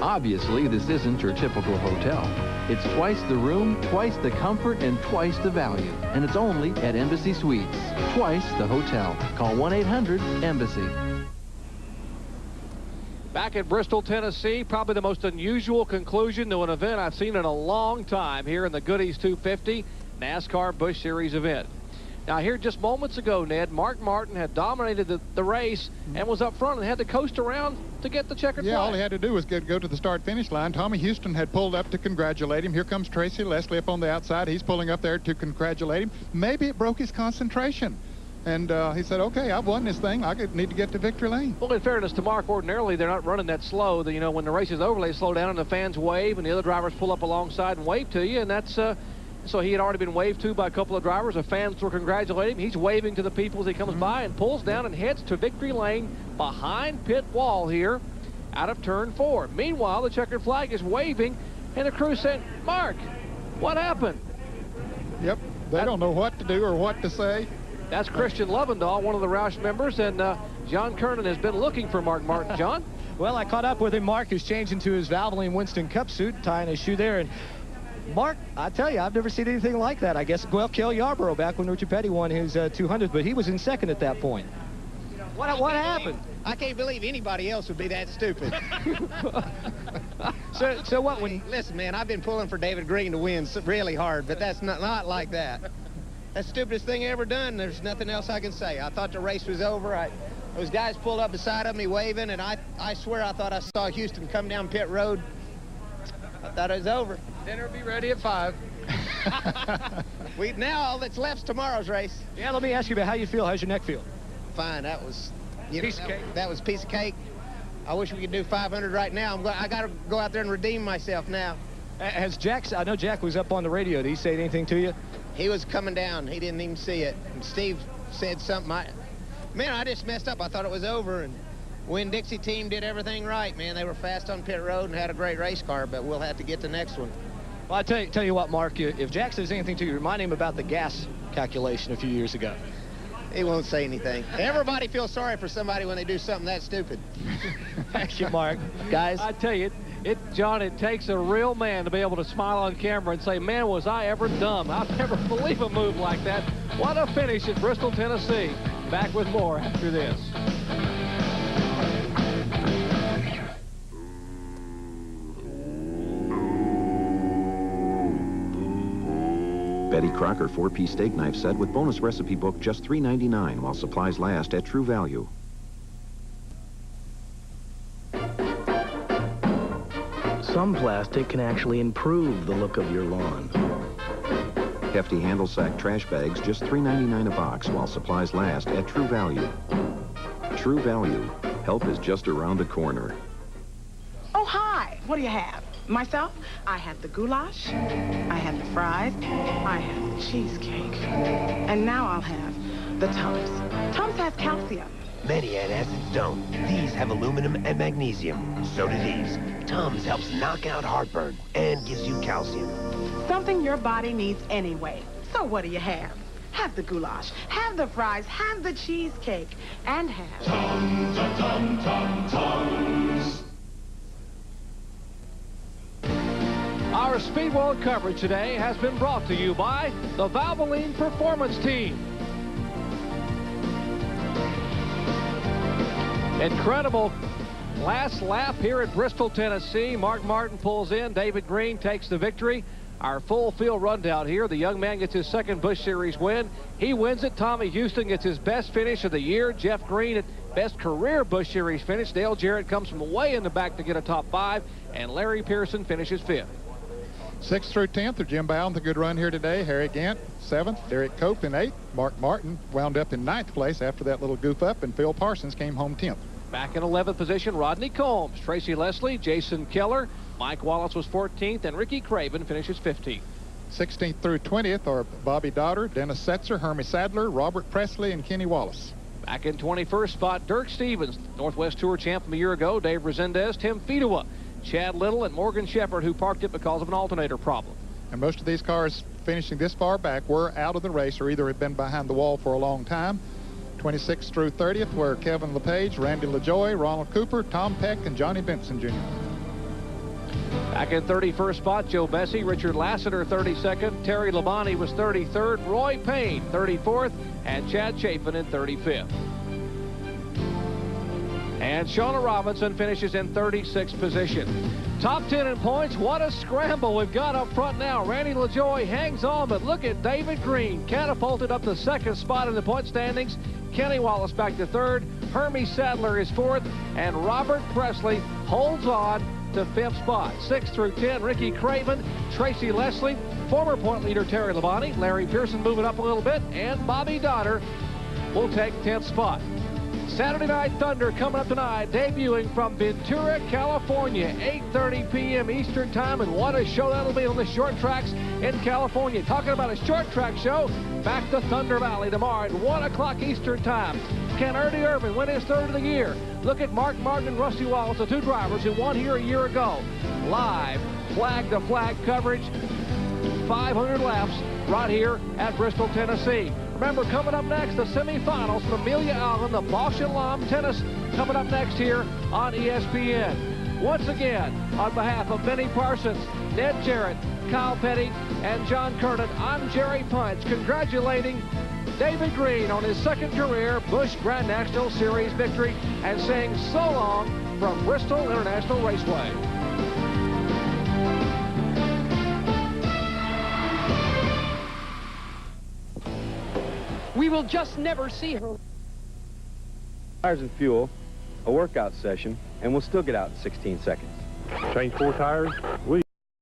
Obviously, this isn't your typical hotel. It's twice the room, twice the comfort, and twice the value. And it's only at Embassy Suites. Twice the hotel. Call 1-800-EMBASSY. Back at Bristol, Tennessee, probably the most unusual conclusion to an event I've seen in a long time here in the Goodys 250 NASCAR Busch Series event. Now, here just moments ago, Ned, Mark Martin had dominated the race and was up front and had to coast around to get the checkered flag. Yeah, all he had to do was go to the start-finish line. Tommy Houston had pulled up to congratulate him. Here comes Tracy Leslie up on the outside. He's pulling up there to congratulate him. Maybe it broke his concentration. And he said, okay, I've won this thing. I need to get to victory lane. Well, in fairness to Mark, ordinarily they're not running that slow. You know, when the race is over, they slow down and the fans wave and the other drivers pull up alongside and wave to you. And that's, so he had already been waved to by a couple of drivers. The fans were congratulating him. He's waving to the people as he comes by and pulls down and heads to victory lane behind pit wall here out of turn 4. Meanwhile, the checkered flag is waving and the crew said, Mark, what happened? Yep, they don't know what to do or what to say. That's Christian Lovendahl, one of the Roush members, and John Kernan has been looking for Mark Martin. John? Well, I caught up with him. Mark is changed into his Valvoline Winston Cup suit, tying his shoe there. And Mark, I tell you, I've never seen anything like that. I guess, well, Kel Yarborough back when Richard Petty won his 200, but he was in second at that point. What happened? I can't believe anybody else would be that stupid. So what when... Listen, man, I've been pulling for David Green to win really hard, but that's not like that. That's the stupidest thing I ever done. There's nothing else I can say. I thought the race was over. Those guys pulled up beside of me waving, and I swear I thought I saw Houston come down pit road I thought it was over. Dinner will be ready at 5. Now all that's left's tomorrow's race. Yeah, let me ask you about how you feel. How's your neck feel? Fine. That was piece of cake. That was a piece of cake. I wish we could do 500 right now. I got to go out there and redeem myself now. Has Jack? I know Jack was up on the radio. Did he say anything to you? He was coming down. He didn't even see it. And Steve said something. Man, I just messed up. I thought it was over. And Winn-Dixie team did everything right, man. They were fast on pit road and had a great race car, but we'll have to get the next one. Well, I tell you what, Mark, if Jack says anything to you, remind him about the gas calculation a few years ago. He won't say anything. Everybody feels sorry for somebody when they do something that stupid. Thank you, Mark. Guys? I tell you, John, it takes a real man to be able to smile on camera and say, man, was I ever dumb. I'll never believe a move like that. What a finish at Bristol, Tennessee. Back with more after this. Betty Crocker 4-piece steak knife set with bonus recipe book just $3.99 while supplies last at True Value. Some plastic can actually improve the look of your lawn. Hefty handle sack trash bags just $3.99 a box while supplies last at True Value. True Value. Help is just around the corner. Oh, hi. What do you have? Myself, I have the goulash, I have the fries, I have the cheesecake, and now I'll have the Tums. Tums has calcium. Many antacids don't. These have aluminum and magnesium. So do these. Tums helps knock out heartburn and gives you calcium. Something your body needs anyway. So what do you have? Have the goulash, have the fries, have the cheesecake, and have... Tums. Our Speed World coverage today has been brought to you by the Valvoline Performance Team. Incredible last lap here at Bristol, Tennessee. Mark Martin pulls in. David Green takes the victory. Our full field rundown here. The young man gets his second Busch Series win. He wins it. Tommy Houston gets his best finish of the year. Jeff Green at best career Busch Series finish. Dale Jarrett comes from way in the back to get a top 5. And Larry Pearson finishes 5th. 6th through 10th are Jim Bow with a good run here today. Harry Gant, 7th. Derek Cope in 8th. Mark Martin wound up in 9th place after that little goof up, and Phil Parsons came home 10th. Back in 11th position, Rodney Combs, Tracy Leslie, Jason Keller. Mike Wallace was 14th, and Ricky Craven finishes 15th. 16th through 20th are Bobby Dotter, Dennis Setzer, Hermie Sadler, Robert Presley, and Kenny Wallace. Back in 21st spot, Dirk Stevens, Northwest Tour champ from a year ago, Dave Resendez, Tim Fedewa, Chad Little, and Morgan Shepherd, who parked it because of an alternator problem. And most of these cars finishing this far back were out of the race or either had been behind the wall for a long time. 26th through 30th were Kevin LePage, Randy LaJoy, Ronald Cooper, Tom Peck, and Johnny Benson Jr. Back in 31st spot, Joe Bessie, Richard Lassiter 32nd, Terry Labonte was 33rd, Roy Payne 34th, and Chad Chapin in 35th. And Shawna Robinson finishes in 36th position. Top 10 in points. What a scramble we've got up front now. Randy LaJoy hangs on, but look at David Green catapulted up the 2nd spot in the point standings. Kenny Wallace back to 3rd. Hermie Sadler is 4th, and Robert Presley holds on to 5th spot. 6 through 10, Ricky Craven, Tracy Leslie, former point leader Terry Labonte, Larry Pearson moving up a little bit, and Bobby Dotter will take 10th spot. Saturday Night Thunder coming up tonight, debuting from Ventura, California, 8:30 p.m. Eastern Time, and what a show that'll be on the short tracks in California. Talking about a short track show, back to Thunder Valley tomorrow at 1 o'clock Eastern Time. Can Ernie Irvin win his 3rd of the year? Look at Mark Martin and Rusty Wallace, the 2 drivers who won here a year ago. Live, flag-to-flag coverage, 500 laps right here at Bristol, Tennessee. Remember, coming up next, the semifinals from Amelia Island, the Bosch and Lom tennis, coming up next here on ESPN. Once again, on behalf of Benny Parsons, Ned Jarrett, Kyle Petty, and John Kernan, I'm Jerry Punch, congratulating David Green on his 2nd career Busch Grand National Series victory and saying so long from Bristol International Raceway. We will just never see her. Tires and fuel, a workout session, and we'll still get out in 16 seconds. Change 4 tires.